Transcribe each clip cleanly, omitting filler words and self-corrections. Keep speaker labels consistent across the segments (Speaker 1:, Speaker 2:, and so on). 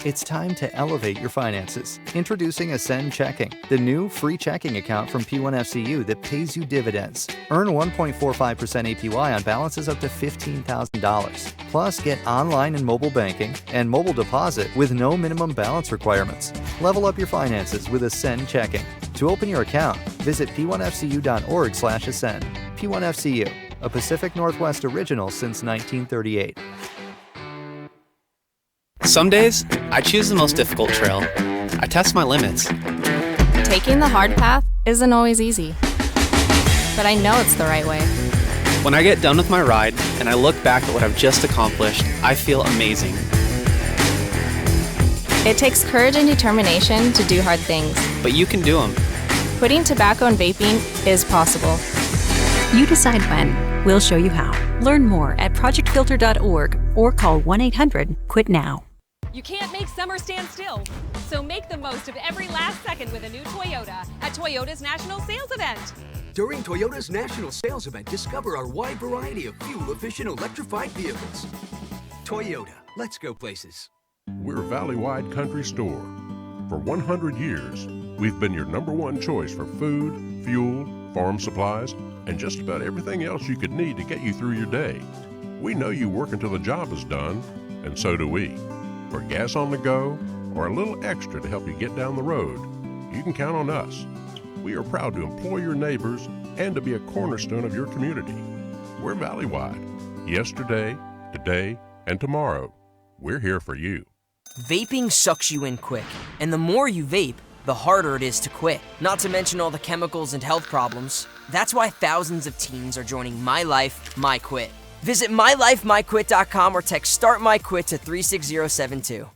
Speaker 1: It's time to elevate your finances. Introducing Ascend Checking, the new free checking account from P1FCU that pays you dividends. Earn 1.45% APY on balances up to $15,000. Plus, get online and mobile banking and mobile deposit with no minimum balance requirements. Level up your finances with Ascend Checking. To open your account, visit p1fcu.org/ascend. P1FCU, a Pacific Northwest original since 1938.
Speaker 2: Some days, I choose the most difficult trail. I test my limits.
Speaker 3: Taking the hard path isn't always easy, but I know it's the right way.
Speaker 2: When I get done with my ride and I look back at what I've just accomplished, I feel amazing.
Speaker 3: It takes courage and determination to do hard things.
Speaker 2: But you can do them.
Speaker 3: Quitting tobacco and vaping is possible.
Speaker 4: You decide when. We'll show you how. Learn more at projectfilter.org or call 1-800-QUIT-NOW.
Speaker 5: You can't make summer stand still, so make the most of every last second with a new Toyota at Toyota's National Sales Event.
Speaker 6: During Toyota's National Sales Event, discover our wide variety of fuel-efficient electrified vehicles. Toyota, let's go places.
Speaker 7: We're Valley-wide country store. For 100 years, we've been your #1 choice for food, fuel, farm supplies, and just about everything else you could need to get you through your day. We know you work until the job is done, and so do we. For gas on the go, or a little extra to help you get down the road, you can count on us. We are proud to employ your neighbors and to be a cornerstone of your community. We're Valley-wide. Yesterday, today, and tomorrow. We're here for you.
Speaker 8: Vaping sucks you in quick, and the more you vape, the harder it is to quit. Not to mention all the chemicals and health problems. That's why thousands of teens are joining My Life, My Quit. Visit mylifemyquit.com or text Start My Quit to 36072.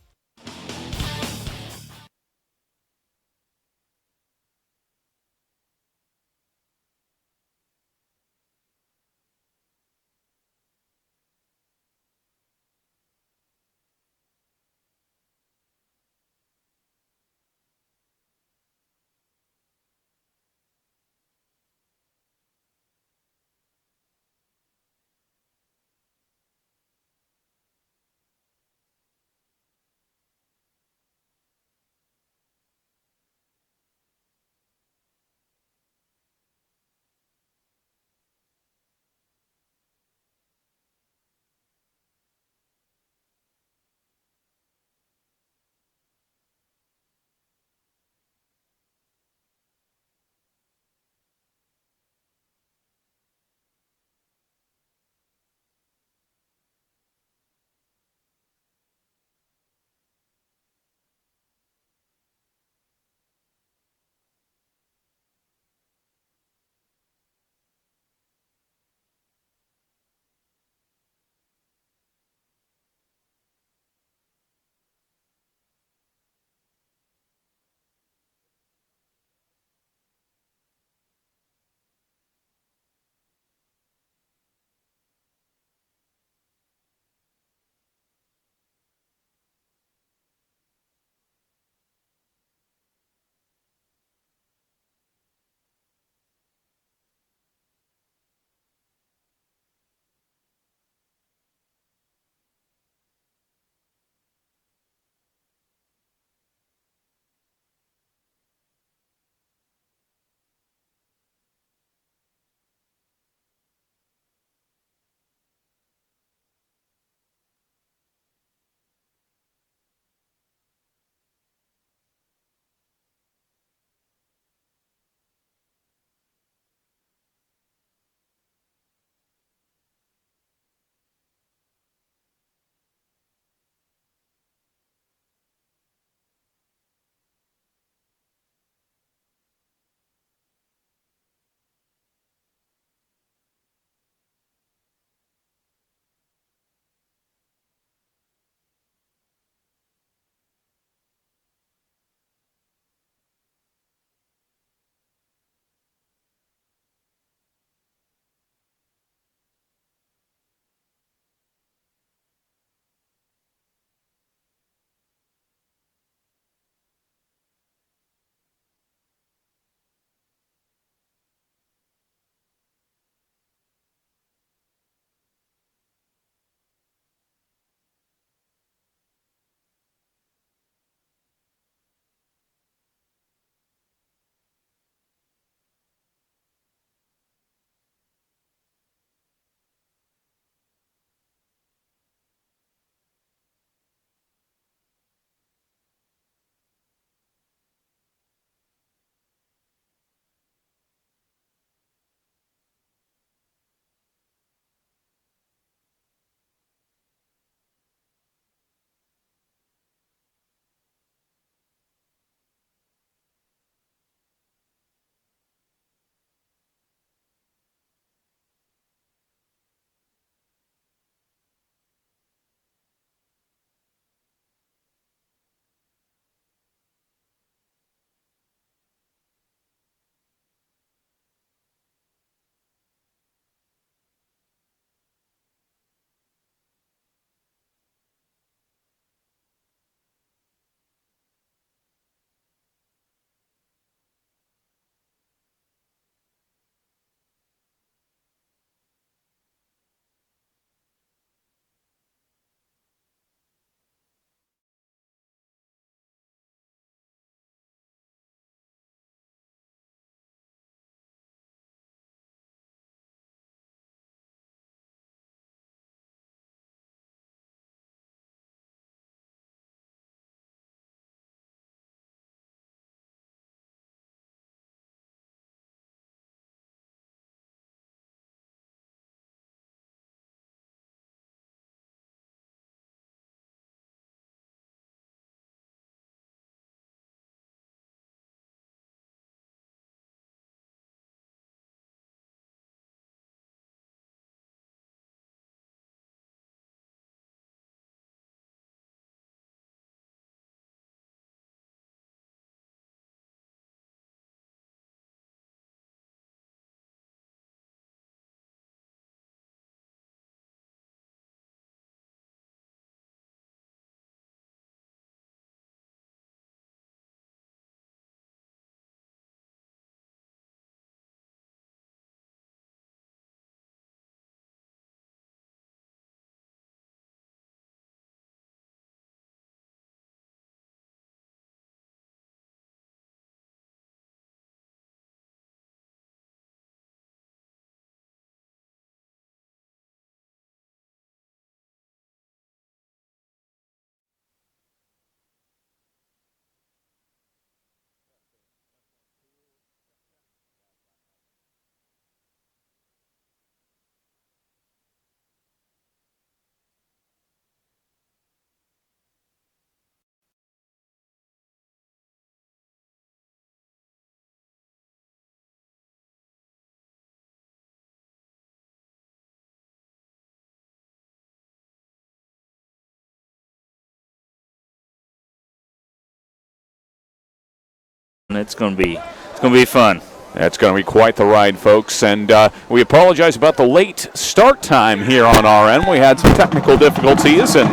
Speaker 9: it's going to be fun.
Speaker 10: That's going to be quite the ride, folks, and we apologize about the late start time here on our end. We had some technical difficulties, and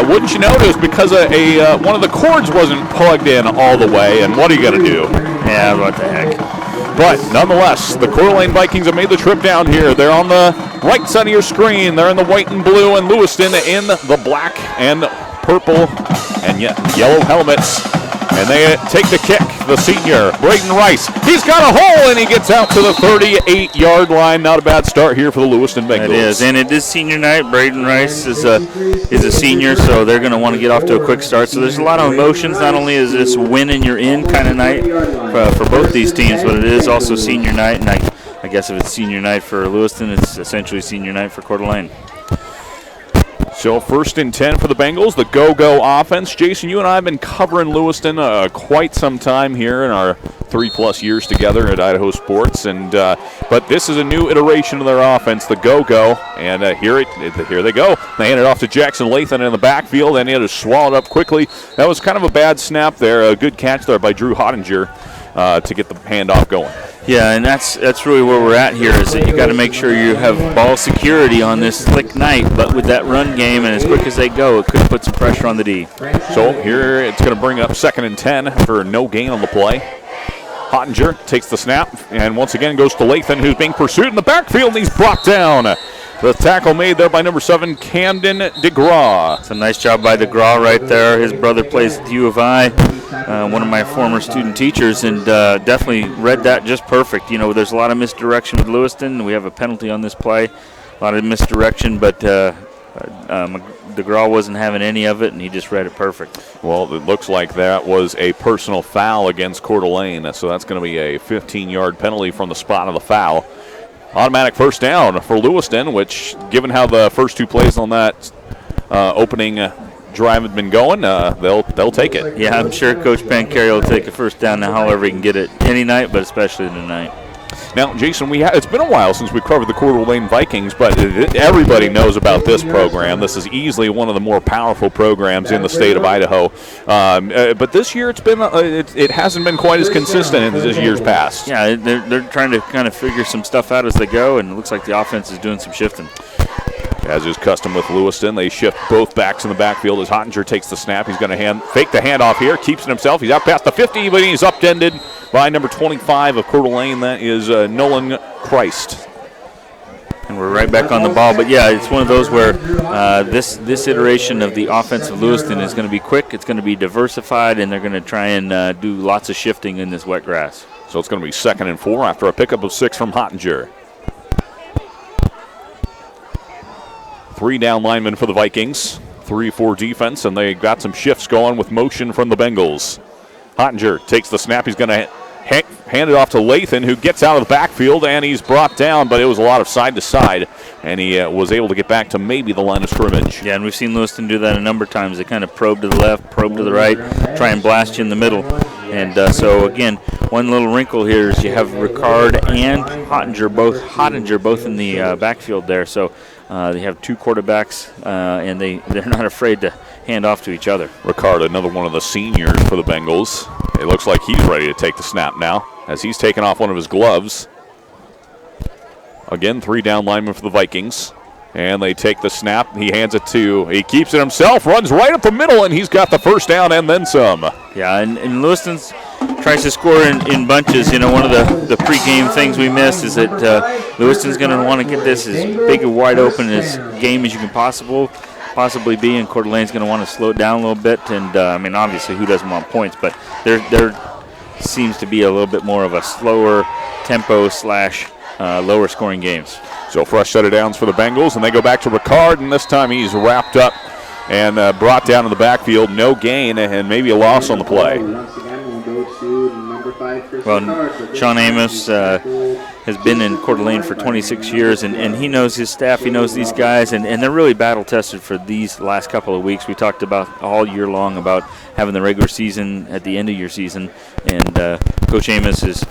Speaker 10: wouldn't you know, it was because one of the cords wasn't plugged in all the way, and what are you going to do?
Speaker 9: Yeah, what the heck.
Speaker 10: But nonetheless, the Coeur d'Alene Vikings have made the trip down here. They're on the right side of your screen. They're in the white and blue, and Lewiston in the black and purple and yellow helmets. And they take the kick, the senior, Braden Rice. He's got a hole, and he gets out to the 38-yard line. Not a bad start here for the Lewiston Bengals.
Speaker 9: It is, and it is senior night. Braden Rice is a senior, so they're going to want to get off to a quick start. So there's a lot of emotions. Not only is this win and you're in kind of night for both these teams, but it is also senior night. And I guess if it's senior night for Lewiston, it's essentially senior night for Coeur d'Alene.
Speaker 10: So 1st and 10 for the Bengals, the go-go offense. Jason, you and I have been covering Lewiston quite some time here in our 3+ years together at Idaho Sports, and but this is a new iteration of their offense, the go-go, and here they go. They hand it off to Jackson Lathan in the backfield, and he had to swallow it up quickly. That was kind of a bad snap there, a good catch there by Drew Hottinger to get the handoff going.
Speaker 9: Yeah, and that's really where we're at here, is that you got to make sure you have ball security on this slick night, but with that run game and as quick as they go, it could put some pressure on the D.
Speaker 10: So here it's going to bring up 2nd and 10 for no gain on the play. Hottinger takes the snap and once again goes to Lathan, who's being pursued in the backfield, and he's brought down. The tackle made there by number 7, Camden DeGraw.
Speaker 9: It's a nice job by DeGraw right there. His brother plays at U of I, one of my former student teachers, and definitely read that just perfect. You know, there's a lot of misdirection with Lewiston. We have a penalty on this play, a lot of misdirection, but DeGraw wasn't having any of it, and he just read it perfect.
Speaker 10: Well, it looks like that was a personal foul against Coeur d'Alene, so that's going to be a 15-yard penalty from the spot of the foul. Automatic first down for Lewiston, which, given how the first 2 plays on that opening drive had been going, they'll take it.
Speaker 9: Yeah, I'm sure Coach Pancari will take a first down now, however he can get it any night, but especially tonight.
Speaker 10: Now, Jason, it's been a while since we covered the Coeur d'Alene Vikings, but everybody knows about this program. This is easily one of the more powerful programs in the state of Idaho. But this year, it hasn't been quite as consistent as years past.
Speaker 9: Yeah, they're trying to kind of figure some stuff out as they go, and it looks like the offense is doing some shifting.
Speaker 10: As is custom with Lewiston, they shift both backs in the backfield as Hottinger takes the snap. He's going to fake the handoff here, keeps it himself. He's out past the 50, but he's upended by number 25 of Coeur d'Alene. That is Nolan Christ.
Speaker 9: And we're right back on the ball. But, yeah, it's one of those where this iteration of the offense of Lewiston is going to be quick, it's going to be diversified, and they're going to try and do lots of shifting in this wet grass.
Speaker 10: So it's going to be 2nd and 4 after a pickup of 6 from Hottinger. 3 down linemen for the Vikings, 3-4 defense, and they got some shifts going with motion from the Bengals. Hottinger takes the snap. He's going to hand it off to Lathan, who gets out of the backfield, and he's brought down, but it was a lot of side to side, and he was able to get back to maybe the line of scrimmage.
Speaker 9: Yeah, and we've seen Lewiston do that a number of times. They kind of probe to the left, probe to the right, try and blast you in the middle. And so, again, one little wrinkle here is you have Ricard and Hottinger both in the backfield there. So they have 2 quarterbacks, and they're not afraid to hand off to each other.
Speaker 10: Ricard, another one of the seniors for the Bengals. It looks like he's ready to take the snap now as he's taken off one of his gloves. Again, 3 down linemen for the Vikings. And they take the snap. He keeps it himself, runs right up the middle, and he's got the first down and then some.
Speaker 9: Yeah, and Lewiston tries to score in bunches. You know, one of the pregame things we missed is that Lewiston's going to want to get this as big and wide open as game as you can possibly be, and Coeur d'Alene's going to want to slow it down a little bit. And, I mean, obviously, who doesn't want points? But there seems to be a little bit more of a slower tempo / lower scoring games.
Speaker 10: So fresh set of downs for the Bengals, and they go back to Ricard, and this time he's wrapped up and brought down in the backfield. No gain and maybe a loss on the play.
Speaker 9: Well, Sean Amos has been in Coeur d'Alene for 26 years, and he knows his staff, he knows these guys, and they're really battle-tested for these last couple of weeks. We talked about all year long about having the regular season at the end of your season, and Coach Amos is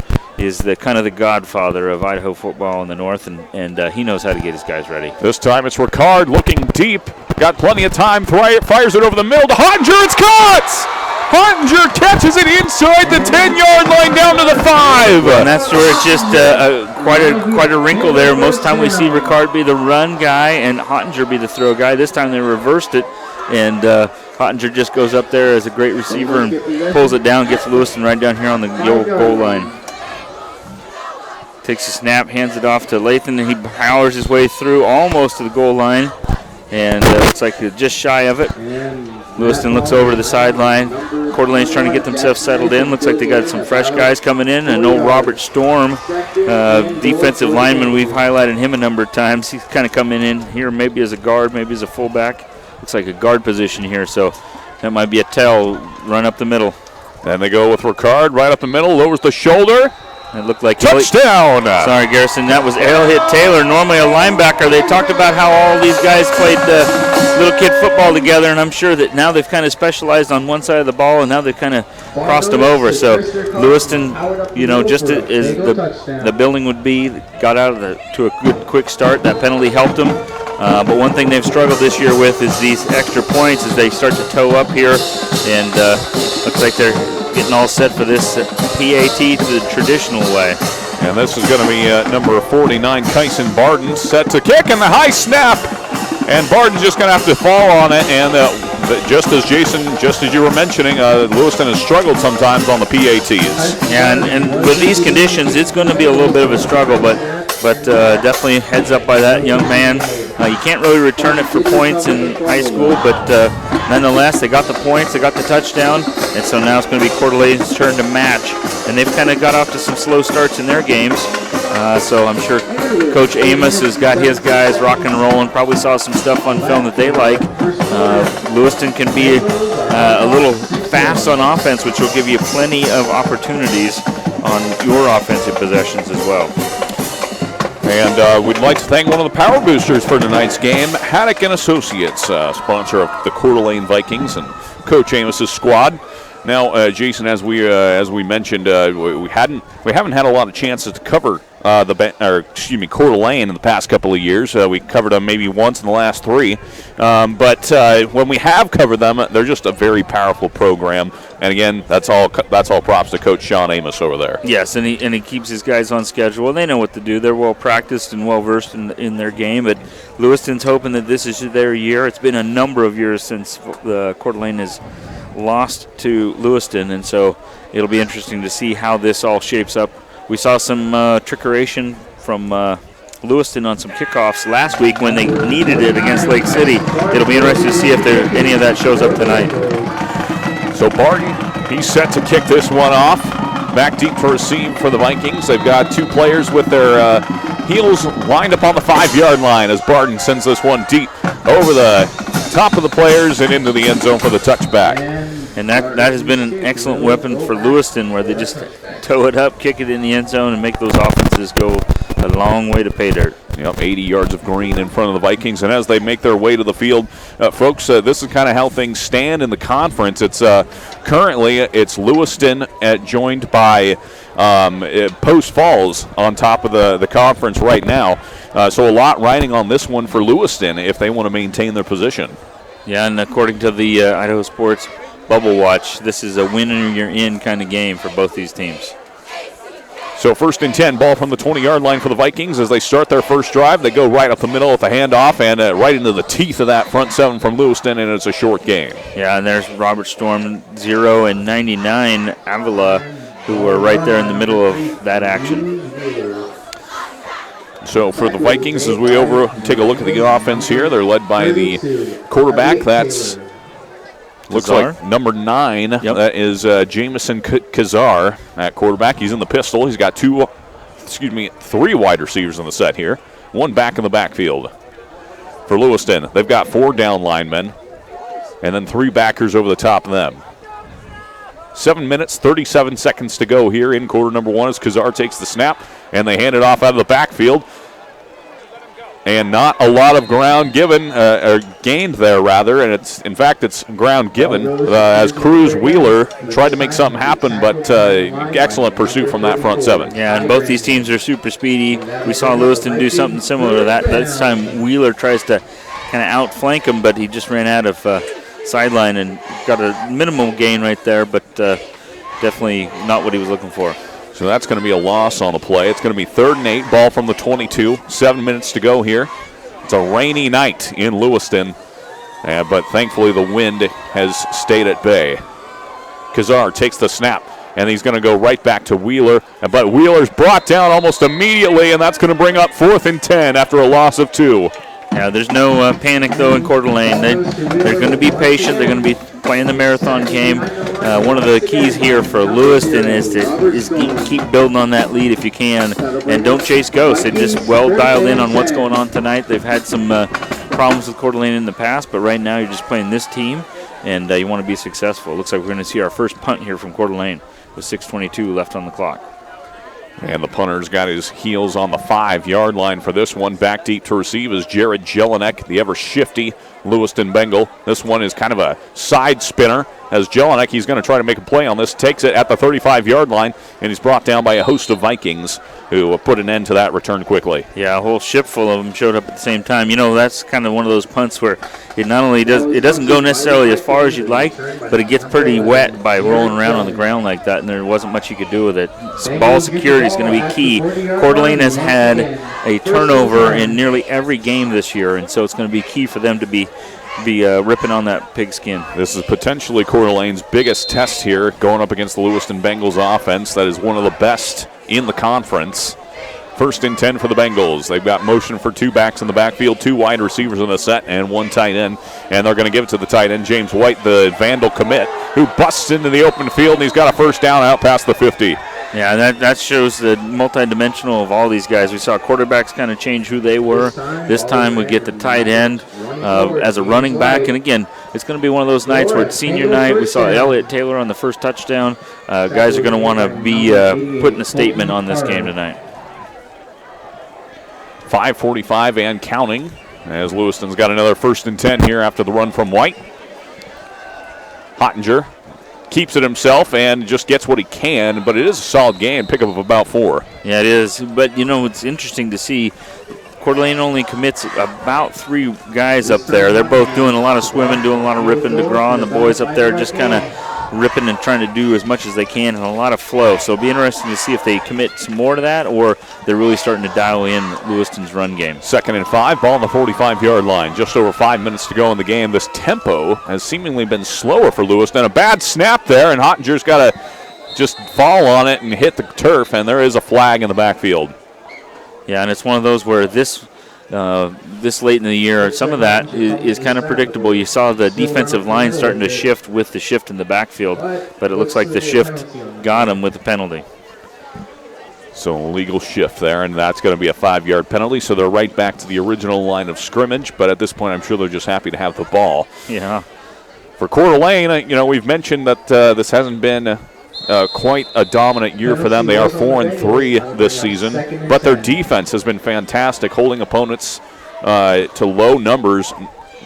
Speaker 9: the kind of the godfather of Idaho football in the north, and he knows how to get his guys ready.
Speaker 10: This time it's Ricard looking deep, got plenty of time, fires it over the middle to Hottinger, it's caught! Hottinger catches it inside the 10-yard line down to the 5.
Speaker 9: And that's where it's just quite a wrinkle there. Most of the time we see Ricard be the run guy and Hottinger be the throw guy. This time they reversed it, and Hottinger just goes up there as a great receiver and pulls it down, gets Lewiston right down here on the old goal line. Takes a snap, hands it off to Lathan, and he powers his way through almost to the goal line. And looks like they're just shy of it. Lewiston looks over to the sideline. Coeur d'Alene's trying to get themselves settled in. Looks like they got some fresh guys coming in. And old Robert Storm, defensive lineman, we've highlighted him a number of times. He's kind of coming in here maybe as a guard, maybe as a fullback. Looks like a guard position here, so that might be a tell. Run up the middle.
Speaker 10: And they go with Ricard right up the middle, lowers the shoulder.
Speaker 9: It looked like
Speaker 10: touchdown.
Speaker 9: Sorry, Garrison. That was Hit Taylor, normally a linebacker. They talked about how all these guys played little kid football together, and I'm sure that now they've kind of specialized on one side of the ball, and now they've kind of crossed them over. So Lewiston, just as the building would be, got out to a good quick start. That penalty helped them. But one thing they've struggled this year with is these extra points as they start to toe up here, and looks like they're getting all set for this PAT the traditional way.
Speaker 10: And this is going to be number 49, Kyson Barden, set to kick, and the high snap. And Barden's just going to have to fall on it. And just as you were mentioning, Lewiston has struggled sometimes on the PATs.
Speaker 9: Yeah, and with these conditions, it's going to be a little bit of a struggle, but definitely heads up by that young man. You can't really return it for points in high school, but nonetheless, they got the points, they got the touchdown, and so now it's going to be Coeur d'Alene's turn to match. And they've kind of got off to some slow starts in their games, so I'm sure Coach Amos has got his guys rocking and rolling, probably saw some stuff on film that they like. Lewiston can be a little fast on offense, which will give you plenty of opportunities on your offensive possessions as well.
Speaker 10: And we'd like to thank one of the power boosters for tonight's game, Haddock & Associates, sponsor of the Coeur d'Alene Vikings and Coach Amos's squad. Now, Jason, as we mentioned, we haven't had a lot of chances to cover Coeur d'Alene in the past couple of years. We covered them maybe once in the last 3, but when we have covered them, they're just a very powerful program. And again, that's all props to Coach Sean Amos over there.
Speaker 9: Yes, and he keeps his guys on schedule. They know what to do. They're well practiced and well versed in their game. But Lewiston's hoping that this is their year. It's been a number of years since Coeur d'Alene has lost to Lewiston, and so it'll be interesting to see how this all shapes up. We saw some trickeration from Lewiston on some kickoffs last week when they needed it against Lake City. It'll be interesting to see if any of that shows up tonight.
Speaker 10: So Barton, he's set to kick this one off. Back deep to receive for the Vikings. They've got 2 players with their heels lined up on the 5-yard line as Barton sends this one deep over the top of the players and into the end zone for the touchback.
Speaker 9: And that has been an excellent weapon for Lewiston, where they just toe it up, kick it in the end zone, and make those offenses go a long way to pay dirt.
Speaker 10: Yep, 80 yards of green in front of the Vikings. And as they make their way to the field, folks, this is kind of how things stand in the conference. It's currently Lewiston joined by Post Falls on top of the conference right now. So a lot riding on this one for Lewiston if they want to maintain their position.
Speaker 9: Yeah, and according to the Idaho Sports Bubble Watch, this is a win-or-you're-in kind of game for both these teams.
Speaker 10: So 1st and 10, ball from the 20-yard line for the Vikings as they start their first drive. They go right up the middle with the handoff and right into the teeth of that front 7 from Lewiston, and it's a short game.
Speaker 9: Yeah, and there's Robert Storm, 0 and 99 Avila, who are right there in the middle of that action.
Speaker 10: So for the Vikings, as we take a look at the offense here, they're led by the quarterback. That's looks like number 9. Yep. That is Jamison Kazar at quarterback. He's in the pistol. He's got 3 wide receivers in the set here. 1 back in the backfield. For Lewiston, they've got 4 down linemen and then 3 backers over the top of them. 7 minutes, 37 seconds to go here in quarter number 1 as Kazar takes the snap, and they hand it off out of the backfield. And not a lot of ground given, or gained there, rather. And it's ground given as Cruz Wheeler tried to make something happen, but excellent pursuit from that front 7.
Speaker 9: Yeah, and both these teams are super speedy. We saw Lewiston do something similar to that. This time Wheeler tries to kind of outflank him, but he just ran out of sideline and got a minimum gain right there, but definitely not what he was looking for.
Speaker 10: So that's going to be a loss on the play. It's going to be 3rd and 8, ball from the 22. 7 minutes to go here. It's a rainy night in Lewiston, but thankfully the wind has stayed at bay. Coeur takes the snap, and he's going to go right back to Wheeler, but Wheeler's brought down almost immediately, and that's going to bring up 4th and 10 after a loss of 2.
Speaker 9: Yeah, there's no panic, though, in Coeur d'Alene. They're going to be patient. They're going to be playing the marathon game. One of the keys here for Lewiston is to keep building on that lead if you can, and don't chase ghosts. They're just well dialed in on what's going on tonight. They've had some problems with Coeur d'Alene in the past, but right now you're just playing this team, and you want to be successful. It looks like we're going to see our first punt here from Coeur d'Alene with 6:22 left on the clock.
Speaker 10: And the punter's got his heels on the 5-yard line for this one. Back deep to receive is Jared Jelinek, the ever-shifty Lewiston Bengal. This one is kind of a side spinner. As Jelinek, he's going to try to make a play on this, takes it at the 35-yard line, and he's brought down by a host of Vikings who put an end to that return quickly.
Speaker 9: Yeah, a whole ship full of them showed up at the same time. You know, that's kind of one of those punts where it not only doesn't go necessarily as far as you'd like, but it gets pretty wet by rolling around on the ground like that, and there wasn't much you could do with it. Ball security is going to be key. Coeur d'Alene has had a turnover in nearly every game this year, and so it's going to be key for them to be ripping on that pigskin.
Speaker 10: This is potentially Coeur d'Alene's biggest test here, going up against the Lewiston Bengals offense. That is one of the best in the conference. 1st and 10 for the Bengals. They've got motion for 2 backs in the backfield, 2 wide receivers in the set, and 1 tight end. And they're going to give it to the tight end, James White, the Vandal commit, who busts into the open field, and he's got a first down out past the 50.
Speaker 9: Yeah, that shows the multidimensional of all these guys. We saw quarterbacks kind of change who they were. This time we get the tight end as a running back. And again, it's going to be one of those nights where it's senior night. We saw Elliott Taylor on the first touchdown. Guys are going to want to be putting a statement on this game tonight.
Speaker 10: 5:45 and counting as Lewiston's got another 1st and 10 here after the run from White. Hottinger keeps it himself and just gets what he can, but it is a solid game, pickup of about 4.
Speaker 9: Yeah, it is. But, you know, it's interesting to see Coeur d'Alene only commits about 3 guys up there. They're both doing a lot of swimming, doing a lot of ripping. DeGraw and the boys up there just kind of ripping and trying to do as much as they can and a lot of flow. So it'll be interesting to see if they commit some more to that or they're really starting to dial in Lewiston's run game.
Speaker 10: 2nd and 5, ball on the 45-yard line. Just over 5 minutes to go in the game. This tempo has seemingly been slower for Lewiston. A bad snap there, and Hottinger's got to just fall on it and hit the turf, and there is a flag in the backfield.
Speaker 9: Yeah, and it's one of those where this late in the year, some of that is kind of predictable. You saw the defensive line starting to shift with the shift in the backfield, but it looks like the shift got him with the penalty.
Speaker 10: So illegal shift there, and that's going to be a 5-yard penalty, so they're right back to the original line of scrimmage, but at this point I'm sure they're just happy to have the ball.
Speaker 9: Yeah.
Speaker 10: For Coeur d'Alene, we've mentioned that this hasn't been quite a dominant year for them. They are 4-3 this season, but their defense has been fantastic, holding opponents to low numbers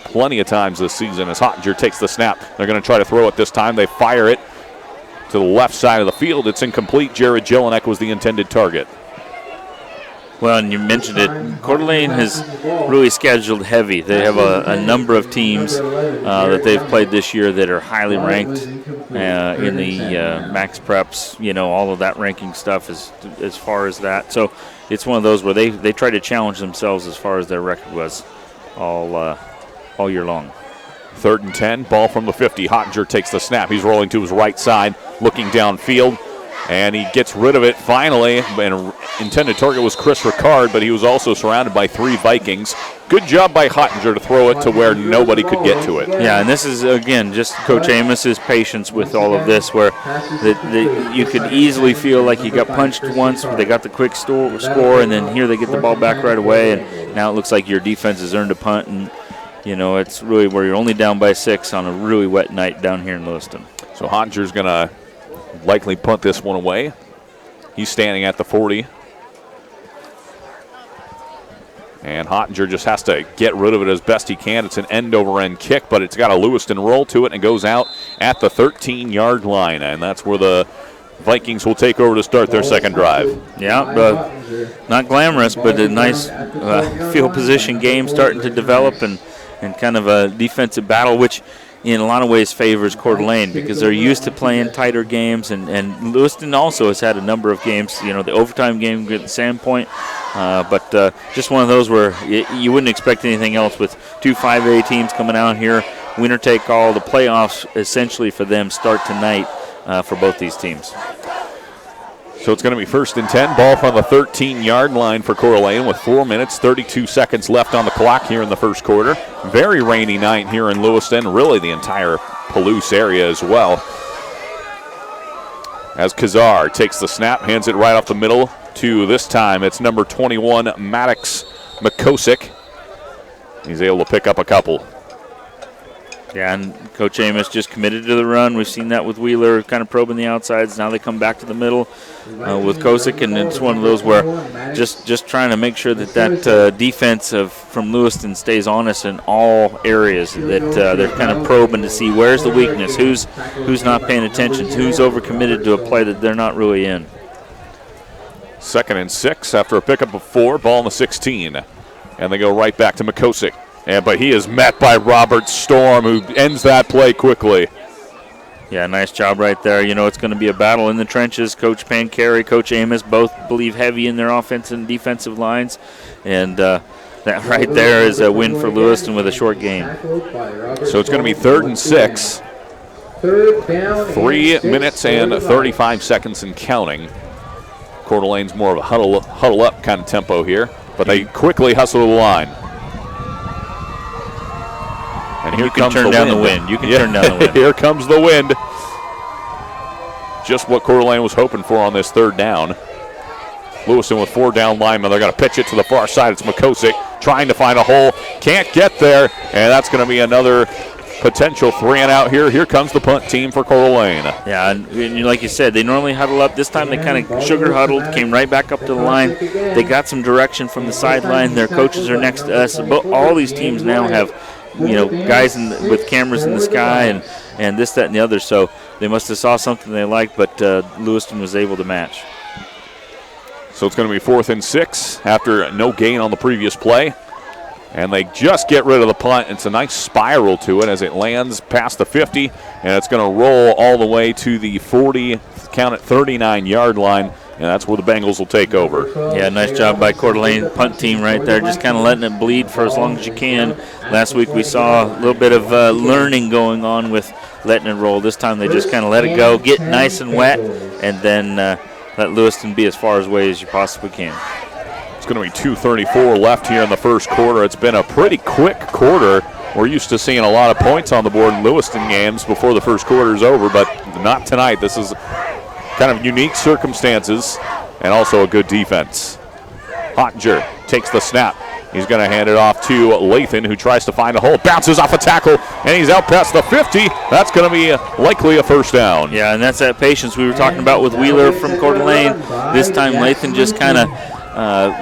Speaker 10: plenty of times this season. As Hottinger takes the snap, they're going to try to throw it this time. They fire it to the left side of the field. It's incomplete. Jared Jelinek was the intended target.
Speaker 9: Well, and you mentioned it, Coeur d'Alene has really scheduled heavy. They have a number of teams that they've played this year that are highly ranked in the max preps, all of that ranking stuff as far as that. So it's one of those where they try to challenge themselves as far as their record was all year long.
Speaker 10: 3rd and 10, ball from the 50. Hottinger takes the snap. He's rolling to his right side, looking downfield. And he gets rid of it finally. And intended target was Chris Ricard, but he was also surrounded by 3 Vikings. Good job by Hottinger to throw it to where nobody could get to it.
Speaker 9: Yeah, and this is, again, just Coach Amos's patience with all of this, where you could easily feel like you got punched once, they got the quick score, and then here they get the ball back right away, and now it looks like your defense has earned a punt, and, it's really where you're only down by 6 on a really wet night down here in Lewiston.
Speaker 10: So Hottinger's going to likely punt this one away. He's standing at the 40. And Hottinger just has to get rid of it as best he can. It's an end-over-end kick, but it's got a Lewiston roll to it and goes out at the 13-yard line. And that's where the Vikings will take over to start their second drive.
Speaker 9: Yeah, not glamorous, but a nice field position game starting to develop and kind of a defensive battle, which in a lot of ways favors Coeur d'Alene because they're used to playing tighter games, and Lewiston also has had a number of games, the overtime game at Sandpoint, but just one of those where you wouldn't expect anything else with two 5A teams coming out here, winner take all. The playoffs essentially for them start tonight for both these teams.
Speaker 10: So it's going to be 1st and 10, ball from the 13-yard line for Coeur d'Alene with 4 minutes, 32 seconds left on the clock here in the first quarter. Very rainy night here in Lewiston, really the entire Palouse area as well. As Coeur takes the snap, hands it right off the middle to, this time, it's number 21, Maddox McCosick. He's able to pick up a couple.
Speaker 9: Yeah, and Coach Amos just committed to the run. We've seen that with Wheeler, kind of probing the outsides. Now they come back to the middle with Kosick, and it's one of those where just trying to make sure that defense from Lewiston stays honest in all areas, that they're kind of probing to see where's the weakness, who's not paying attention, who's overcommitted to a play that they're not really in.
Speaker 10: 2nd and 6 after a pickup of 4, ball in the 16. And they go right back to McCosick. But he is met by Robert Storm, who ends that play quickly.
Speaker 9: Yeah, nice job right there. It's going to be a battle in the trenches. Coach Pancari, Coach Amos both believe heavy in their offensive and defensive lines. And that right there is a win for Lewiston with a short game.
Speaker 10: So it's going to be 3rd and 6. 3 minutes and 35 seconds and counting. Coeur d'Alene's more of a huddle up kind of tempo here. But they quickly hustle the line. And here comes
Speaker 9: turn down the wind. You can turn down the wind.
Speaker 10: Here comes the wind. Just what Coeur d'Alene was hoping for on this 3rd down. Lewiston with 4 down linemen. They're going to pitch it to the far side. It's McCosick trying to find a hole. Can't get there. And that's going to be another potential 3 and out here. Here comes the punt team for Coeur d'Alene.
Speaker 9: Yeah, and like you said, they normally huddle up. This time they kind of sugar huddled, came right back up to the line. They got some direction from the sideline. Their coaches are next to us. But all these teams now have guys with cameras in the sky and this, that, and the other. So they must have saw something they liked, but Lewiston was able to match.
Speaker 10: So it's going to be 4th and 6 after no gain on the previous play. And they just get rid of the punt. It's a nice spiral to it as it lands past the 50, and it's going to roll all the way to the 40, count it 39-yard line. And that's where the Bengals will take over.
Speaker 9: Yeah, nice job by Coeur d'Alene punt team right there, just kind of letting it bleed for as long as you can. Last week we saw a little bit of learning going on with letting it roll. This time they just kind of let it go, get nice and wet, and then let Lewiston be as far away as you possibly can.
Speaker 10: It's going to be 2:34 left here in the first quarter. It's been a pretty quick quarter. We're used to seeing a lot of points on the board in Lewiston games before the first quarter is over, but not tonight. This is kind of unique circumstances and also a good defense. Hottinger takes the snap. He's going to hand it off to Lathan, who tries to find a hole. Bounces off a tackle, and he's out past the 50. That's going to be likely a 1st down.
Speaker 9: Yeah, and that's that patience we were talking about with Wheeler from Coeur d'Alene. This time Lathan just kind of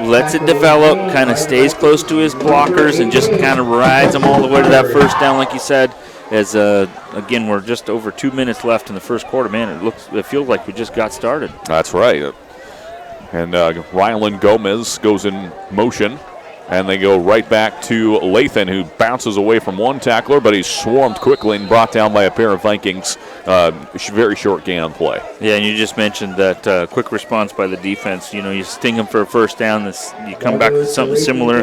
Speaker 9: lets it develop, kind of stays close to his blockers, and just kind of rides them all the way to that 1st down, like you said. As again, we're just over 2 minutes left in the first quarter. Man, it feels like we just got started.
Speaker 10: That's right. And Rylan Gomez goes in motion, and they go right back to Lathan, who bounces away from one tackler, but he's swarmed quickly and brought down by a pair of Vikings. Very short gain on play.
Speaker 9: Yeah, and you just mentioned that quick response by the defense. You sting them for a 1st down. You come back to something similar.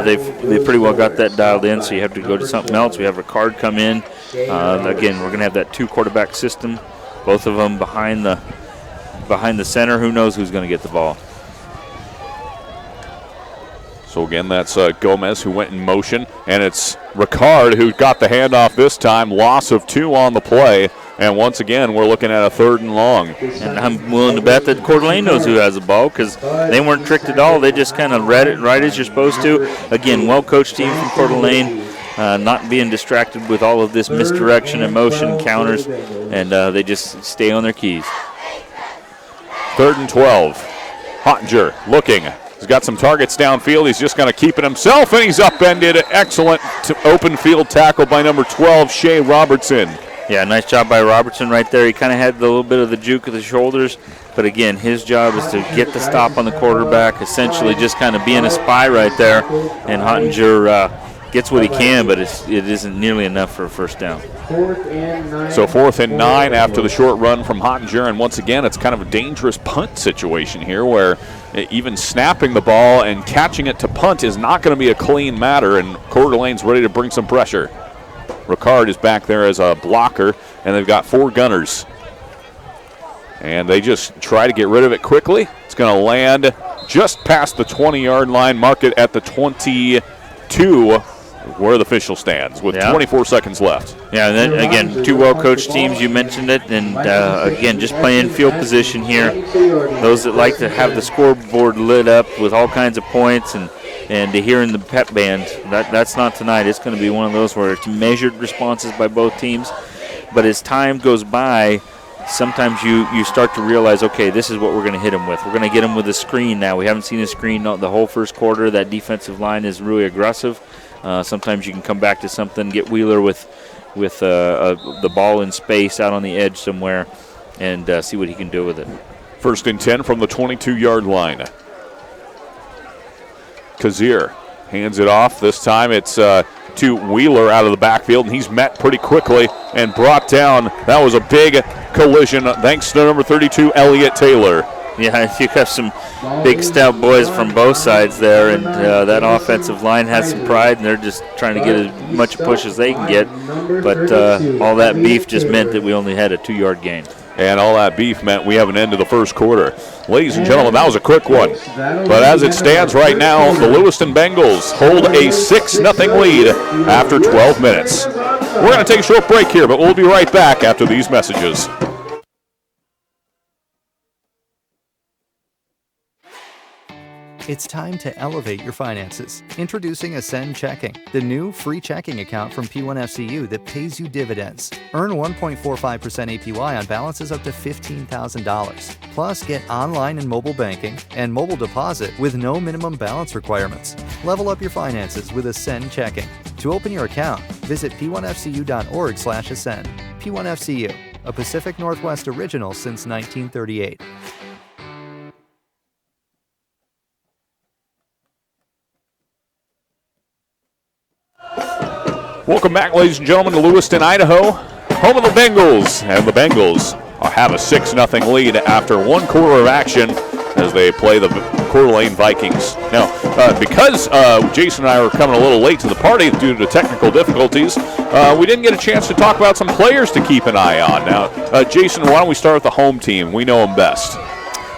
Speaker 9: They've pretty well got that dialed in, so you have to go to something else. We have a card come in. Again, we're going to have that 2-quarterback system, both of them behind the center. Who knows who's going to get the ball?
Speaker 10: So again, that's Gomez who went in motion, and it's Ricard who got the handoff this time. Loss of 2 on the play, and once again, we're looking at a 3rd and long.
Speaker 9: And I'm willing to bet that Coeur d'Alene knows who has the ball because they weren't tricked at all. They just kind of read it right as you're supposed to. Again, well-coached team from Coeur d'Alene, not being distracted with all of this misdirection and motion counters, and they just stay on their keys.
Speaker 10: 3rd and 12. Hottinger looking. He's got some targets downfield. He's just going to keep it himself, and he's upended. Excellent open field tackle by number 12, Shea Robertson.
Speaker 9: Yeah, nice job by Robertson right there. He kind of had a little bit of the juke of the shoulders, but again, his job is to get the stop on the quarterback, essentially just kind of being a spy right there. And Hottinger gets what he can, but it isn't nearly enough for a first down.
Speaker 10: So 4th and 9 after the short run from Hottinger, and once again, it's kind of a dangerous punt situation here where even snapping the ball and catching it to punt is not going to be a clean matter, and Coeur d'Alene's ready to bring some pressure. Ricard is back there as a blocker, and they've got 4 gunners. And they just try to get rid of it quickly. It's going to land just past the 20-yard line, mark it at the 22, where the official stands with 24 seconds left.
Speaker 9: Yeah, and then again, 2 well-coached teams, you mentioned it, and again, just playing field position here. Those that like to have the scoreboard lit up with all kinds of points and to hear in the pep band, that's not tonight. It's going to be one of those where it's measured responses by both teams, but as time goes by, sometimes you start to realize, okay, this is what we're going to hit them with. We're going to get them with a screen now. We haven't seen a screen the whole first quarter. That defensive line is really aggressive. Sometimes you can come back to something, get Wheeler with the ball in space out on the edge somewhere and see what he can do with it.
Speaker 10: 1st and 10 from the 22-yard line. Kazir hands it off. This time it's to Wheeler out of the backfield, and he's met pretty quickly and brought down. That was a big collision thanks to number 32, Elliott Taylor.
Speaker 9: Yeah, you have some big stout boys from both sides there, and that offensive line has some pride, and they're just trying to get as much push as they can get. But all that beef just meant that we only had a 2-yard gain.
Speaker 10: And all that beef meant we have an end of the first quarter. Ladies and gentlemen, that was a quick one. But as it stands right now, the Lewiston Bengals hold a 6-0 lead after 12 minutes. We're going to take a short break here, but we'll be right back after these messages.
Speaker 1: It's time to elevate your finances. Introducing Ascend Checking, the new free checking account from P1FCU that pays you dividends. Earn 1.45% APY on balances up to $15,000. Plus, get online and mobile banking and mobile deposit with no minimum balance requirements. Level up your finances with Ascend Checking. To open your account, visit p1fcu.org/ascend. P1FCU, a Pacific Northwest original since 1938.
Speaker 10: Welcome back, ladies and gentlemen, to Lewiston, Idaho, home of the Bengals. And the Bengals have a 6-0 lead after 1 quarter of action as they play the Coeur d'Alene Vikings. Now, because Jason and I were coming a little late to the party due to technical difficulties, we didn't get a chance to talk about some players to keep an eye on. Now, Jason, why don't we start with the home team? We know them best.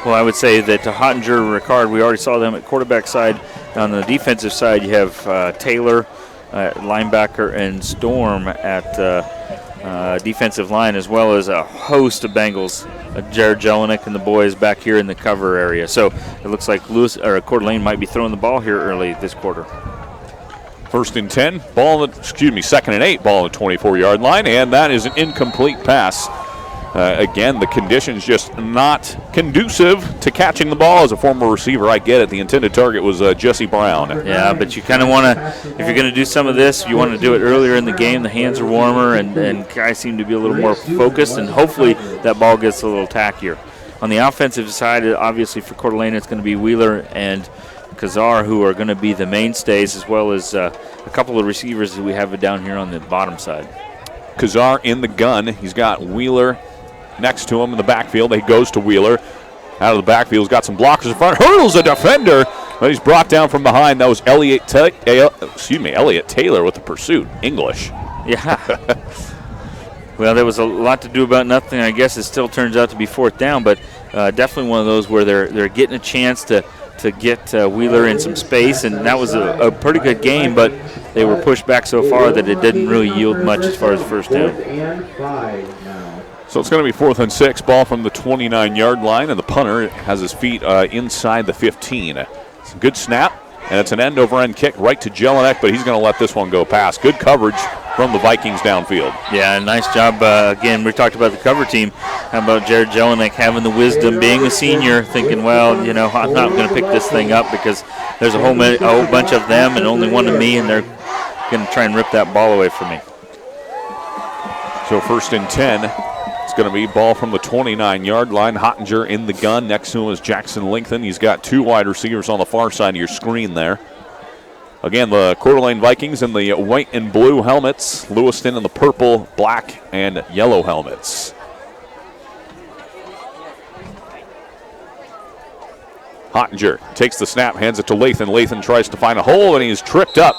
Speaker 9: Well, I would say that Hottinger, Ricard, we already saw them at quarterback side. On the defensive side, you have Taylor, linebacker, and Storm at defensive line, as well as a host of Bengals, Jared Jelinek and the boys back here in the cover area. So it looks like Coeur d'Alene might be throwing the ball here early this quarter.
Speaker 10: 1st and 10, second and 8, ball on the 24-yard line, and that is an incomplete pass. Again, the conditions just not conducive to catching the ball. As a former receiver, I get it. The intended target was Jesse Brown.
Speaker 9: Yeah, but you kind of want to, if you're going to do some of this, you want to do it earlier in the game. The hands are warmer, and guys seem to be a little more focused, and hopefully that ball gets a little tackier. On the offensive side, obviously for Coeur d'Alene, it's going to be Wheeler and Kazar, who are going to be the mainstays, as well as a couple of receivers that we have down here on the bottom side.
Speaker 10: Kazar in the gun. He's got Wheeler next to him in the backfield. He goes to Wheeler. Out of the backfield, he's got some blockers in front. Hurdles a defender, but he's brought down from behind. That was Elliott Taylor with the pursuit. English.
Speaker 9: Yeah. Well, there was a lot to do about nothing. I guess it still turns out to be 4th down, but definitely one of those where they're getting a chance to get Wheeler in some space, and that was a pretty good game, but they were pushed back so far that it didn't really yield much as far as first down.
Speaker 10: So it's going to be 4th and 6, ball from the 29-yard line, and the punter has his feet inside the 15. It's a good snap, and it's an end-over-end kick right to Jelinek, but he's going to let this one go past. Good coverage from the Vikings downfield.
Speaker 9: Yeah, nice job. Again, we talked about the cover team. How about Jared Jelinek having the wisdom, being a senior, thinking, well, I'm not going to pick this thing up because there's a whole bunch of them and only one of me, and they're going to try and rip that ball away from me.
Speaker 10: So 1st and 10. It's going to be ball from the 29-yard line. Hottinger in the gun. Next to him is Jackson Lincoln. He's got 2 wide receivers on the far side of your screen there. Again, the Coeur d'Alene Vikings in the white and blue helmets. Lewiston in the purple, black, and yellow helmets. Hottinger takes the snap, hands it to Lathan. Lathan tries to find a hole, and he's tripped up.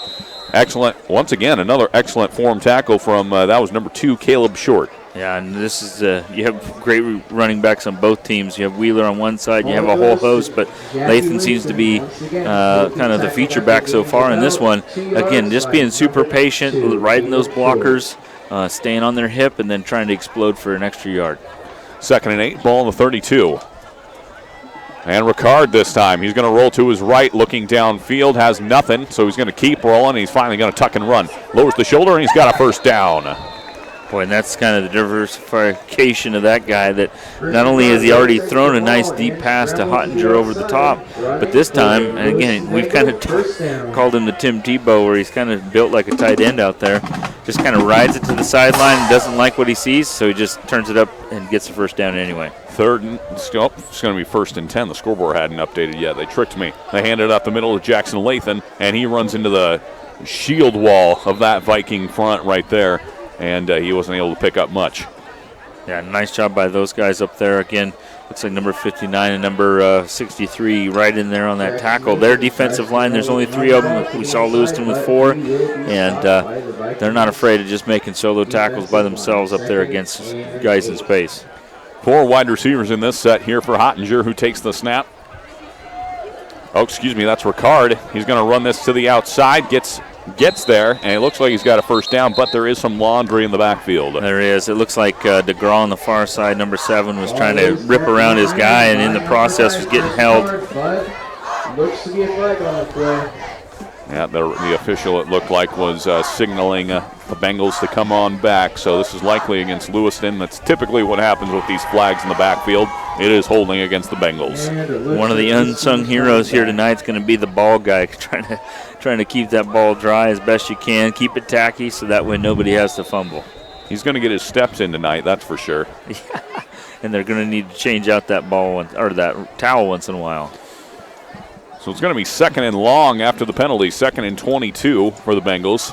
Speaker 10: Excellent. Once again, another excellent form tackle from, that was number 2, Caleb Short.
Speaker 9: Yeah, and this is, you have great running backs on both teams. You have Wheeler on one side, you have a whole host, but Lathan seems to be kind of the feature back so far in this one. Again, just being super patient, riding those blockers, staying on their hip, and then trying to explode for an extra yard.
Speaker 10: 2nd and 8, ball on the 32. And Ricard this time. He's going to roll to his right, looking downfield, has nothing, so he's going to keep rolling. He's finally going to tuck and run. Lowers the shoulder, and he's got a first down.
Speaker 9: Boy, and that's kind of the diversification of that guy, that not only has he already thrown a nice deep pass to Hottinger over the top, but this time, and again, we've kind of called him the Tim Tebow, where he's kind of built like a tight end out there. Just kind of rides it to the sideline and doesn't like what he sees, so he just turns it up and gets the first down anyway.
Speaker 10: Third and, it's going to be 1st and 10. The scoreboard hadn't updated yet. They tricked me. They handed it up the middle to Jackson Lathan, and he runs into the shield wall of that Viking front right there, and he wasn't able to pick up much.
Speaker 9: Yeah, nice job by those guys up there. Again, looks like number 59 and number 63 right in there on that tackle. Their defensive line, there's only 3 of them. We saw Lewiston with 4, and they're not afraid of just making solo tackles by themselves up there against guys in space.
Speaker 10: 4 wide receivers in this set here for Hottinger, who takes the snap. Oh, excuse me, that's Ricard. He's going to run this to the outside, gets there, and it looks like he's got a first down, but there is some laundry in the backfield.
Speaker 9: There is. It looks like DeGraw on the far side, number 7, was trying to rip around his guy, and in the process was getting held.
Speaker 11: Looks to be a flag on the play.
Speaker 10: Yeah, the official, it looked like, was signaling the Bengals to come on back. So this is likely against Lewiston. That's typically what happens with these flags in the backfield. It is holding against the Bengals.
Speaker 9: One of the unsung heroes here tonight is going to be the ball guy, trying to keep that ball dry as best you can, keep it tacky so that way nobody has to fumble.
Speaker 10: He's going to get his steps in tonight, that's for sure.
Speaker 9: Yeah, and they're going to need to change out that that towel once in a while.
Speaker 10: So it's going to be 2nd and long after the penalty, 2nd and 22 for the Bengals.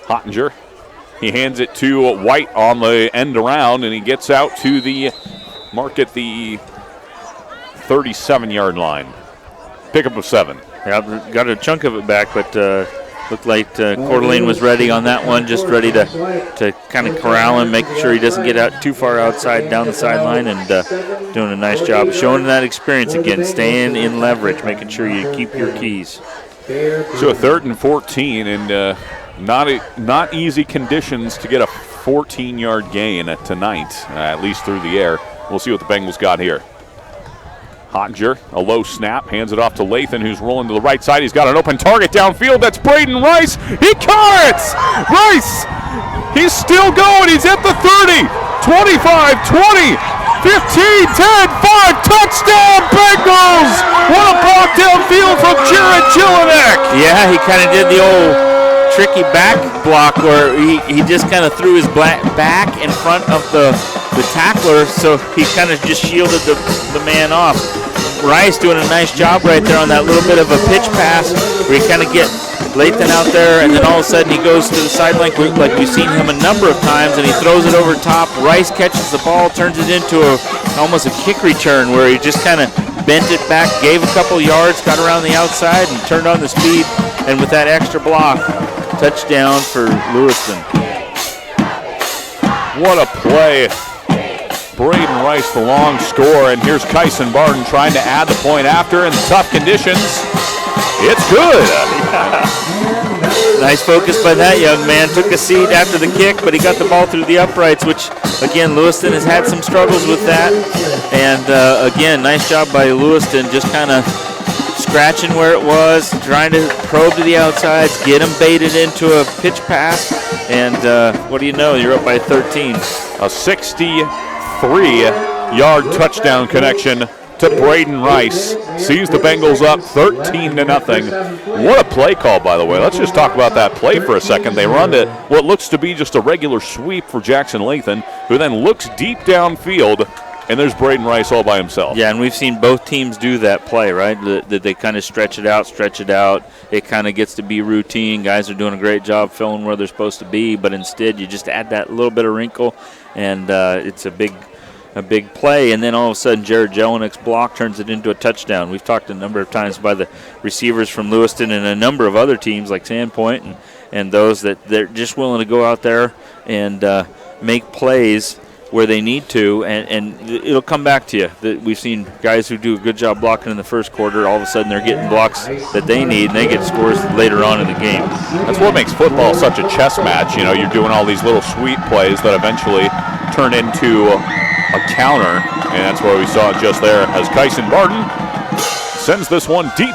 Speaker 10: Hottinger, he hands it to White on the end around, and he gets out to the mark at the 37-yard line. Pickup of 7.
Speaker 9: Yeah, got a chunk of it back, but looked like Coeur d'Alene was ready on that one, just ready to kind of corral him, making sure he doesn't get out too far outside down the sideline, and doing a nice job showing that experience again, staying in leverage, making sure you keep your keys.
Speaker 10: So a 3rd and 14, and not easy conditions to get a 14-yard gain tonight, at least through the air. We'll see what the Bengals got here. Hottinger, a low snap, hands it off to Lathan, who's rolling to the right side. He's got an open target downfield. That's Braden Rice. He caught it! Rice! He's still going. He's at the 30, 25, 20, 15, 10, 5. Touchdown, Bengals! What a block downfield from Jared Jelinek.
Speaker 9: Yeah, he kind of did the old tricky back block where he just kind of threw his back in front of the tackler, so he kind of just shielded the man off. Rice doing a nice job right there on that little bit of a pitch pass where you kind of get Lathan out there, and then all of a sudden he goes to the sideline like we've seen him a number of times, and he throws it over top. Rice catches the ball, turns it into almost a kick return where he just kind of bent it back, gave a couple yards, got around the outside, and turned on the speed, and with that extra block, touchdown for Lewiston.
Speaker 10: What a play. Braden Rice, the long score, and here's Kyson Barton trying to add the point after in tough conditions. It's good.
Speaker 9: Nice focus by that young man. Took a seat after the kick, but he got the ball through the uprights, which, again, Lewiston has had some struggles with that. And, again, nice job by Lewiston, just kind of scratching where it was, trying to probe to the outsides, get him baited into a pitch pass, and what do you know, you're up by 13.
Speaker 10: A 63-yard touchdown connection to Braden Rice. Sees the Bengals up 13-0. What a play call, by the way. Let's just talk about that play for a second. They run it, what looks to be just a regular sweep for Jackson Lathan, who then looks deep downfield, And there's Braden Rice all by himself.
Speaker 9: Yeah, and we've seen both teams do that play, right? That they kind of stretch it out. It kind of gets to be routine. Guys are doing a great job filling where they're supposed to be, but instead you just add that little bit of wrinkle, and it's a big play, and then all of a sudden Jared Jelinik's block turns it into a touchdown. We've talked a number of times by the receivers from Lewiston and a number of other teams like Sandpoint and those that they're just willing to go out there and make plays where they need to, and it'll come back to you. We've seen guys who do a good job blocking in the first quarter. All of a sudden they're getting blocks that they need, and they get scores later on in the game.
Speaker 10: That's what makes football such a chess match. You know, you're doing all these little sweet plays that eventually turn into a counter, and that's what we saw just there as Kyson Barton sends this one deep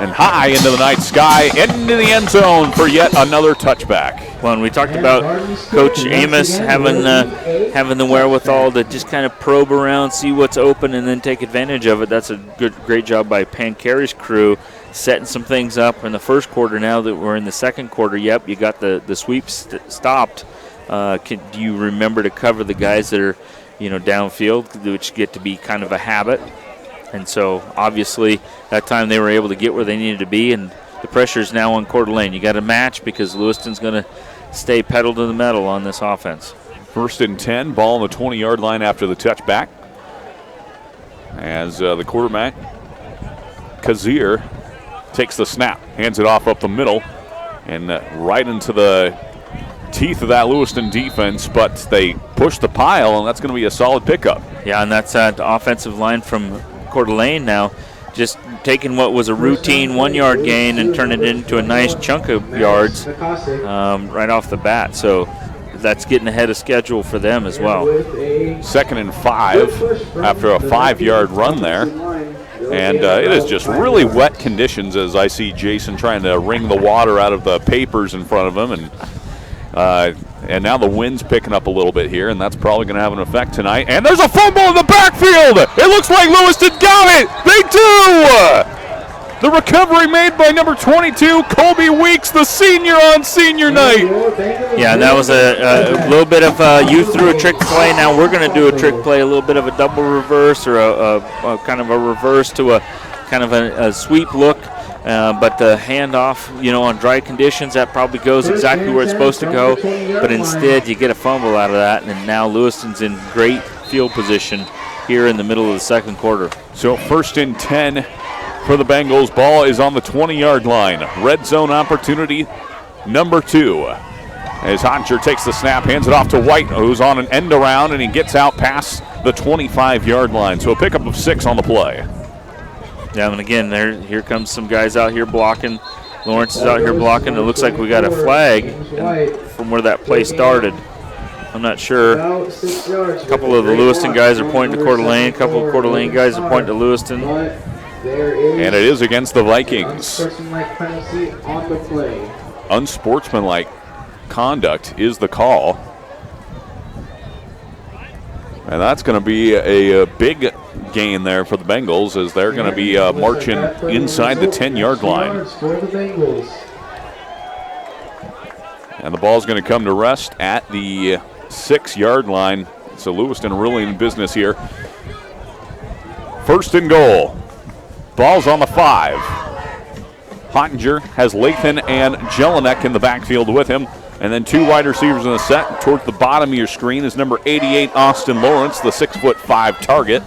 Speaker 10: and high into the night sky, into the end zone for yet another touchback.
Speaker 9: Well, and we talked about Coach Amos having the wherewithal to just kind of probe around, see what's open, and then take advantage of it. That's a great job by Pancary's crew, setting some things up in the first quarter. Now that we're in the second quarter, yep, you got the sweeps stopped. Do you remember to cover the guys that are, downfield, which get to be kind of a habit? And so, obviously, that time they were able to get where they needed to be, and the pressure is now on Coeur d'Alene. You got to match because Lewiston's going to stay pedal to the metal on this offense.
Speaker 10: 1st and 10, ball on the 20-yard line after the touchback. As the quarterback, Coeur, takes the snap, hands it off up the middle, and right into the teeth of that Lewiston defense, but they push the pile, and that's going to be a solid pickup.
Speaker 9: Yeah, and that's the offensive line from Coeur d'Alene now, just taking what was a routine 1-yard gain and turn it into a nice chunk of yards right off the bat. So that's getting ahead of schedule for them as well.
Speaker 10: 2nd and 5 after a 5-yard run there. And it is just really wet conditions as I see Jason trying to wring the water out of the papers in front of him. And now the wind's picking up a little bit here, and that's probably going to have an effect tonight. And there's a fumble in the backfield. It looks like Lewiston got it. They do. The recovery made by number 22, Colby Weeks, the senior on senior night.
Speaker 9: Yeah, that was a little bit of you threw a trick play. Now we're going to do a trick play, a little bit of a double reverse or a kind of a reverse to a kind of a sweep look. But the handoff, on dry conditions, that probably goes exactly where it's supposed to go. But instead, you get a fumble out of that, and now Lewiston's in great field position here in the middle of the second quarter.
Speaker 10: So 1st and 10 for the Bengals. Ball is on the 20-yard line. Red zone opportunity number 2. As Hottinger takes the snap, hands it off to White, who's on an end around, and he gets out past the 25-yard line. So a pickup of 6 on the play.
Speaker 9: Yeah, and again, here comes some guys out here blocking. Lawrence is out here blocking. It looks like we got a flag from where that play started. I'm not sure. A couple of the Lewiston guys are pointing to Coeur d'Alene. A couple of Coeur d'Alene guys are pointing to Lewiston.
Speaker 10: And it is against the Vikings. Unsportsmanlike conduct is the call. And that's going to be a big gain there for the Bengals as they're going to be marching inside the 10-yard line. And the ball's going to come to rest at the 6-yard line. So Lewiston really in business here. 1st and goal. Ball's on the 5. Hottinger has Lathan and Jelinek in the backfield with him. And then 2 wide receivers in the set. Towards the bottom of your screen is number 88, Austin Lawrence, the 6'5" target.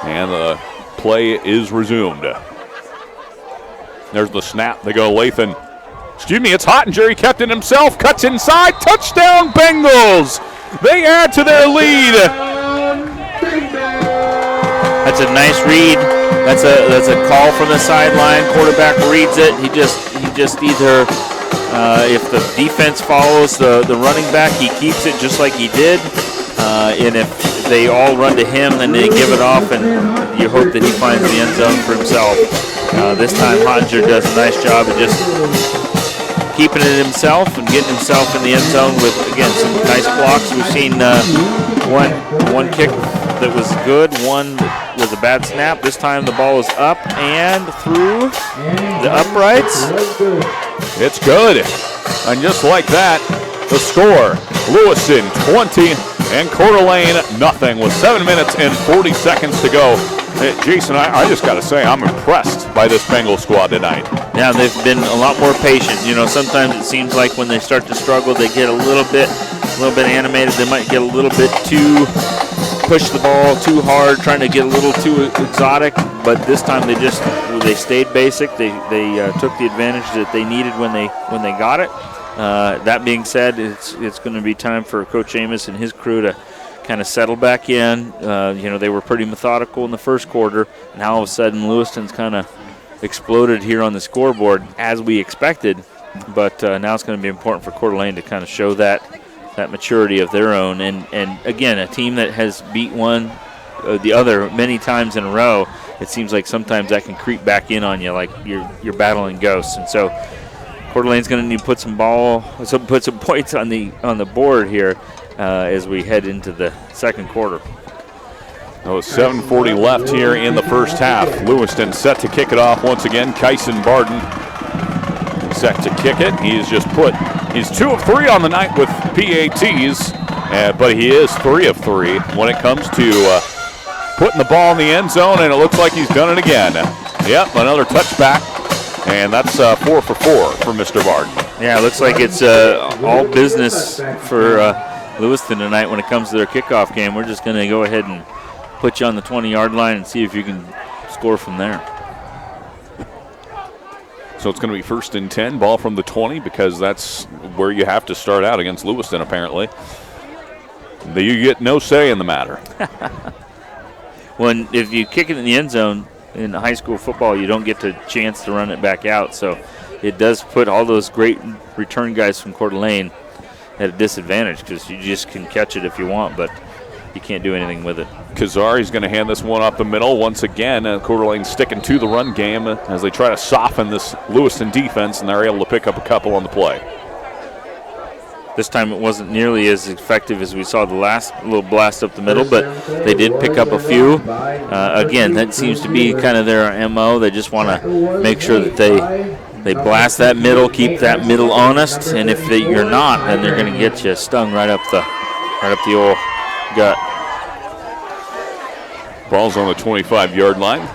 Speaker 10: And the play is resumed. There's the snap. They go Lathan. Excuse me, it's Hottinger. He kept it himself. Cuts inside. Touchdown, Bengals. They add to their lead.
Speaker 9: That's a nice read. That's a call from the sideline. Quarterback reads it. He just either if the defense follows the running back, he keeps it just like he did. And if they all run to him, then they give it off, and you hope that he finds the end zone for himself. This time, Hottinger does a nice job of just keeping it himself and getting himself in the end zone with, again, some nice blocks. We've seen one kick that was good, one that was a bad snap. This time the ball is up and through the uprights.
Speaker 10: It's good. And just like that, the score. Lewiston 20 and Coeur d'Alene nothing with 7 minutes and 40 seconds to go. Jason, I just got to say, I'm impressed by this Bengal squad tonight.
Speaker 9: Yeah, they've been a lot more patient. You know, sometimes it seems like when they start to struggle, they get a little bit animated. They might get a little bit too push the ball too hard, trying to get a little too exotic. But this time they stayed basic. They took the advantage that they needed when they got it. That being said, it's going to be time for Coach Amos and his crew to kind of settle back in. They were pretty methodical in the first quarter. Now all of a sudden Lewiston's kind of exploded here on the scoreboard as we expected. But now it's going to be important for Coeur d'Alene to kind of show that maturity of their own. And again, a team that has beat one the other many times in a row, it seems like sometimes that can creep back in on you like you're battling ghosts. And so Coeur d'Alene's going to need to put some points on the board here as we head into the second quarter.
Speaker 10: 7:40 left here in the first half. Lewiston set to kick it off once again. Kyson Barden set to kick it. He's 2 of 3 on the night with PATs, but he is 3 of 3 when it comes to putting the ball in the end zone, and it looks like he's done it again. Yep, another touchback, and that's 4 for 4 for Mr. Barden.
Speaker 9: Yeah, it looks like it's all business for Lewiston tonight when it comes to their kickoff game. We're just going to go ahead and put you on the 20-yard line and see if you can score from there.
Speaker 10: So it's going to be 1st and 10, ball from the 20, because that's where you have to start out against Lewiston, apparently. You get no say in the matter.
Speaker 9: If you kick it in the end zone in high school football, you don't get the chance to run it back out. So it does put all those great return guys from Coeur d'Alene at a disadvantage, because you just can catch it if you want, but you can't do anything with it.
Speaker 10: Kazari's going to hand this one up the middle once again. Coeur d'Alene sticking to the run game as they try to soften this Lewiston defense, and they're able to pick up a couple on the play.
Speaker 9: This time it wasn't nearly as effective as we saw the last little blast up the middle, but they did pick up a few. Again, that seems to be kind of their MO. They just want to make sure that they blast that middle, keep that middle honest, and if you're not, then they're going to get you stung right up the old gut.
Speaker 10: Ball's on the 25-yard line.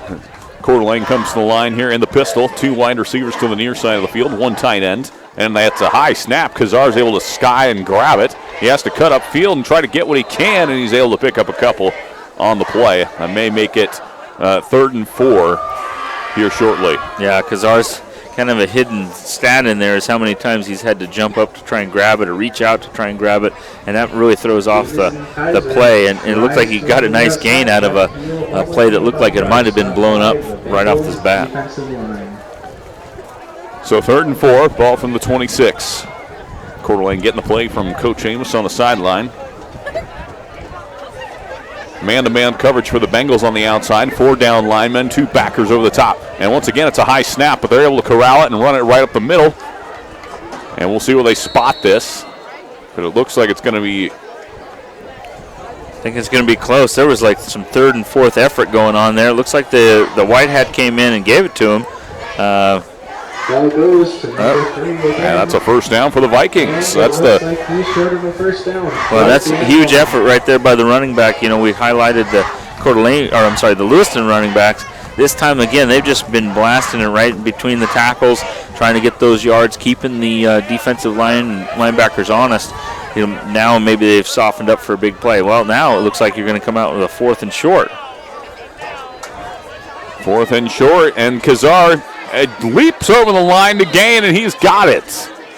Speaker 10: Coeur d'Alene comes to the line here in the pistol. 2 wide receivers to the near side of the field, 1 tight end. And that's a high snap. Kazar's able to sky and grab it. He has to cut up field and try to get what he can, and he's able to pick up a couple on the play. That may make it 3rd and 4 here shortly.
Speaker 9: Yeah, Kazar's kind of a hidden stat in there is how many times he's had to jump up to try and grab it or reach out to try and grab it, and that really throws off the play. And it looked like he got a nice gain out of a play that looked like it might have been blown up right off this bat.
Speaker 10: So 3rd and 4, ball from the 26. Coeur d'Alene getting the play from Coach Amos on the sideline. Man-to-man coverage for the Bengals on the outside. 4 down linemen, 2 backers over the top. And once again, it's a high snap, but they're able to corral it and run it right up the middle. And we'll see where they spot this. But it looks like it's going to be...
Speaker 9: I think it's going to be close. There was like some 3rd and 4th effort going on there. It looks like the white hat came in and gave it to him.
Speaker 10: That's a first down for the Vikings. That's
Speaker 11: the
Speaker 9: huge effort right there by the running back. You know, we highlighted the Lewiston running backs. This time again, they've just been blasting it right between the tackles, trying to get those yards, keeping the defensive linebackers honest. You know, now maybe they've softened up for a big play. Well, now it looks like you're going to come out with a 4th and short.
Speaker 10: 4th and short, and Kazar leaps over the line to gain, and he's got it.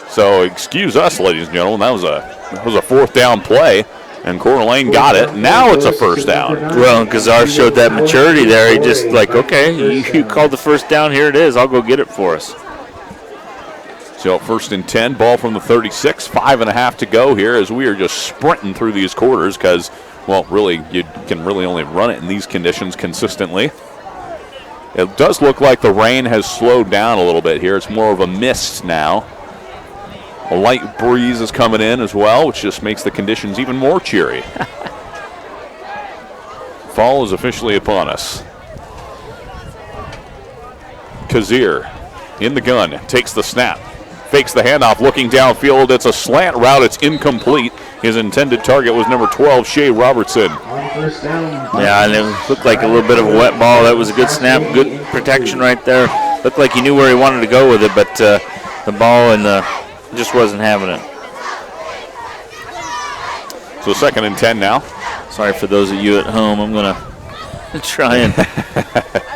Speaker 10: So excuse us, ladies and gentlemen. That was a 4th down play, and Coeur d'Alene got it. Now it's a first down.
Speaker 9: Well, Kazar showed that maturity there. He just like, okay, you called the first down. Here it is. I'll go get it for us.
Speaker 10: So 1st and 10, ball from the 36. 5.5 to go here as we are just sprinting through these quarters because, well, really, you can really only run it in these conditions consistently. It does look like the rain has slowed down a little bit here. It's more of a mist now. A light breeze is coming in as well, which just makes the conditions even more cheery. Fall is officially upon us. Kazir in the gun, takes the snap, fakes the handoff, looking downfield. It's a slant route. It's incomplete. His intended target was number 12, Shea Robertson.
Speaker 9: Yeah, and it looked like a little bit of a wet ball. That was a good snap, good protection right there. Looked like he knew where he wanted to go with it, but the ball just wasn't having it.
Speaker 10: So 2nd and 10 now.
Speaker 9: Sorry for those of you at home. I'm going to try and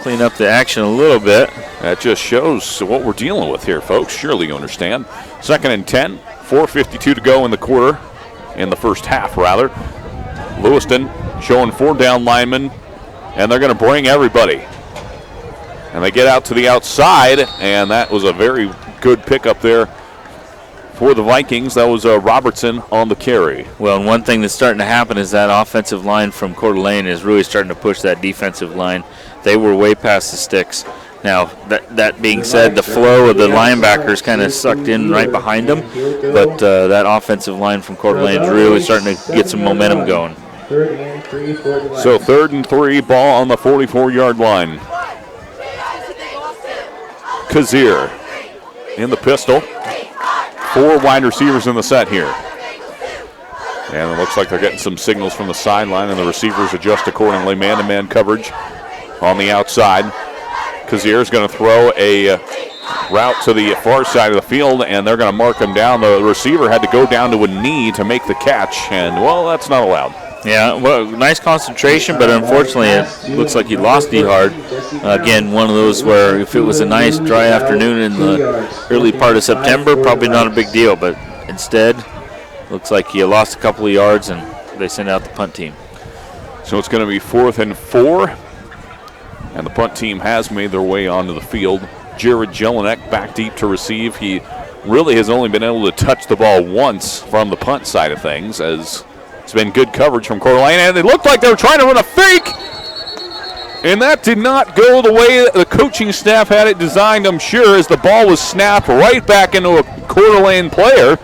Speaker 9: clean up the action a little bit.
Speaker 10: That just shows what we're dealing with here, folks. Surely you understand. 2nd and 10, 4:52 to go in the quarter, in the first half, rather. Lewiston showing 4 down linemen, and they're going to bring everybody. And they get out to the outside, and that was a very good pickup there for the Vikings. That was Robertson on the carry.
Speaker 9: Well, and one thing that's starting to happen is that offensive line from Coeur d'Alene is really starting to push that defensive line. They were way past the sticks. Now, that being said, the flow of the linebackers kind of sucked in right behind them, but that offensive line from Coeur d'Alene is really starting to get some momentum going.
Speaker 10: So 3rd and 3, ball on the 44-yard line. Coeur in the pistol. 4 wide receivers in the set here. And it looks like they're getting some signals from the sideline, and the receivers adjust accordingly. Man-to-man coverage on the outside. Coeur is going to throw a route to the far side of the field, and they're going to mark him down. The receiver had to go down to a knee to make the catch, and, well, that's not allowed.
Speaker 9: Yeah, well, nice concentration, but unfortunately it looks like he lost D-Hard. Again, one of those where if it was a nice dry afternoon in the early part of September, probably not a big deal, but instead, looks like he lost a couple of yards and they sent out the punt team.
Speaker 10: So it's going to be 4th and 4, and the punt team has made their way onto the field. Jared Jelinek back deep to receive. He really has only been able to touch the ball once from the punt side of things, as it's been good coverage from Coeur d'Alene, and it looked like they were trying to run a fake, and that did not go the way the coaching staff had it designed, I'm sure, as the ball was snapped right back into a Coeur d'Alene player,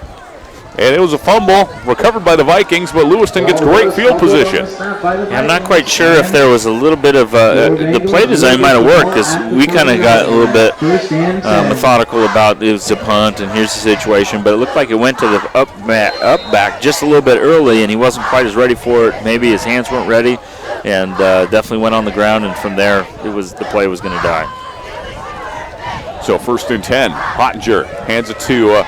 Speaker 10: and it was a fumble recovered by the Vikings, but Lewiston gets great field position.
Speaker 9: Yeah, I'm not quite sure if there was a little bit of the play design might have worked, because we kind of got a little bit methodical about it was a punt and here's the situation, but it looked like it went to the up back just a little bit early, and he wasn't quite as ready for it. Maybe his hands weren't ready, and definitely went on the ground, and from there the play was going to die.
Speaker 10: So 1st and 10, Pottinger hands it to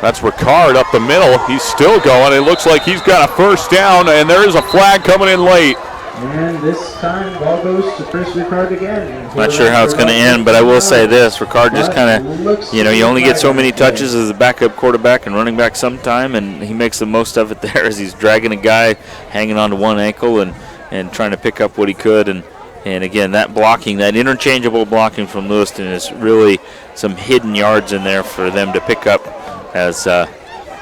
Speaker 10: that's Ricard up the middle. He's still going. It looks like he's got a 1st down, and there is a flag coming in late.
Speaker 11: And this time, ball goes to Chris Ricard again.
Speaker 9: Not sure how it's going to end, but I will say this. Ricard just kind of, you only get so many touches as a backup quarterback and running back sometime, and he makes the most of it there as he's dragging a guy, hanging onto one ankle, and trying to pick up what he could. And again, that blocking, that interchangeable blocking from Lewiston is really some hidden yards in there for them to pick up, as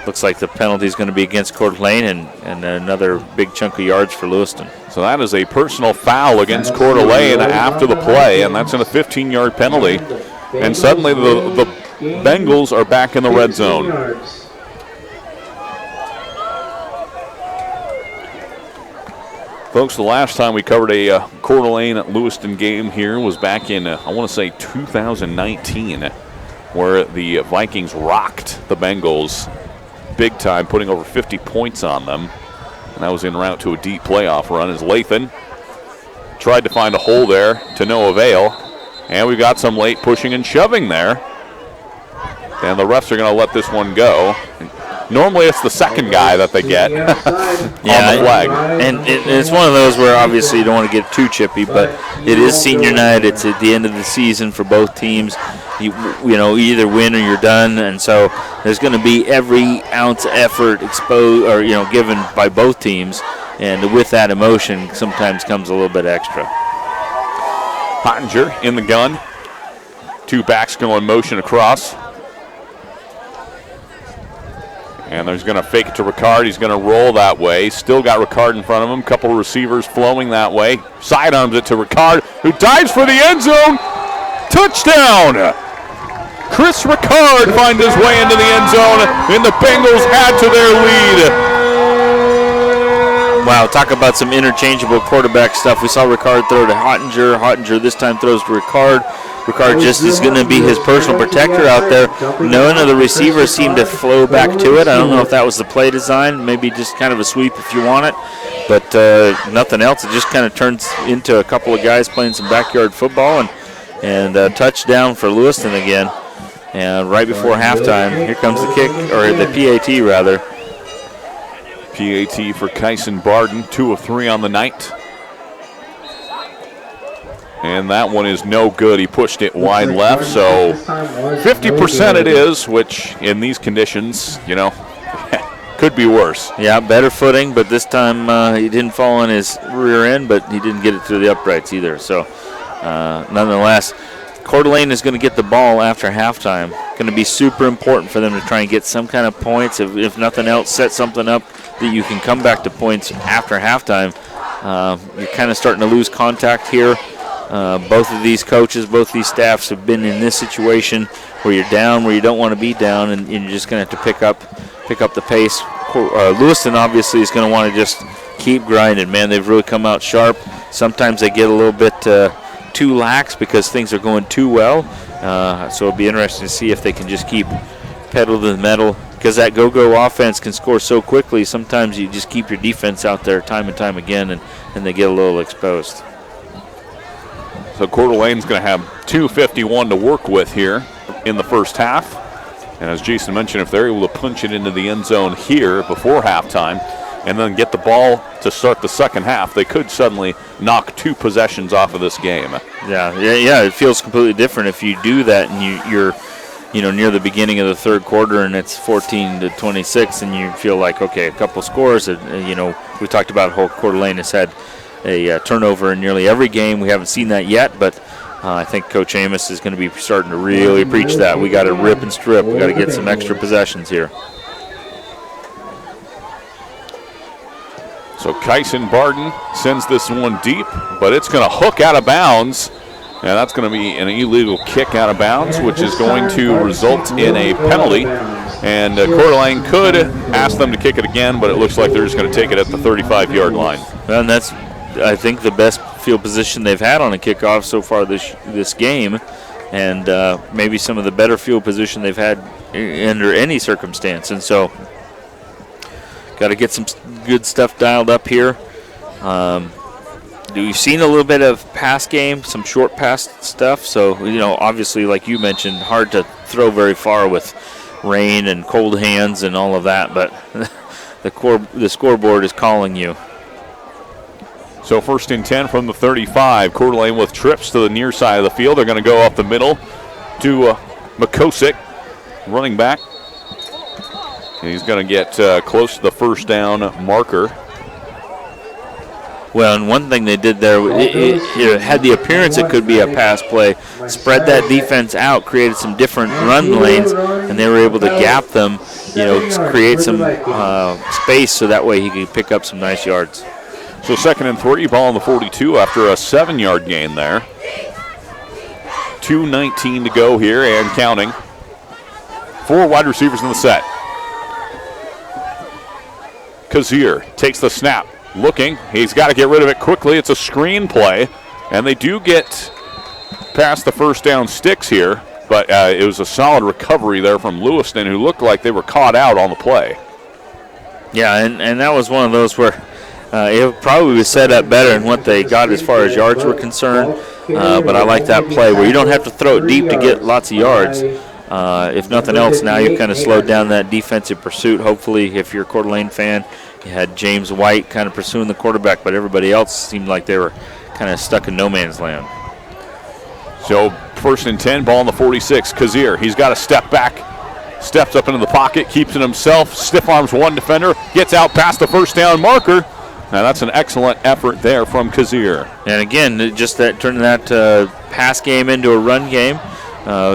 Speaker 9: looks like the penalty is going to be against Coeur d'Alene, and another big chunk of yards for Lewiston.
Speaker 10: So that is a personal foul against Coeur d'Alene after the play, and that's in a 15-yard penalty. And suddenly the Bengals are back in the red zone. Folks, the last time we covered a Coeur d'Alene-Lewiston game here was back in, I want to say, 2019. Where the Vikings rocked the Bengals big time, putting over 50 points on them. And that was en route to a deep playoff run as Lathan tried to find a hole there to no avail. And we got some late pushing and shoving there. And the refs are going to let this one go. Normally it's the second guy that they get on the flag.
Speaker 9: And it's one of those where obviously you don't want to get too chippy, but it is senior night. It's at the end of the season for both teams. You either win or you're done, and so there's going to be every ounce of effort given by both teams, and with that emotion sometimes comes a little bit extra.
Speaker 10: Pottinger in the gun. 2 backs going motion across. And he's going to fake it to Ricard. He's going to roll that way. Still got Ricard in front of him. Couple of receivers flowing that way. Sidearms it to Ricard, who dives for the end zone. Touchdown! Chris Ricard finds his way into the end zone, and the Bengals add to their lead.
Speaker 9: Wow, talk about some interchangeable quarterback stuff. We saw Ricard throw to Hottinger. Hottinger this time throws to Ricard. Ricard just is going to be his personal protector out there. None of the receivers seem to flow back to it. I don't know if that was the play design. Maybe just kind of a sweep if you want it. But nothing else. It just kind of turns into a couple of guys playing some backyard football. And touchdown for Lewiston again. And right before halftime, here comes the kick, or the PAT rather.
Speaker 10: PAT for Kyson Barden, 2 of 3 on the night. And that one is no good. He pushed it wide left, so 50% it is, which in these conditions, you know, could be worse.
Speaker 9: Yeah, better footing, but this time he didn't fall on his rear end, but he didn't get it through the uprights either. So nonetheless, Coeur d'Alene is going to get the ball after halftime. Going to be super important for them to try and get some kind of points. If nothing else, set something up that you can come back to points after halftime. You're kind of starting to lose contact here. Both of these coaches, both these staffs have been in this situation where you're down, where you don't want to be down, and you're just going to have to pick up the pace. Lewiston obviously is going to want to just keep grinding. Man, they've really come out sharp. Sometimes they get a little bit too lax because things are going too well. So it'll be interesting to see if they can just keep pedal to the metal, because that go-go offense can score so quickly. Sometimes you just keep your defense out there time and time again, and they get a little exposed.
Speaker 10: So Coeur d'Alene's going to have 2:51 to work with here in the first half. And as Jason mentioned, if they're able to punch it into the end zone here before halftime and then get the ball to start the second half, they could suddenly knock 2 possessions off of this game.
Speaker 9: Yeah, it feels completely different if you do that and you're near the beginning of the third quarter and it's 14-26 and you feel like, okay, a couple scores. We talked about how Coeur d'Alene has had a turnover in nearly every game. We haven't seen that yet, but I think Coach Amos is going to be starting to really preach that. We got to rip and strip. We got to get some extra possessions here.
Speaker 10: So Kyson Barden sends this one deep, but it's going to hook out of bounds. And that's going to be an illegal kick out of bounds, which is going to result in a penalty. And Coeur d'Alene could ask them to kick it again, but it looks like they're just going to take it at the 35-yard line.
Speaker 9: And that's, I think, the best field position they've had on a kickoff so far this game, and maybe some of the better field position they've had under any circumstance. And so got to get some good stuff dialed up here. We've seen a little bit of pass game, some short pass stuff. So, obviously, like you mentioned, hard to throw very far with rain and cold hands and all of that. But the scoreboard is calling you.
Speaker 10: So 1st and 10 from the 35. Coeur d'Alene with trips to the near side of the field. They're going to go up the middle to Makosik, running back. And he's going to get close to the first down marker.
Speaker 9: Well, and one thing they did there, it had the appearance it could be a pass play. Spread that defense out, created some different run lanes, and they were able to gap them, create some space so that way he could pick up some nice yards.
Speaker 10: So 2nd and 3, ball on the 42 after a 7-yard gain there. 2:19 to go here and counting. 4 wide receivers in the set. Coeur takes the snap. Looking, he's got to get rid of it quickly. It's a screen play, and they do get past the first down sticks here, but it was a solid recovery there from Lewiston, who looked like they were caught out on the play.
Speaker 9: Yeah, and that was one of those where it probably was set up better than what they got as far as yards were concerned, but I like that play where you don't have to throw it deep to get lots of yards. If nothing else, now you've kind of slowed down that defensive pursuit. Hopefully, if you're a Coeur d'Alene fan, you had James White kind of pursuing the quarterback, but everybody else seemed like they were kind of stuck in no man's land.
Speaker 10: So 1st and 10, ball on the 46. Coeur, he's got to step back, steps up into the pocket, keeps it himself, stiff arms one defender, gets out past the first down marker. Now that's an excellent effort there from Coeur.
Speaker 9: And again, just that turning that pass game into a run game.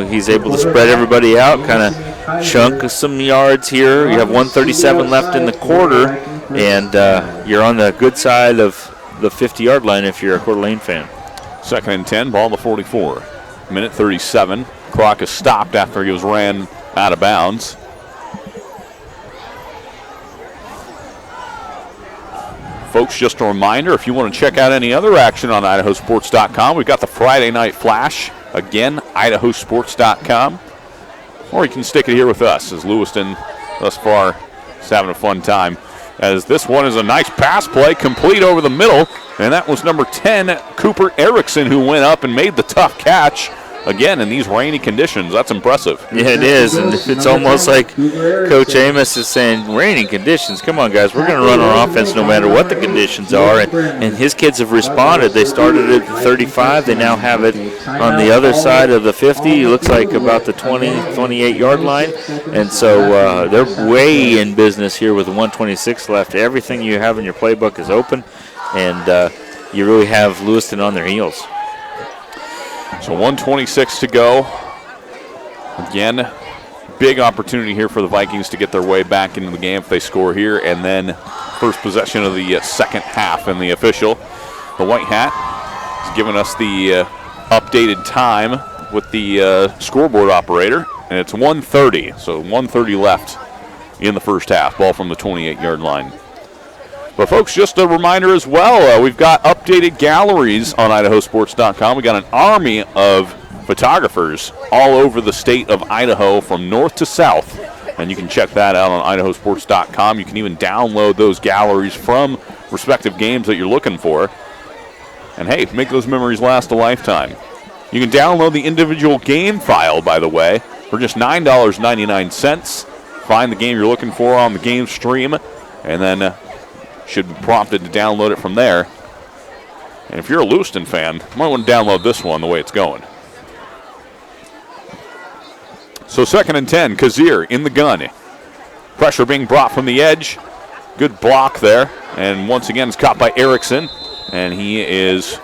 Speaker 9: He's able to spread everybody out, kind of chunk some yards here. You have 1:37 left in the quarter, and you're on the good side of the 50-yard line if you're a Coeur d'Alene fan.
Speaker 10: 2nd and 10, ball on the 44. Minute 37. Clock is stopped after he was ran out of bounds. folks, just a reminder, if you want to check out any other action on IdahoSports.com, we've got the Friday Night Flash. Again, IdahoSports.com. Or you can stick it here with us, as Lewiston thus far is having a fun time. As this one is a nice pass play, complete over the middle. And that was number 10, Cooper Erickson, who went up and made the tough catch. Again, in these rainy conditions, that's impressive.
Speaker 9: Yeah, it is, and it's almost like Coach Amos is saying, rainy conditions, come on, guys, we're going to run our offense no matter what the conditions are, and his kids have responded. They started at the 35. They now have it on the other side of the 50. It looks like about the 20, 28-yard line, and so they're way in business here with the 126 left. Everything you have in your playbook is open, and you really have Lewiston on their heels.
Speaker 10: So 1:26 to go. Again, big opportunity here for the Vikings to get their way back into the game if they score here. And then first possession of the second half. And the official, the White Hat, is giving us the updated time with the scoreboard operator. And it's 1:30, so 1:30 left in the first half. Ball from the 28-yard line. But, folks, just a reminder as well, we've got updated galleries on IdahoSports.com. We got an army of photographers all over the state of Idaho from north to south, and you can check that out on IdahoSports.com. You can even download those galleries from respective games that you're looking for. And, hey, make those memories last a lifetime. You can download the individual game file, by the way, for just $9.99. Find the game you're looking for on the game stream, and then should be prompted to download it from there. And if you're a Lewiston fan, you might want to download this one the way it's going. So 2nd and 10, Coeur in the gun. Pressure being brought from the edge. Good block there. And once again, it's caught by Erickson. And he is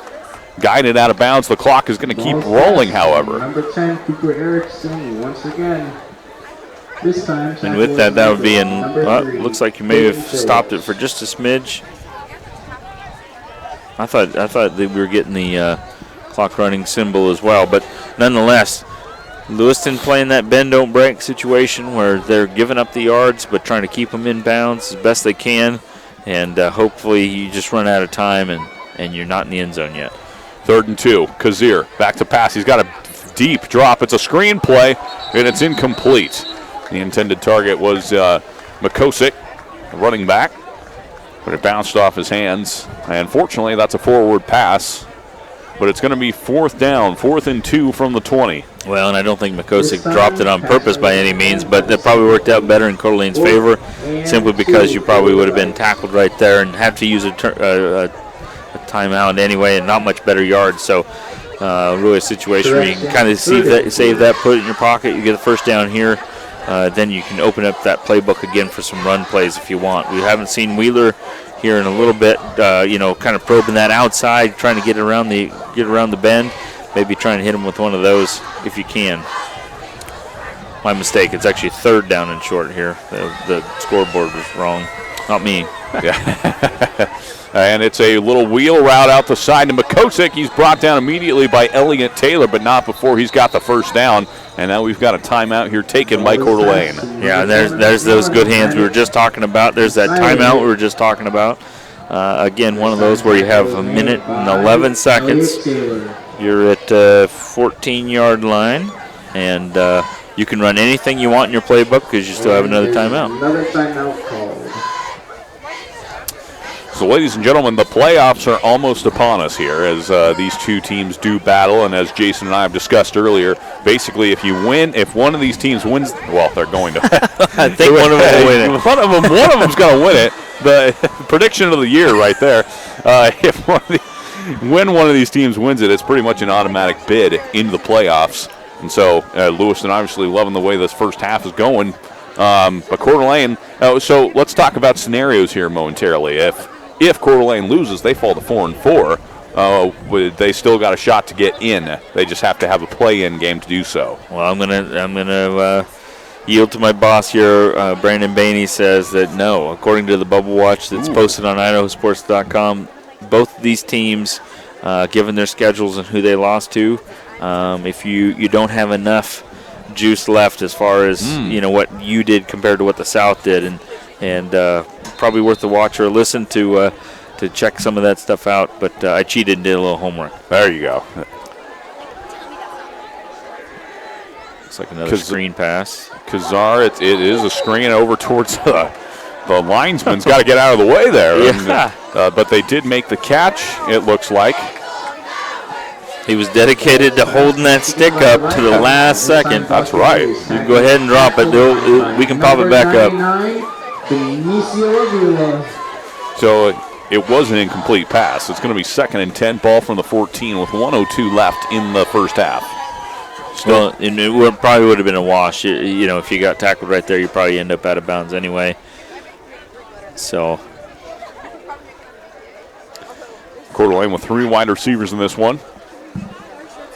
Speaker 10: guided out of bounds. The clock is going to keep rolling, however.
Speaker 11: Number 10, Cooper Erickson, once again. This time,
Speaker 9: and with that, that would be in, looks like you may have stopped it for just a smidge. I thought that we were getting the clock running symbol as well, but nonetheless, Lewiston playing that bend don't break situation where they're giving up the yards but trying to keep them in bounds as best they can, and hopefully you just run out of time and you're not in the end zone yet.
Speaker 10: 3rd and 2, Coeur back to pass. He's got a deep drop. It's a screen play, and it's incomplete. The intended target was Makosik, running back, but it bounced off his hands. And fortunately, that's a forward pass, but it's going to be 4th down, 4th and 2 from the 20.
Speaker 9: Well, and I don't think Makosik dropped it on purpose by any means, but that probably worked out better in Coeur d'Alene's favor, simply because you probably would have been tackled right there and have to use a timeout anyway, and not much better yards. So really a situation where you can kind of save that, put it in your pocket, you get the first down here. Then you can open up that playbook again for some run plays if you want. We haven't seen Wheeler here in a little bit, kind of probing that outside, trying to get around the bend. Maybe trying to hit him with one of those if you can. My mistake. It's actually 3rd down and short here. The scoreboard was wrong. Not me.
Speaker 10: Yeah. And it's a little wheel route out the side to Makosik. He's brought down immediately by Elliott Taylor, but not before he's got the first down. And now we've got a timeout here taken by Coeur d'Alene.
Speaker 9: Yeah, there's those good hands we were just talking about. There's that timeout we were just talking about. Again, one of those where you have 1 minute and 11 seconds. You're at 14-yard line, and you can run anything you want in your playbook because you still have another timeout.
Speaker 11: Another timeout called.
Speaker 10: So, ladies and gentlemen, the playoffs are almost upon us here as these two teams do battle. And as Jason and I have discussed earlier, basically if one of these teams wins, well, they're going to.
Speaker 9: I think one of them will win it.
Speaker 10: One of them's going to win it. The prediction of the year right there. If when one of these teams wins it, it's pretty much an automatic bid into the playoffs. And so Lewiston obviously loving the way this first half is going. But Coeur d'Alene, so let's talk about scenarios here momentarily. If Coeur d'Alene loses, they fall to 4-4. They still got a shot to get in. They just have to have a play-in game to do so.
Speaker 9: Well, I'm gonna yield to my boss here. Brandon Bainey says that no, according to the Bubble Watch that's posted on IdahoSports.com, both of these teams, given their schedules and who they lost to, if you don't have enough juice left as far as what you did compared to what the South did, and probably worth the watch or listen to to check some of that stuff out, but I cheated and did a little homework.
Speaker 10: There you go.
Speaker 9: Looks like another screen pass.
Speaker 10: Coeur, it is a screen over towards the linesman's got to get out of the way there.
Speaker 9: Yeah.
Speaker 10: But they did make the catch, it looks like.
Speaker 9: He was dedicated to holding that stick up to the last second.
Speaker 10: That's right.
Speaker 9: You can go ahead and drop it. We can pop it back up.
Speaker 10: So it was an incomplete pass. It's going to be 2nd and 10, ball from the 14 with 1:02 left in the first half.
Speaker 9: Well, and it probably would have been a wash. You know, if you got tackled right there, you probably end up out of bounds anyway. So
Speaker 10: Coeur d'Alene with 3 wide receivers in this one.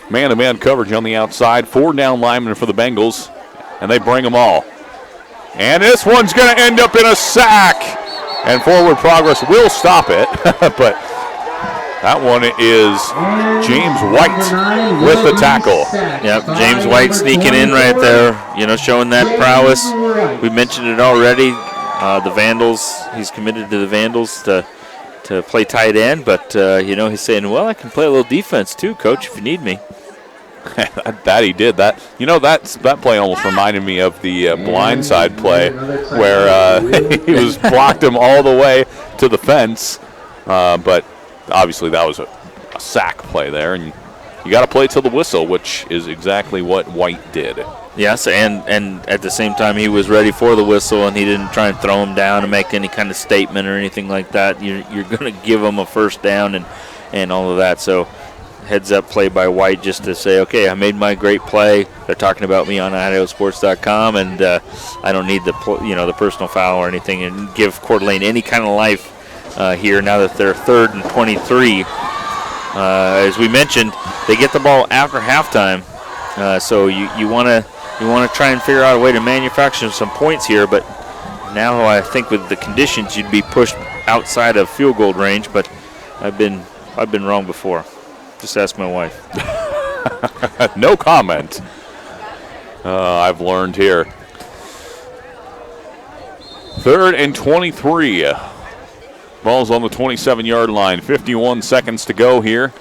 Speaker 10: Man-to-man coverage on the outside. 4 down linemen for the Bengals, and they bring them all. And this one's going to end up in a sack. And forward progress will stop it, but that one is James White with the tackle.
Speaker 9: Yep, James White sneaking in right there, you know, showing that prowess. We mentioned it already. The Vandals, he's committed to the Vandals to play tight end, but, you know, he's saying, well, I can play a little defense too, Coach, if you need me.
Speaker 10: That he did. That, you know, that play almost reminded me of the blindside play where he was blocked him all the way to the fence. But obviously that was a sack play there, and you got to play till the whistle, which is exactly what White did.
Speaker 9: Yes, and at the same time he was ready for the whistle, and he didn't try and throw him down and make any kind of statement or anything like that. You're going to give him a first down and all of that. So heads up play by White just to say, okay, I made my great play. They're talking about me on IdahoSports.com, and I don't need the personal foul or anything, and give Coeur d'Alene any kind of life here now that they're 3rd and 23. As we mentioned, they get the ball after halftime, so you want to try and figure out a way to manufacture some points here. But now I think with the conditions, you'd be pushed outside of field goal range. But I've been wrong before. Just ask my wife.
Speaker 10: No comment. I've learned here. 3rd and 23. Ball's on the 27-yard line. 51 seconds to go here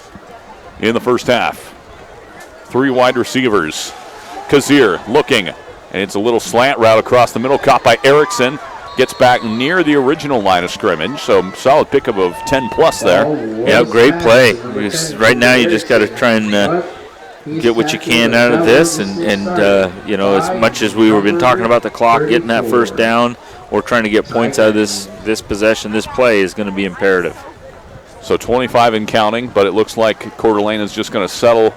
Speaker 10: in the first half. 3 wide receivers. Coeur looking, and it's a little slant route across the middle, caught by Erickson. Gets back near the original line of scrimmage, so solid pickup of 10+ there.
Speaker 9: Yeah, great play. Right now you just got to try and get what you can out of this, and you know, as much as we've been talking about the clock, getting that first down or trying to get points out of this possession, this play is going to be imperative.
Speaker 10: So 25 and counting, but it looks like Coeur d'Alene is just going to settle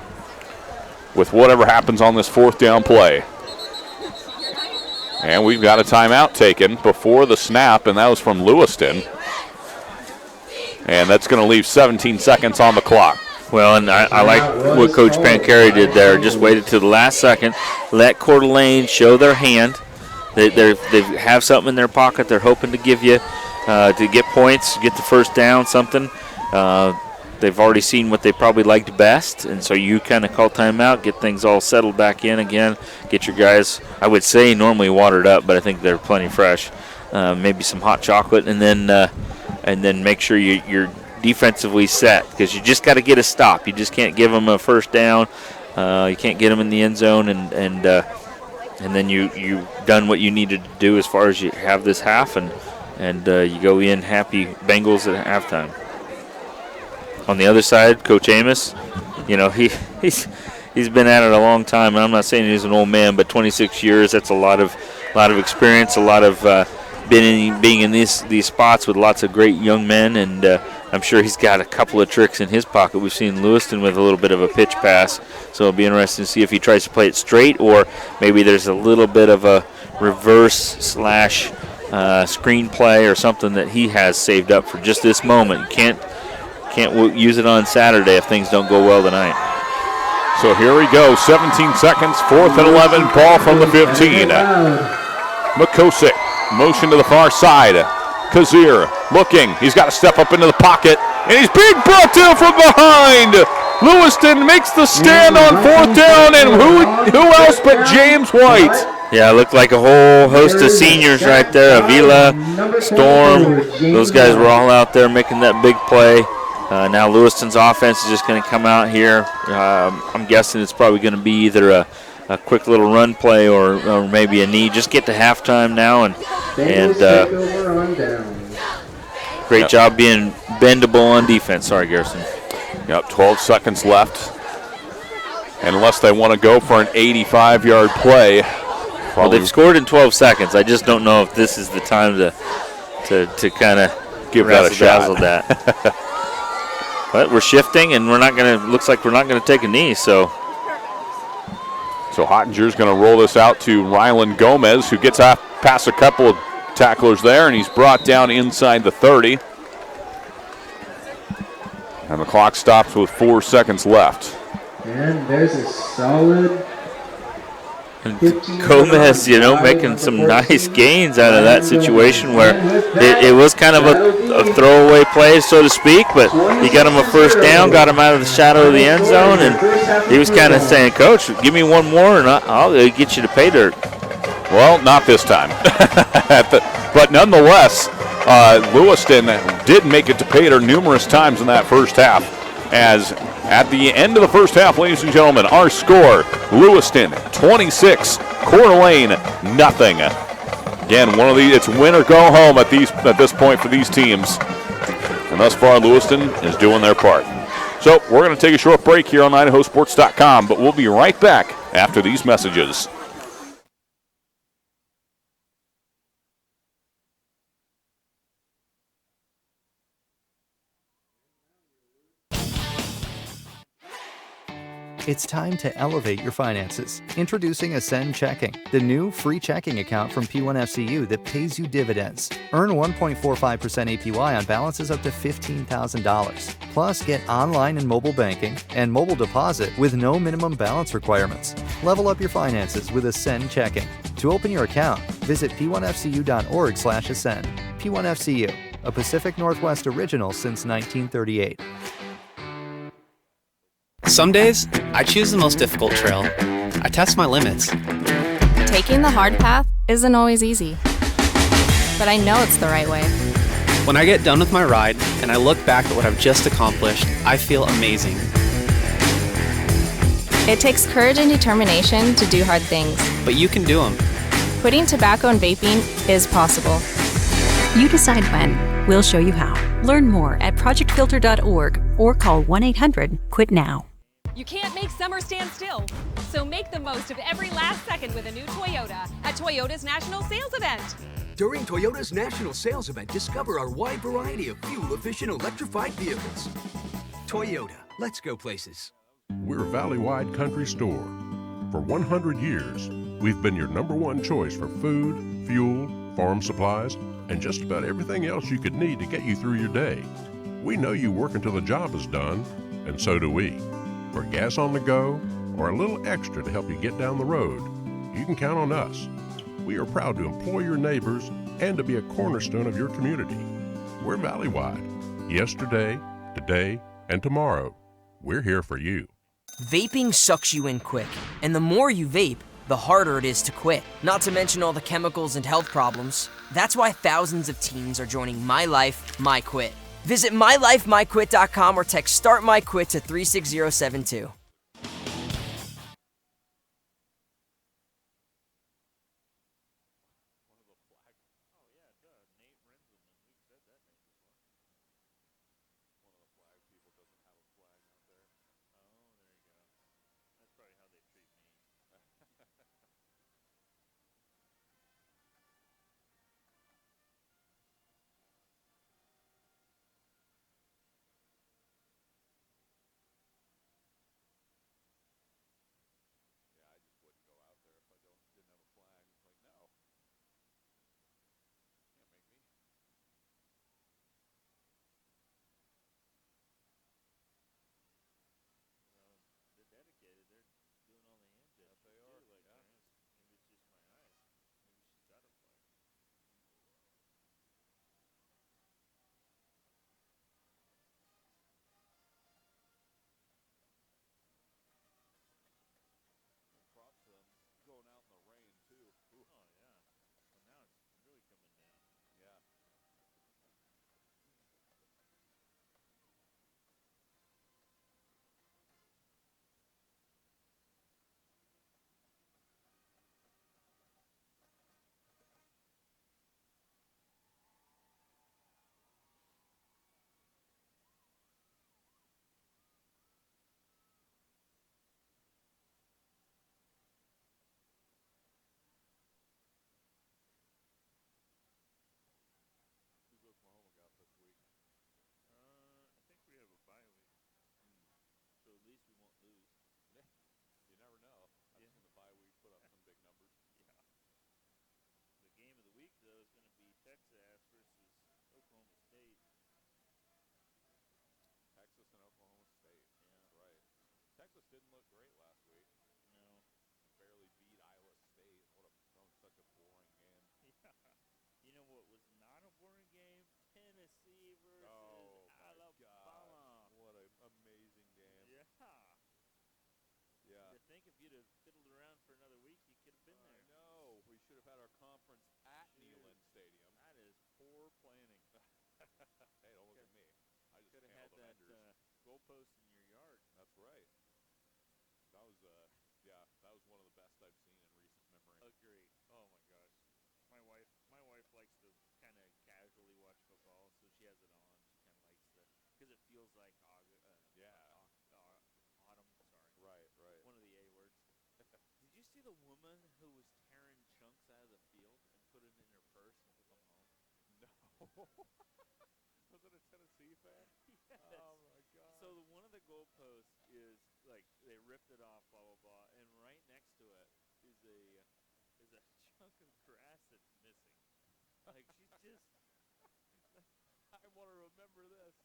Speaker 10: with whatever happens on this 4th down play. And we've got a timeout taken before the snap, and that was from Lewiston. And that's going to leave 17 seconds on the clock.
Speaker 9: Well, and I like what Coach Pancari did there. Just waited to the last second, let Coeur d'Alene show their hand. They have something in their pocket they're hoping to give you to get points, get the first down, something. They've already seen what they probably liked best, and so you kind of call timeout, get things all settled back in again, get your guys, I would say, normally watered up, but I think they're plenty fresh. Maybe some hot chocolate, and then make sure you're defensively set, because you just got to get a stop. You just can't give them a first down. You can't get them in the end zone, and then you done what you needed to do as far as you have this half, and you go in happy Bengals at halftime. On the other side, Coach Amos, you know, he's been at it a long time, and I'm not saying he's an old man, but 26 years, that's a lot of experience, a lot of being in these spots with lots of great young men, and I'm sure he's got a couple of tricks in his pocket. We've seen Lewiston with a little bit of a pitch pass, so it'll be interesting to see if he tries to play it straight, or maybe there's a little bit of a reverse / screen play or something that he has saved up for just this moment. You can't use it on Saturday if things don't go well tonight.
Speaker 10: So here we go, 17 seconds, 4th and 11, ball from the 15. Makosik, motion to the far side. Coeur looking, he's got to step up into the pocket, and he's being brought down from behind. Lewiston makes the stand on 4th down, and who else but James White
Speaker 9: Yeah, it looked like a whole host of seniors right there. Avila, Storm, those guys were all out there making that big play. Now Lewiston's offense is just going to come out here. I'm guessing it's probably going to be either a quick little run play or maybe a knee. Just get to halftime now and great job being bendable on defense. Sorry, Garrison.
Speaker 10: Yep, 12 seconds left. And unless they want to go for an 85-yard play.
Speaker 9: Well, they've scored in 12 seconds. I just don't know if this is the time to kind of
Speaker 10: give that a shot.
Speaker 9: That. But we're shifting, and looks like we're not going to take a knee, so
Speaker 10: Hottinger's going to roll this out to Rylan Gomez, who gets off past a couple of tacklers there, and he's brought down inside the 30. And the clock stops with 4 seconds left.
Speaker 11: And there's a solid
Speaker 9: And Gomez, making some nice gains out of that situation where it was kind of a throwaway play, so to speak, but he got him a first down, got him out of the shadow of the end zone, and he was kind of saying, Coach, give me one more and I'll get you to pay dirt.
Speaker 10: Well, not this time. But nonetheless, Lewiston did make it to pay dirt numerous times in that first half. As at the end of the first half, ladies and gentlemen, our score, Lewiston 26, Coeur d'Alene nothing. Again, it's win or go home at this point for these teams. And thus far, Lewiston is doing their part. So we're going to take a short break here on IdahoSports.com, but we'll be right back after these messages.
Speaker 1: It's time to elevate your finances. Introducing Ascend Checking, the new free checking account from P1FCU that pays you dividends. Earn 1.45% APY on balances up to $15,000. Plus, get online and mobile banking and mobile deposit with no minimum balance requirements. Level up your finances with Ascend Checking. To open your account, visit p1fcu.org/ascend. P1FCU, a Pacific Northwest original since 1938.
Speaker 2: Some days, I choose the most difficult trail. I test my limits.
Speaker 3: Taking the hard path isn't always easy, but I know it's the right way.
Speaker 2: When I get done with my ride and I look back at what I've just accomplished, I feel amazing.
Speaker 3: It takes courage and determination to do hard things.
Speaker 2: But you can do them.
Speaker 3: Quitting tobacco and vaping is possible.
Speaker 4: You decide when. We'll show you how. Learn more at projectfilter.org or call 1-800-QUIT-NOW.
Speaker 5: You can't make summer stand still, so make the most of every last second with a new Toyota at Toyota's National Sales Event.
Speaker 6: During Toyota's National Sales Event, discover our wide variety of fuel-efficient electrified vehicles. Toyota, let's go places.
Speaker 7: We're a valley-wide country store. For 100 years, we've been your #1 choice for food, fuel, farm supplies, and just about everything else you could need to get you through your day. We know you work until the job is done, and so do we. For gas on the go, or a little extra to help you get down the road, you can count on us. We are proud to employ your neighbors and to be a cornerstone of your community. We're valley-wide. Yesterday, today, and tomorrow, we're here for you.
Speaker 8: Vaping sucks you in quick, and the more you vape, the harder it is to quit. Not to mention all the chemicals and health problems. That's why thousands of teens are joining My Life, My Quit. Visit mylifemyquit.com or text Start My Quit to 36072.
Speaker 10: Texas didn't look great last week.
Speaker 12: No.
Speaker 10: Barely beat Iowa State. That was such a boring game.
Speaker 12: Yeah. You know what was not a boring game? Tennessee versus Alabama.
Speaker 10: God. What an amazing game.
Speaker 12: Yeah.
Speaker 10: Yeah.
Speaker 12: To think if you'd have fiddled around for another week, you could have been there.
Speaker 10: No, we should have had our conference at Neyland Stadium.
Speaker 12: That is poor planning.
Speaker 10: Hey, don't look at me. I just
Speaker 12: could have
Speaker 10: handled
Speaker 12: had
Speaker 10: the
Speaker 12: that
Speaker 10: vendors.
Speaker 12: goalpost in your yard.
Speaker 10: That's right. That was that was one of the best I've seen in recent memory.
Speaker 12: Agreed. Oh my gosh. My wife likes to kind of casually watch football, so she has it on. She kind of likes to, because it feels like autumn. Sorry.
Speaker 10: Right.
Speaker 12: One of the A words. Did you see the woman who was tearing chunks out of the field and put it in her purse and took them home?
Speaker 10: No. Was it a Tennessee fan?
Speaker 12: Yes.
Speaker 10: Oh my God.
Speaker 12: So one of the goalposts is like they ripped it off, blah blah blah, and right next to it is a chunk of grass that's missing. Like she's just.
Speaker 10: I want to remember this.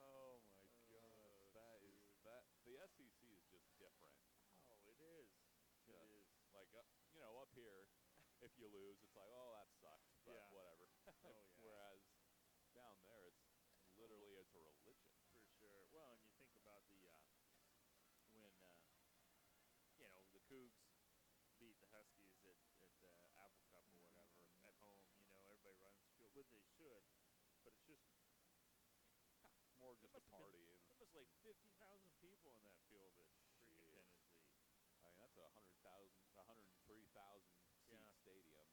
Speaker 10: Oh my gosh, that the SEC is just different.
Speaker 12: Oh, it is.
Speaker 10: Yeah.
Speaker 12: It is.
Speaker 10: Like up here, if you lose, it's like, oh, that sucks, but whatever.
Speaker 12: Oh yeah.
Speaker 10: Whereas down there, it's literally it's a religion.
Speaker 12: For sure. Well, and you think about the when the Cougs beat the Huskies at Apple Cup or whatever at home. Everybody runs the field, which they should, but it's just
Speaker 10: more just a party.
Speaker 12: There was like 50,000 people in that field at freaking Tennessee.
Speaker 10: I mean, that's 103,000 seat stadium.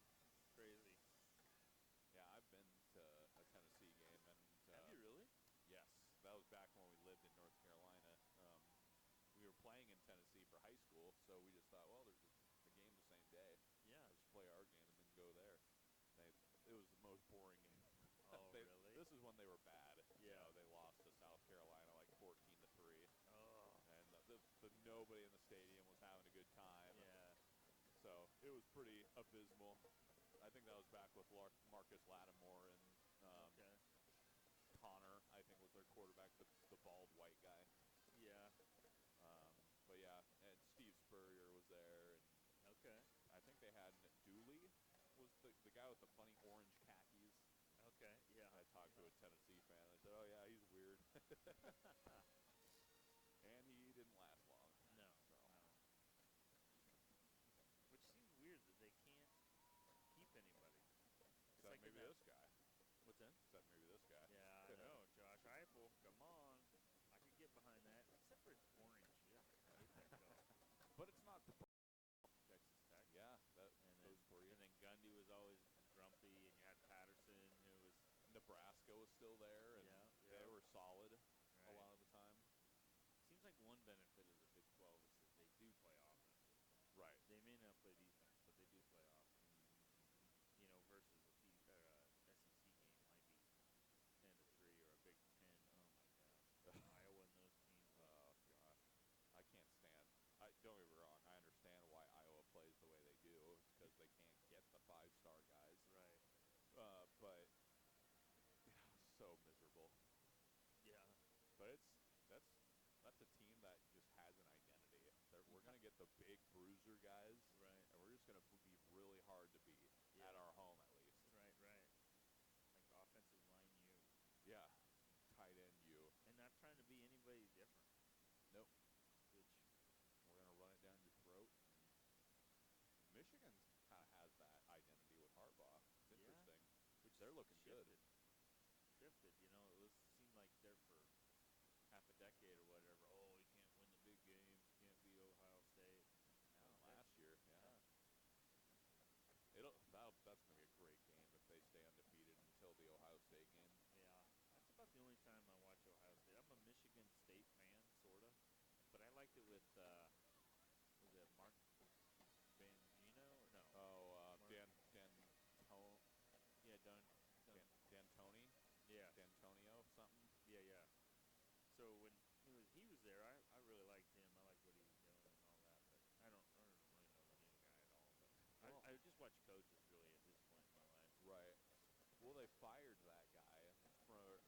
Speaker 12: Crazy.
Speaker 10: Yeah, I've been to a Tennessee game, and
Speaker 12: have you really?
Speaker 10: Yes, that was back when we lived in North Carolina. We were playing in Tennessee for high school, so we just thought, well, there's a game the same day.
Speaker 12: Yeah.
Speaker 10: Let's play our game and then go there. It was the most boring game.
Speaker 12: Oh, really?
Speaker 10: This is when they were bad.
Speaker 12: Yeah.
Speaker 10: They lost to South Carolina like 14-3.
Speaker 12: Oh.
Speaker 10: And the nobody in the stadium was having a good time.
Speaker 12: Yeah.
Speaker 10: So it was pretty abysmal. I think that was back with Marcus Lattimore and Connor, I think, was their quarterback, the bald white guy.
Speaker 12: Yeah.
Speaker 10: But yeah, and Steve Spurrier was there. And
Speaker 12: okay.
Speaker 10: I think they had Dooley was the guy with the funny orange khakis.
Speaker 12: Okay, yeah.
Speaker 10: I talked to a Tennessee fan. I said, oh, yeah, he's weird. And he didn't last long.
Speaker 12: No. Which seems weird that they can't keep anybody.
Speaker 10: Except maybe this guy.
Speaker 12: What's that?
Speaker 10: Except maybe this guy.
Speaker 12: Yeah, I know. Josh Heupel, come on. I could get behind that. Except for it's orange. Yeah, I hate that color.
Speaker 10: But it's not
Speaker 12: Texas Tech.
Speaker 10: Yeah, those for you.
Speaker 12: And then Gundy was always grumpy, and you had Patterson, who was...
Speaker 10: Nebraska was still there, and they were solid a lot of the time.
Speaker 12: Seems like one benefit of the Big 12 is that they do play offense.
Speaker 10: Right.
Speaker 12: They may not play defense, but they do play offense. Versus a SEC game might be 10-3 or a Big 10. Oh my gosh. Iowa and those teams.
Speaker 10: Oh god, I can't stand. Don't get me wrong. I understand why Iowa plays the way they do. It's because they can't get the 5-star guys.
Speaker 12: Right.
Speaker 10: But so miserable.
Speaker 12: Yeah.
Speaker 10: But that's a team that just has an identity. We're going to get the big bruiser guys,
Speaker 12: right?
Speaker 10: And we're just going to be really hard to beat at our home, at least.
Speaker 12: Right. Like offensive line you.
Speaker 10: Yeah. Tight end you.
Speaker 12: And not trying to be anybody different.
Speaker 10: Nope.
Speaker 12: Which
Speaker 10: we're going to run it down your throat. Michigan kind of has that identity with Harbaugh. It's interesting. Which they're looking
Speaker 12: shifted. It seemed like they're for half a decade or whatever. Oh, you can't win the big games. You can't beat Ohio State.
Speaker 10: Last year, that's going to be a great game if they stay undefeated until the Ohio State game.
Speaker 12: Yeah, that's about the only time I watch Ohio State. I'm a Michigan State fan, sort of, but I liked it with was it Mark Bangino or no?
Speaker 10: Oh,
Speaker 12: D'Antoni. Yeah.
Speaker 10: D'Antonio something.
Speaker 12: Yeah. So when he was there, I really liked him. I liked what he was doing and all that. But I don't really know the new guy at all. But I just watch coaches really at this point in my life.
Speaker 10: Right. Well, they fired that guy for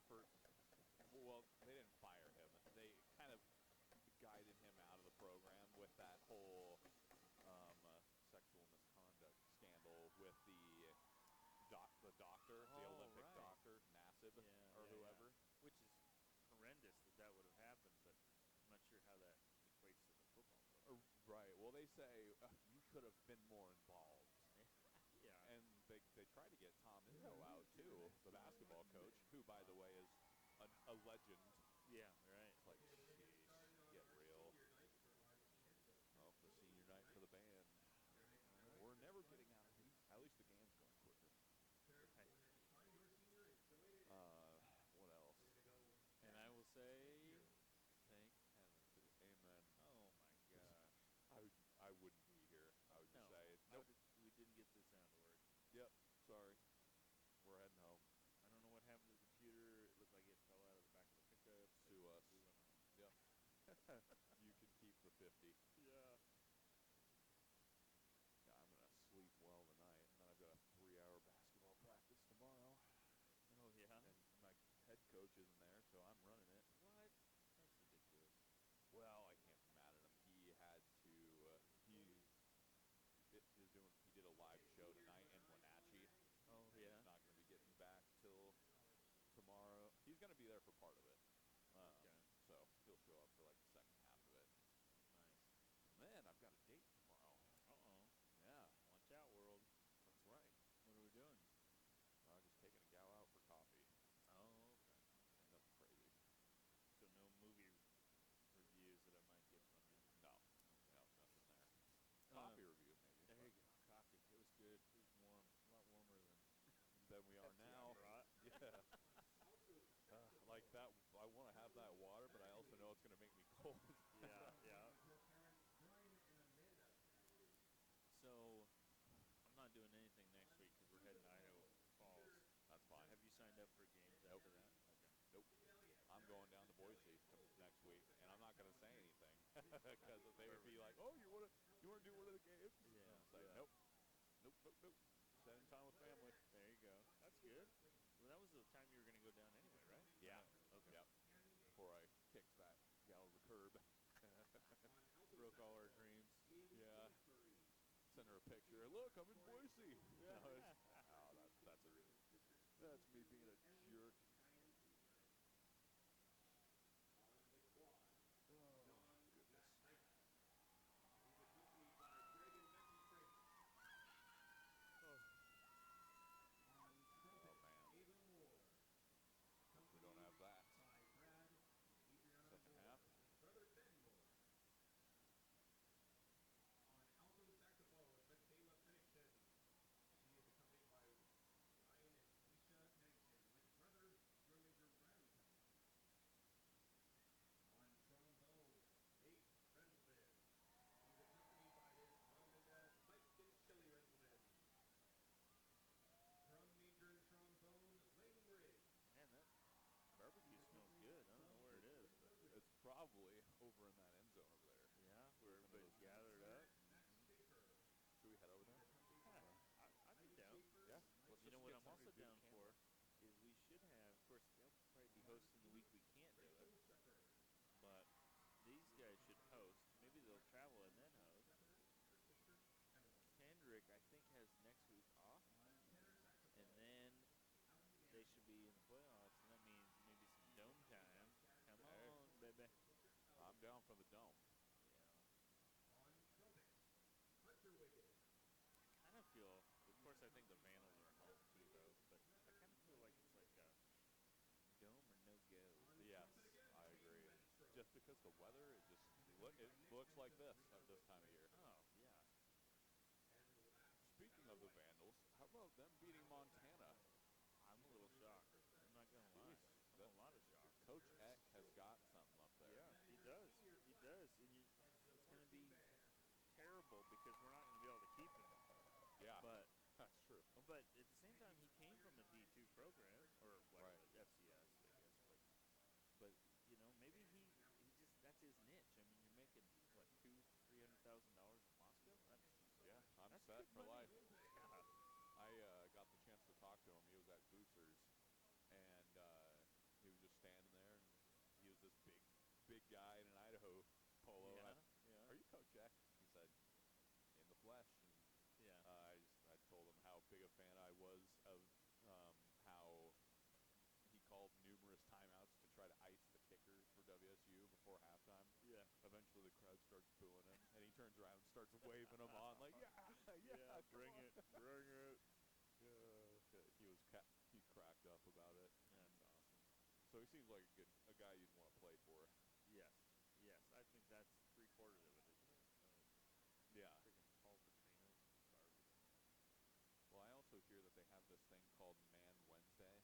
Speaker 10: well, they didn't fire him. They kind of
Speaker 12: that would have happened, but I'm not sure how that equates to the football program.
Speaker 13: Right. Well, they say you should have been more involved.
Speaker 12: Yeah.
Speaker 13: And they tried to get Tom Izzo out, too, the basketball coach, who, by the way, is a legend.
Speaker 12: Yeah, right.
Speaker 13: It's like, sheesh, get real. Oh, the senior night for the band. We're never getting out. At least the game's going quicker.
Speaker 12: Right.
Speaker 13: What else?
Speaker 12: And I will say,
Speaker 13: Thank heaven. Amen.
Speaker 12: oh my gosh.
Speaker 13: I wouldn't be here. I would just say, nope.
Speaker 12: We didn't get the sound to work.
Speaker 13: Yep. Sorry. We're heading home.
Speaker 12: I don't know what happened to the computer. It looked like it fell out of the back of the pickup.
Speaker 13: Sue us.
Speaker 12: We went home.
Speaker 13: Yep. You can keep the 50.
Speaker 12: Yeah.
Speaker 13: Yeah, I'm going to sleep well tonight, and then I've got a 3-hour basketball practice tomorrow.
Speaker 12: Oh, yeah?
Speaker 13: And my head coach isn't there, so I'm running it.
Speaker 12: What? That's ridiculous.
Speaker 13: Well, I can't be mad at him. He had to, he did a live show tonight in Wenatchee.
Speaker 12: Oh, yeah?
Speaker 13: He's not going to be getting back till tomorrow. He's going to be there for part of it.
Speaker 12: Okay.
Speaker 13: So he'll show up for like the second half of it.
Speaker 12: Nice.
Speaker 13: Man, I've got a date tomorrow.
Speaker 12: Uh-oh.
Speaker 13: Yeah.
Speaker 12: Watch out, world.
Speaker 13: That's right.
Speaker 12: What are we doing?
Speaker 13: Just taking a gal out for coffee.
Speaker 12: Oh, okay.
Speaker 13: Nothing crazy.
Speaker 12: So no movie reviews that I might get from you?
Speaker 13: No. No, nothing there. Coffee review, maybe.
Speaker 12: There you go. Coffee. It was good. It was warm. A lot warmer
Speaker 13: than we are now. Yeah. Like that. I want to have that water, but I also know it's going to make me cold.
Speaker 12: Yeah, yeah. So, I'm not doing anything next week because we're heading to Idaho Falls.
Speaker 13: That's fine.
Speaker 12: Have you signed up for games after that? Okay.
Speaker 13: Nope. I'm going down to Boise next week, and I'm not going to say anything because they would be like, "Oh, you want to do one of the games?"
Speaker 12: Yeah.
Speaker 13: And I'll say, "Nope, nope, nope, nope." Spending time with family.
Speaker 12: There you go. That's good. Well, that was the time you were going to go down anyway, right?
Speaker 13: Yeah.
Speaker 12: Okay.
Speaker 13: Yep. Before I kicked that gal to the curb.
Speaker 12: Broke all our dreams.
Speaker 13: Yeah. Send her a picture. Look, I'm in Boise.
Speaker 12: Yeah.
Speaker 13: That's me being a jerk. Oh, goodness. Oh, man. We don't have that. Second half.
Speaker 12: Man, that barbecue smells good. I don't know where it is, but
Speaker 13: it's probably over in that end zone over there.
Speaker 12: Yeah, where everybody's gathered up.
Speaker 13: Should we head over there?
Speaker 12: Yeah, I'd be down.
Speaker 13: Yeah.
Speaker 12: You know what I'm also down for is we should have, of course, they'll probably be hosting the week we can't do it, but these guys should host. Maybe they'll travel and then host. Kendrick, I think, has next week off, and then they should be in the playoffs, and that means maybe some dome time. Come on, baby.
Speaker 13: I'm down for the dome.
Speaker 12: I kind of feel, of course, I think the Vandals are home too, though, but I kind of feel like it's like a dome or no go.
Speaker 13: Yes, I agree. Just because the weather, it looks like this at this time of year.
Speaker 12: Oh, yeah.
Speaker 13: Speaking of the Vandals, how about them beating Montana?
Speaker 12: I'm a little shocked. I'm not going to lie. I'm a lot of shock.
Speaker 13: Coach Eck has got something up there.
Speaker 12: Yeah, he does. He does. And it's going to be terrible because we're not going to be able to keep him.
Speaker 13: Yeah,
Speaker 12: but
Speaker 13: that's true.
Speaker 12: But at the same time, he came from a D2 program, or whatever,
Speaker 13: right.
Speaker 12: FCS, I guess. But you know, maybe he just, that's his niche. I mean, you're making, what, $200,000-$300,000 in Moscow?
Speaker 13: I'm
Speaker 12: that's
Speaker 13: set for
Speaker 12: money.
Speaker 13: life.
Speaker 12: Yeah.
Speaker 13: I got the chance to talk to him. He was at Boosters, and he was just standing there, and he was this big guy in an Idaho polo.
Speaker 12: Yeah.
Speaker 13: Are you Coach Eck? He said, in the flesh. And I told him how big a fan I was of how he called numerous timeouts to try to ice the kickers for before halftime.
Speaker 12: Yeah.
Speaker 13: Eventually, the crowd starts booing him, and he turns around and starts waving them on, like, yeah,
Speaker 12: bring it, bring it.
Speaker 13: Yeah. He cracked up about it.
Speaker 12: That's awesome.
Speaker 13: So he seems like a guy you'd want to play for.
Speaker 12: Yes, yes. I think that's 3/4 of it, isn't it?
Speaker 13: Yeah.
Speaker 12: Freaking Paul Petrino's garbage.
Speaker 13: Well, I also hear that they have this thing called Man Wednesday,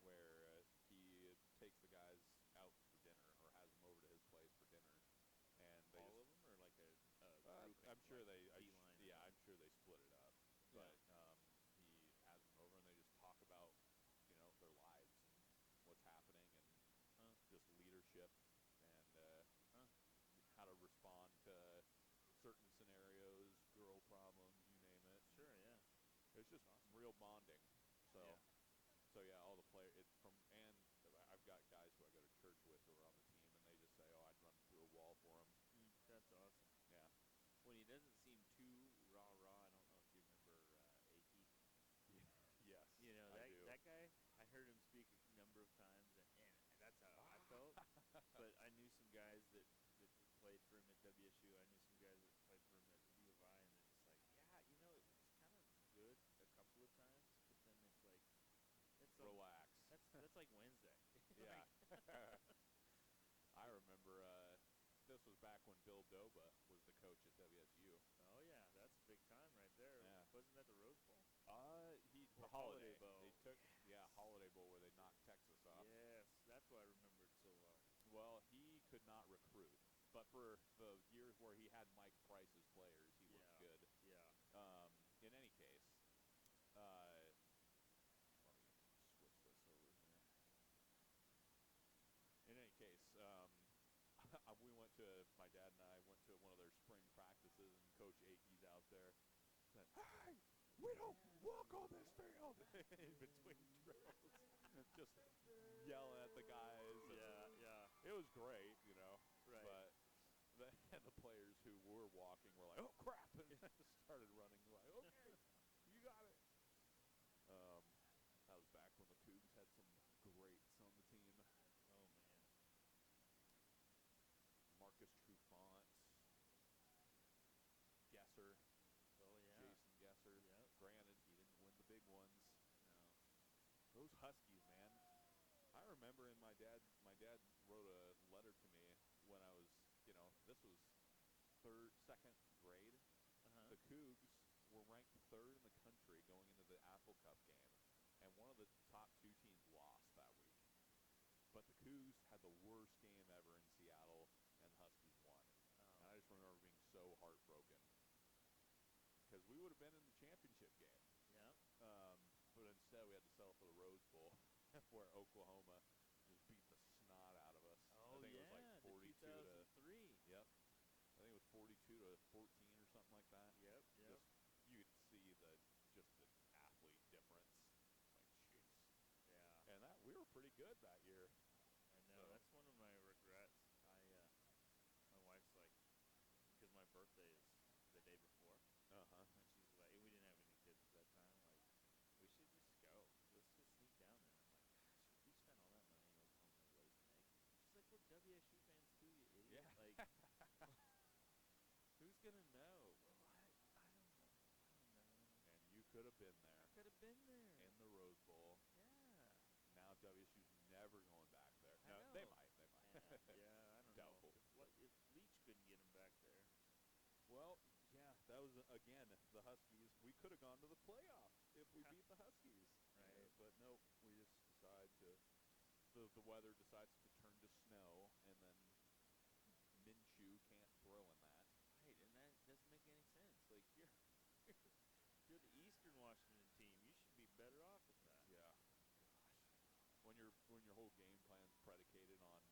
Speaker 13: where he takes the guys out for dinner or has them over to his place for dinner, and they
Speaker 12: all of them, or like a grouping,
Speaker 13: I'm sure
Speaker 12: like
Speaker 13: they I'm sure they split it up,
Speaker 12: Yeah.
Speaker 13: but he has them over and they just talk about their lives and what's happening and just leadership and how to respond to certain scenarios, girl problems, you name it.
Speaker 12: Sure, yeah.
Speaker 13: It's just real bonding. So, yeah, all the players. And I've got guys who I go to church with who are on the team, and they just say, "Oh, I'd run through a wall for them."
Speaker 12: That's awesome.
Speaker 13: Yeah.
Speaker 12: When he doesn't seem too rah, I don't know if you remember Akey.
Speaker 13: Yes.
Speaker 12: That
Speaker 13: I do.
Speaker 12: that guy. I heard him speak a number of times, and that's how I felt. But I knew some guys that played for him at WSU. I knew some guys that played for him at U of I, and they're just like, yeah, it's kind of good a couple of times, but then it's like,
Speaker 13: relax.
Speaker 12: That's like Wednesday.
Speaker 13: Yeah. I remember this was back when Bill Doba was the coach at WSU.
Speaker 12: Oh yeah, that's big time right there.
Speaker 13: Yeah.
Speaker 12: Wasn't that the Rose Bowl?
Speaker 13: The
Speaker 12: Holiday Bowl.
Speaker 13: They took Holiday Bowl where they knocked Texas off.
Speaker 12: Yes, that's why I remembered so well.
Speaker 13: Well, he could not recruit, but for the years where he had Mike Price as players, he looked good.
Speaker 12: Yeah.
Speaker 13: In any case, let me switch this over here. In any case, my dad and I went to one of their spring practices, and Coach Akey's out there. Said, "Hey, we don't walk on this field!" in between drills, just yelling at the guys.
Speaker 12: Yeah.
Speaker 13: It was great,
Speaker 12: Right.
Speaker 13: But the players who were walking were like, "Oh crap!" and started running. Like, "Okay, you got it." That was back when the Cougs had some greats on the team.
Speaker 12: Oh man.
Speaker 13: Marcus Trufant, Gesser.
Speaker 12: Oh yeah.
Speaker 13: Jason Gesser.
Speaker 12: Yep.
Speaker 13: Granted, he didn't win the big ones.
Speaker 12: No.
Speaker 13: Those Huskies, man. I remember my dad wrote a letter to me when I was, this was second grade. The Cougs were ranked 3rd in the country going into the Apple Cup game, and one of the top 2 teams lost that week. But the Cougs had the worst game ever in Seattle, and the Huskies won. And I just remember being so heartbroken because we would have been in the championship game.
Speaker 12: Yeah.
Speaker 13: But instead we had to settle for the Rose Bowl, where Oklahoma just beat the snot out of us.
Speaker 12: Oh,
Speaker 13: I think it was like 42
Speaker 12: to 3.
Speaker 13: Yep. I think it was 42 to 14 or something like that.
Speaker 12: Yep.
Speaker 13: Just, you could see the athlete difference. Like, jeez.
Speaker 12: Yeah.
Speaker 13: And we were pretty good that year.
Speaker 12: I know. That's one of my regrets. My wife's like, because my birthday is the day before. And she's like, we didn't have any kids at that time. Like, we should just go. Let's just sneak down there. I'm like, gosh, we spent all that money in Oklahoma to raise an egg. She's like, we're WSU fans too, you idiot.
Speaker 13: Yeah.
Speaker 12: Like, who's gonna know? I don't know.
Speaker 13: And you could have been there.
Speaker 12: Could have been there
Speaker 13: in the Rose Bowl.
Speaker 12: Yeah.
Speaker 13: Now WSU's never going back there.
Speaker 12: I
Speaker 13: No,
Speaker 12: know.
Speaker 13: they might.
Speaker 12: Yeah, I don't
Speaker 13: Doubtful.
Speaker 12: know. What if Leach couldn't get him back there?
Speaker 13: Well, yeah, that was again the Huskies. We could have gone to the playoff if we beat the Huskies.
Speaker 12: Right.
Speaker 13: But nope, we just decide to. The weather decides to turn to snow, and then Minshew can't throw in that.
Speaker 12: Right, and that doesn't make any sense. Like you're the Eastern Washington team. You should be better off with that.
Speaker 13: Yeah. Gosh. When your whole game plan's predicated on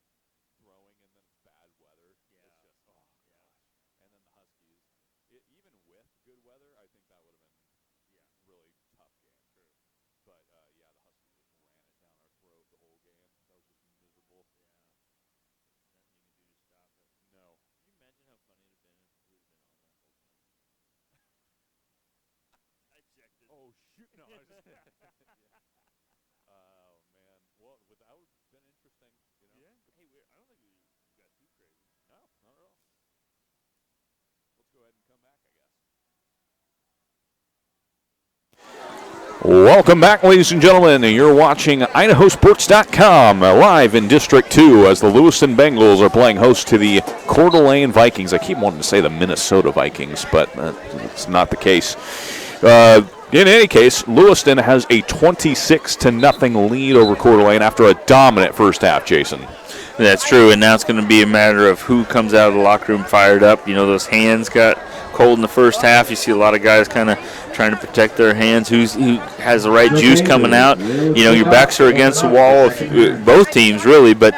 Speaker 13: throwing and then it's bad weather.
Speaker 12: Yeah.
Speaker 13: It's just
Speaker 12: yeah.
Speaker 13: Gosh. And then the Huskies, even with good weather, I think that would have been really tough game.
Speaker 12: True.
Speaker 13: But the Huskies just ran it down our throat the whole game. That was just miserable.
Speaker 12: Yeah. There's nothing you can do to stop it.
Speaker 13: No.
Speaker 12: Can you imagine how funny it'd have been if we would have been on that whole time? I checked it.
Speaker 13: Oh shoot! No, I just. Oh man. Well, that would have been interesting.
Speaker 12: Yeah. Hey, I don't think we got too
Speaker 10: Welcome back, ladies and gentlemen. You're watching IdahoSports.com live in District 2 as the Lewiston Bengals are playing host to the Coeur d'Alene Vikings. I keep wanting to say the Minnesota Vikings, but it's not the case. In any case, Lewiston has a 26-0 lead over Coeur d'Alene after a dominant first half, Jason.
Speaker 9: That's true, and now it's going to be a matter of who comes out of the locker room fired up. You know, those hands got cold in the first half. You see a lot of guys kind of trying to protect their hands. Who has the right juice coming out? You know, your backs are against the wall of both teams, really, but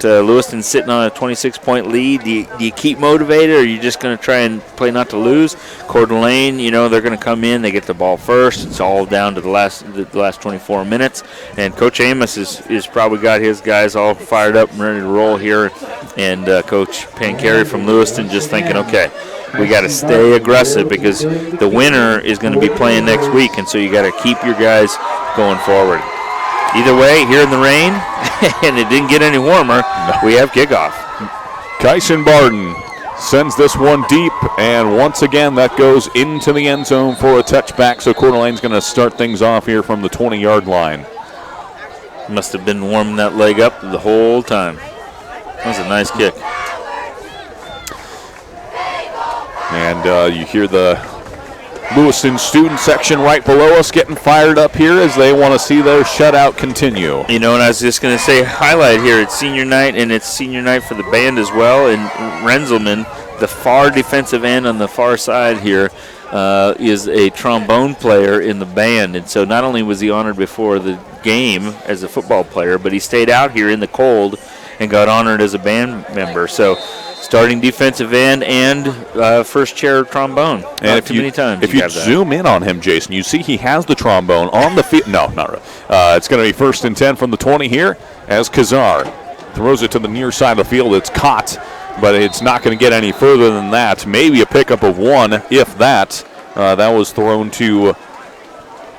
Speaker 9: Lewiston's sitting on a 26-point lead. Do you keep motivated, or are you just going to try and play not to lose? Coeur d'Alene, you know, they're going to come in. They get the ball first. It's all down to the last 24 minutes. And Coach Amos is probably got his guys all fired up and ready to roll here. And Coach Pancari from Lewiston just thinking, okay, we got to stay aggressive because the winner is going to be playing next week, and so you got to keep your guys going forward. Either way, here in the rain, and it didn't get any warmer, we have kickoff.
Speaker 10: Kyson Barden sends this one deep, and once again that goes into the end zone for a touchback, so Coeur d'Alene's going to start things off here from the 20-yard line.
Speaker 9: Must have been warming that leg up the whole time. That was a nice kick.
Speaker 10: And you hear the Lewiston student section right below us getting fired up here as they want to see their shutout continue.
Speaker 9: You know, and I was just going to say, highlight here, it's senior night, and it's senior night for the band as well. And Renzelman, the far defensive end on the far side here, is a trombone player in the band. And so not only was he honored before the game as a football player, but he stayed out here in the cold and got honored as a band member. So starting defensive end and first chair trombone.
Speaker 10: And if you zoom in on him, Jason, you see he has the trombone on the field. No, not really. It's going to be 1st and 10 from the 20 here as Kazar throws it to the near side of the field. It's caught, but it's not going to get any further than that. Maybe a pickup of one, if that. That was thrown to,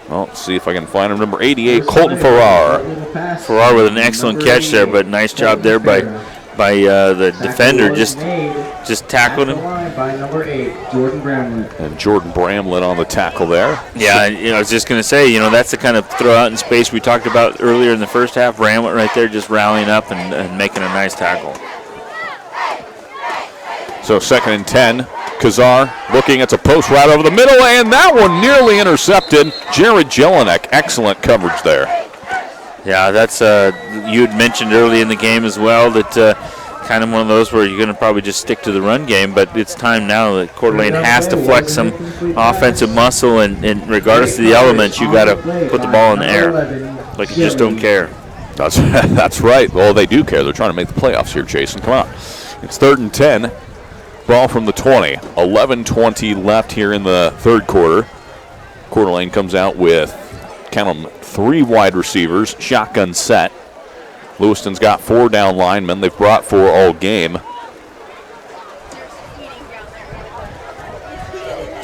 Speaker 10: well, let's see if I can find him, number 88, Colton Farrar.
Speaker 9: Farrar with an excellent catch there, but nice job there by the defender, just tackled him.
Speaker 11: By number 8, Jordan Bramlett.
Speaker 10: And Jordan Bramlett on the tackle there.
Speaker 9: Yeah, I was just going to say, that's the kind of throw out in space we talked about earlier in the first half. Bramlett right there just rallying up and making a nice tackle.
Speaker 10: So 2nd and 10. Kazar looking at a post right over the middle, and that one nearly intercepted. Jared Jelinek, excellent coverage there.
Speaker 9: Yeah, that's you had mentioned early in the game as well that kind of one of those where you're going to probably just stick to the run game, but it's time now that Coeur d'Alene has to flex some offensive muscle, and regardless of the elements, you got to put the ball in the air. Like you just don't care.
Speaker 10: That's right. Well, they do care. They're trying to make the playoffs here, Jason. Come on. It's 3rd and 10. Ball from the 20. 11:20 left here in the third quarter. Coeur d'Alene comes out with, count them, 3 wide receivers, shotgun set. Lewiston's got 4 down linemen. They've brought 4 all game.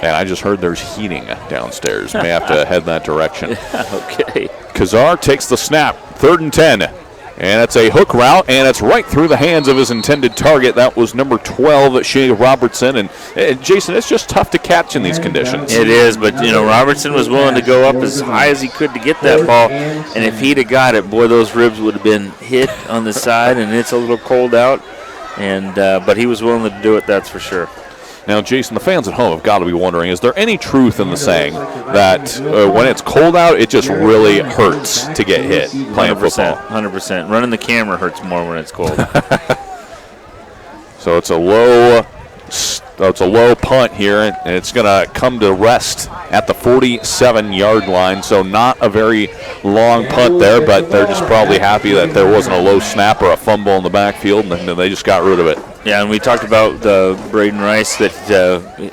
Speaker 10: And I just heard there's heating downstairs. May have to head that direction.
Speaker 9: Okay.
Speaker 10: Kazar takes the snap. 3rd and 10. And it's a hook route, and it's right through the hands of his intended target. That was number 12, Shea Robertson. And Jason, it's just tough to catch in these conditions.
Speaker 9: It is, but Robertson was willing to go up as high as he could to get that ball. And if he'd have got it, boy, those ribs would have been hit on the side, and it's a little cold out. And but he was willing to do it, that's for sure.
Speaker 10: Now, Jason, the fans at home have got to be wondering, is there any truth in the saying that when it's cold out, it just really hurts to get hit playing
Speaker 9: 100%,
Speaker 10: football?
Speaker 9: 100%. Running the camera hurts more when it's cold.
Speaker 10: So it's a low punt here, and it's going to come to rest at the 47-yard line. So not a very long punt there, but they're just probably happy that there wasn't a low snap or a fumble in the backfield, and they just got rid of it.
Speaker 9: Yeah, and we talked about Braden Rice, that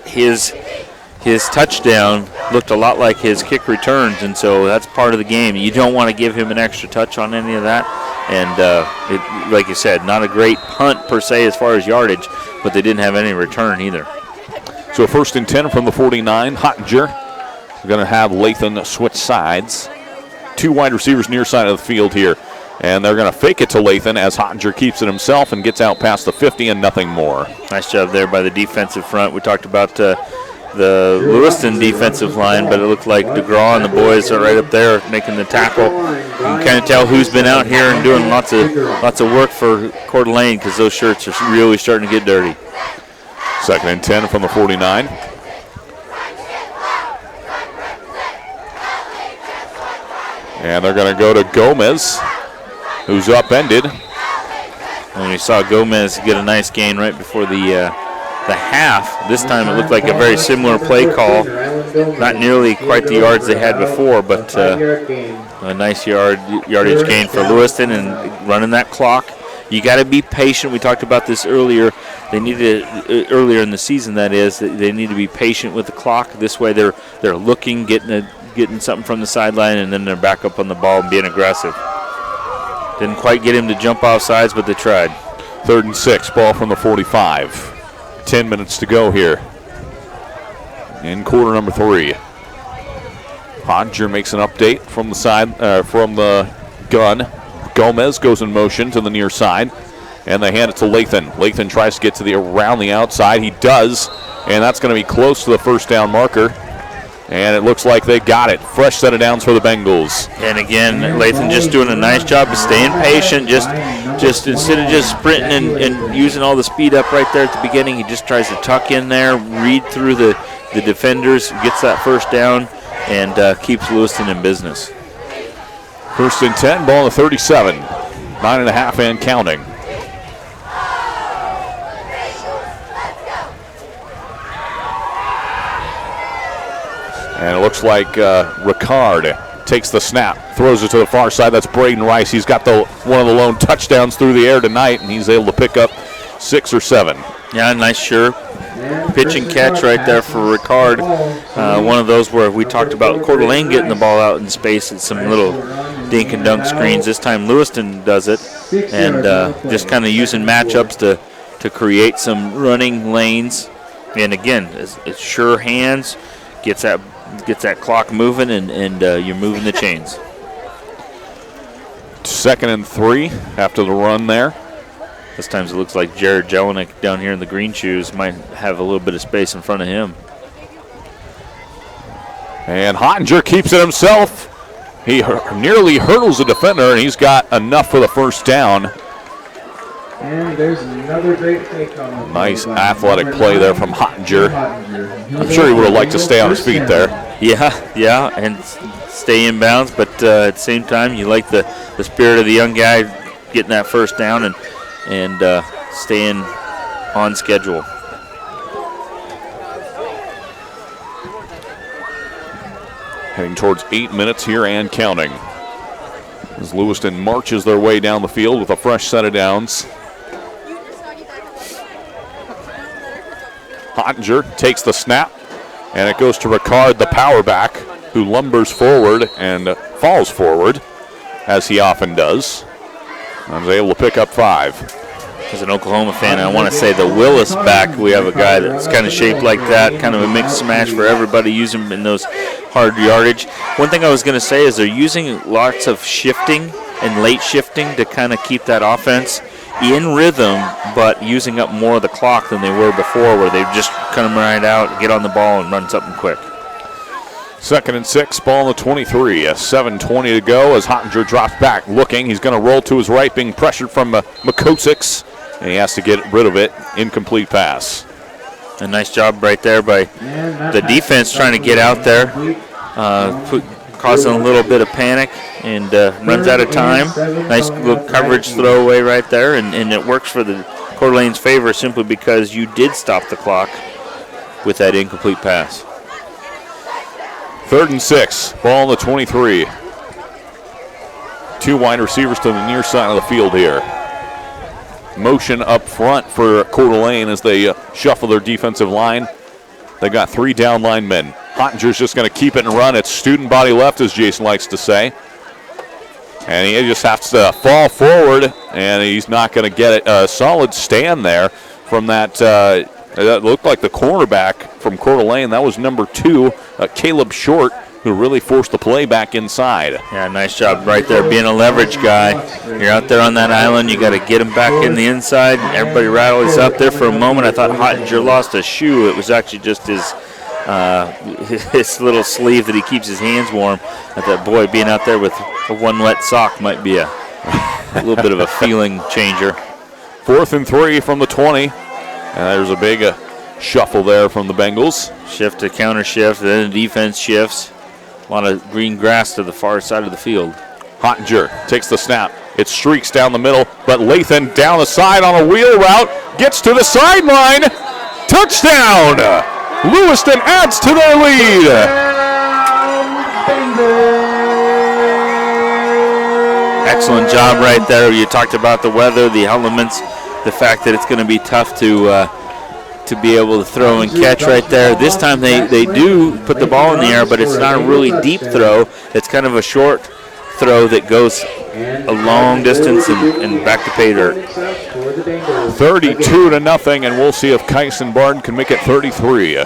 Speaker 9: his touchdown looked a lot like his kick returns, and so that's part of the game. You don't want to give him an extra touch on any of that. And like you said, not a great punt per se as far as yardage, but they didn't have any return either.
Speaker 10: So 1st and 10 from the 49. Hottinger. We're going to have Lathan switch sides. 2 wide receivers near side of the field here. And they're going to fake it to Lathan as Hottinger keeps it himself and gets out past the 50 and nothing more.
Speaker 9: Nice job there by the defensive front. We talked about the Lewiston defensive line, but it looked like DeGraw and the boys are right up there making the tackle. You can kind of tell who's been out here and doing lots of work for Coeur d'Alene because those shirts are really starting to get dirty.
Speaker 10: 2nd and 10 from the 49. And they're going to go to Gomez, who's upended.
Speaker 9: And we saw Gomez get a nice gain right before the half. This time it looked like a very similar play call. Not nearly quite the yards they had before, but a nice yardage gain for Lewiston and running that clock. You got to be patient. We talked about this earlier. They needed earlier in the season. That is, they need to be patient with the clock. This way, they're looking, getting something from the sideline, and then they're back up on the ball and being aggressive. Didn't quite get him to jump off sides, but they tried.
Speaker 10: 3rd and 6, ball from the 45. 10 minutes to go here in quarter number 3. Hodger makes an update from the side, from the gun. Gomez goes in motion to the near side, and they hand it to Lathan. Lathan tries to get to around the outside. He does, and that's going to be close to the first down marker. And it looks like they got it. Fresh set of downs for the Bengals.
Speaker 9: And again, Lathan just doing a nice job of staying patient. Just instead of just sprinting and using all the speed up right there at the beginning, he just tries to tuck in there, read through the defenders, gets that first down, and keeps Lewiston in business.
Speaker 10: 1st and 10, ball on the 37. 9.5 and counting. And it looks like Ricard takes the snap, throws it to the far side. That's Braden Rice. He's got one of the lone touchdowns through the air tonight, and he's able to pick up 6 or 7.
Speaker 9: Yeah, nice sure pitch and catch right there for Ricard. One of those where we talked about Coeur d'Alene getting the ball out in space at some little dink and dunk screens. This time Lewiston does it, and just kind of using matchups to create some running lanes. And again, it's sure hands, gets that clock moving, and you're moving the chains.
Speaker 10: 2nd and 3 after the run there.
Speaker 9: This time it looks like Jared Jelinek down here in the green shoes might have a little bit of space in front of him.
Speaker 10: And Hottinger keeps it himself. He nearly hurdles the defender, and he's got enough for the first down.
Speaker 11: And there's another great take on the
Speaker 10: nice athletic play there from Hottinger. I'm sure he would have liked to stay on his feet there.
Speaker 9: Yeah, and stay in bounds, but at the same time, you like the spirit of the young guy getting that first down and staying on schedule.
Speaker 10: Heading towards 8 minutes here and counting, as Lewiston marches their way down the field with a fresh set of downs. Hottinger takes the snap, and it goes to Ricard, the power back, who lumbers forward and falls forward, as he often does. And is able to pick up 5.
Speaker 9: As an Oklahoma fan, I want to say the Willis back, we have a guy that's kind of shaped like that, kind of a mix and match for everybody, use him in those hard yardage. One thing I was going to say is they're using lots of shifting and late shifting to kind of keep that offense in rhythm, but using up more of the clock than they were before, where they just come right out, get on the ball, and run something quick.
Speaker 10: 2nd and 6, ball on the 23. 7:20 to go as Hottinger drops back looking. He's going to roll to his right, being pressured from Makosic's, and he has to get rid of it. Incomplete pass.
Speaker 9: A nice job right there by the defense trying to get out there, causing a little bit of panic, and runs out of time. Nice little coverage throwaway right there, and it works for the Coeur d'Alene's favor simply because you did stop the clock with that incomplete pass.
Speaker 10: 3rd and 6, ball on the 23. 2 wide receivers to the near side of the field here. Motion up front for Coeur d'Alene as they shuffle their defensive line. They got 3 down linemen. Hottinger's just going to keep it and run. It's student body left, as Jason likes to say. And he just has to fall forward, and he's not going to get it. A solid stand there from that. That looked like the cornerback from Coeur d'Alene. That was number 2, Caleb Short, who really forced the play back inside.
Speaker 9: Yeah, nice job right there being a leverage guy. You're out there on that island. You got to get him back in the inside. Everybody rallies up there for a moment. I thought Hottinger lost a shoe. It was actually just his little sleeve that he keeps his hands warm. I thought, boy, being out there with a one wet sock might be a little bit of a feeling changer.
Speaker 10: 4th and 3 from the 20. And there's a big shuffle there from the Bengals.
Speaker 9: Shift to counter shift, then the defense shifts. A lot of green grass to the far side of the field.
Speaker 10: Hottinger takes the snap. It streaks down the middle, but Lathan down the side on a wheel route. Gets to the sideline. Touchdown! Lewiston adds to their lead.
Speaker 9: Excellent job right there. You talked about the weather, the elements, the fact that it's going to be tough to be able to throw and catch right there. This time they do put the ball in the air, but it's not a really deep throw. It's kind of a short throw that goes a long distance and back to pay dirt.
Speaker 10: 32-0, and we'll see if Kyson Barton can make it 33.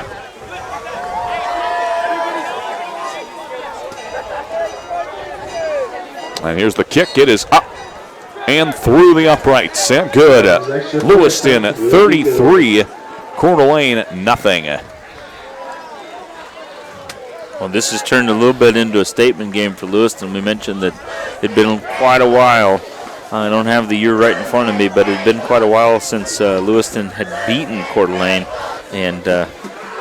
Speaker 10: And here's the kick. It is up and through the uprights. And good. Lewiston at 33. Coeur d'Alene, nothing.
Speaker 9: Well, this has turned a little bit into a statement game for Lewiston. We mentioned that it'd been quite a while. I don't have the year right in front of me, but it had been quite a while since Lewiston had beaten Coeur d'Alene. And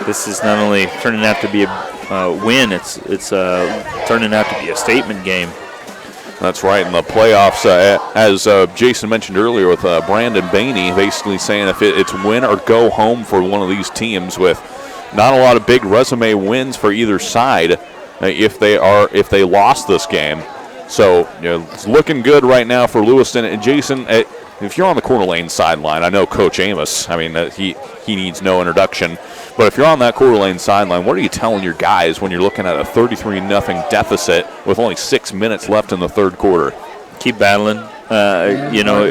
Speaker 9: this is not only turning out to be a win, it's turning out to be a statement game.
Speaker 10: That's right, in the playoffs, as Jason mentioned earlier with Brandon Bainey, basically saying if it's win or go home for one of these teams, with not a lot of big resume wins for either side if they lost this game. So it's looking good right now for Lewiston. And Jason, if you're on the Coeur d'Alene sideline, I know Coach Amos, I mean, he needs no introduction. But if you're on that Coeur d'Alene sideline, what are you telling your guys when you're looking at a 33-0 deficit with only 6 minutes left in the third quarter?
Speaker 9: Keep battling.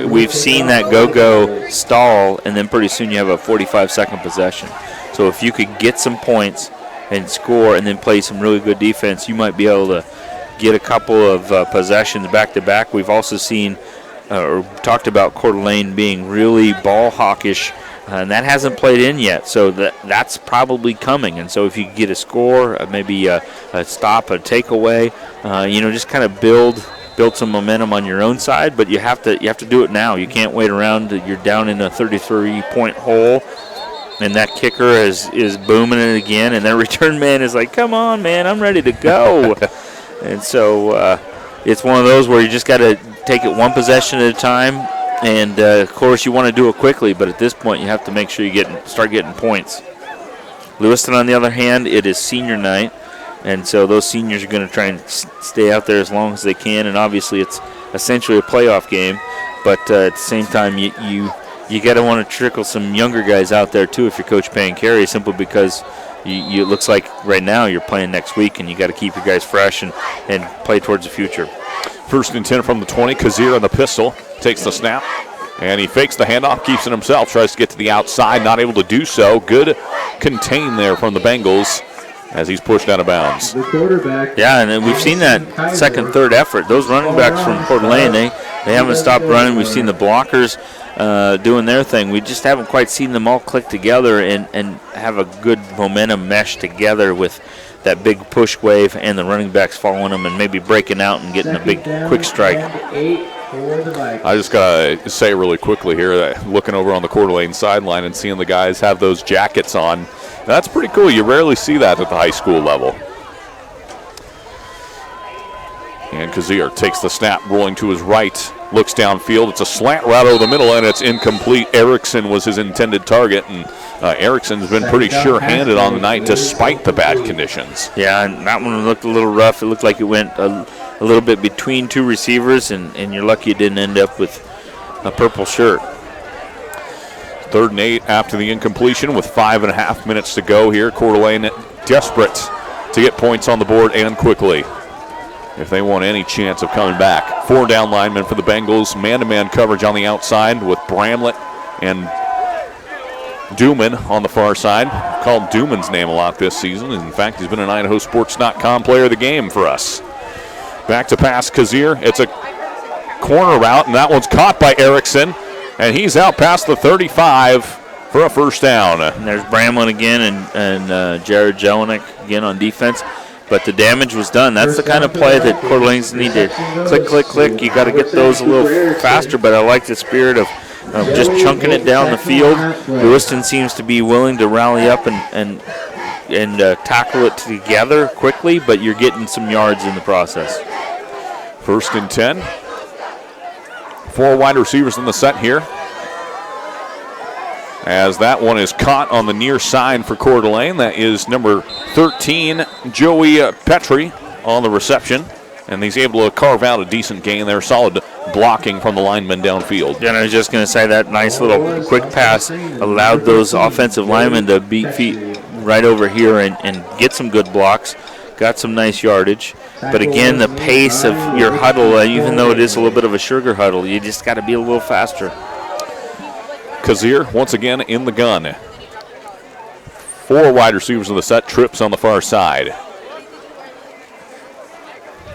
Speaker 9: We've seen that go stall, and then pretty soon you have a 45-second possession. So if you could get some points and score and then play some really good defense, you might be able to get a couple of possessions back-to-back. We've also seen or talked about Coeur d'Alene being really ball hawkish, and that hasn't played in yet, so that's probably coming. And so if you get a score, maybe a stop, a takeaway, just kind of build some momentum on your own side. But you have to do it now. You can't wait around. You're down in a 33-point hole, and that kicker is booming it again, and that return man is like, "Come on, man, I'm ready to go." And so it's one of those where you just got to take it one possession at a time. And, of course, you want to do it quickly, but at this point you have to make sure you start getting points. Lewiston, on the other hand, it is senior night, and so those seniors are going to try and stay out there as long as they can, and obviously it's essentially a playoff game, but at the same time you got to want to trickle some younger guys out there too if you're Coach Payne Carey, simply because it looks like right now you're playing next week, and you got to keep your guys fresh and play towards the future.
Speaker 10: 1st and 10 from the 20. Coeur on the pistol. Takes the snap. And he fakes the handoff, keeps it himself, tries to get to the outside, not able to do so. Good contain there from the Bengals as he's pushed out of bounds.
Speaker 9: Yeah, and we've seen that second, third effort. Those running backs from Coeur d'Alene, they haven't stopped running. We've seen the blockers doing their thing. We just haven't quite seen them all click together and have a good momentum mesh together with that big push wave and the running backs following them and maybe breaking out and getting a big quick strike.
Speaker 10: I just got to say really quickly here that looking over on the Coeur d'Alene sideline and seeing the guys have those jackets on, that's pretty cool. You rarely see that at the high school level. And Coeur takes the snap, rolling to his right, looks downfield. It's a slant route over the middle, and it's incomplete. Erickson was his intended target, and Erickson's been pretty sure-handed on the night despite the bad conditions.
Speaker 9: Yeah, and that one looked a little rough. It looked like it went a little bit between two receivers, and you're lucky it didn't end up with a purple shirt.
Speaker 10: 3rd and 8 after the incompletion with 5.5 minutes to go here. Coeur d'Alene desperate to get points on the board and quickly if they want any chance of coming back. 4 down linemen for the Bengals. Man-to-man coverage on the outside with Bramlett and Duman on the far side. Called Duman's name a lot this season. In fact, he's been an IdahoSports.com player of the game for us. Back to pass Coeur. It's a corner route, and that one's caught by Erickson. And he's out past the 35 for a first down.
Speaker 9: And there's Bramlin again and Jared Jelinek again on defense. But the damage was done. That's the kind of play that Coeur d'Alene's need to click, click, click. You got to get those a little faster, but I like the spirit of just chunking it down the field. Lewiston seems to be willing to rally up and tackle it together quickly, but you're getting some yards in the process.
Speaker 10: 1st and 10. 4 wide receivers in the set here. As that one is caught on the near side for Coeur d'Alene. That is number 13, Joey Petrie, on the reception. And he's able to carve out a decent gain there. Solid blocking from the lineman downfield.
Speaker 9: Yeah, and I was just going to say that nice little quick pass allowed those offensive linemen to beat feet right over here and get some good blocks. Got some nice yardage. But again, the pace of your huddle, even though it is a little bit of a sugar huddle, you just got to be a little faster.
Speaker 10: Coeur once again in the gun. 4 wide receivers in the set. Trips on the far side.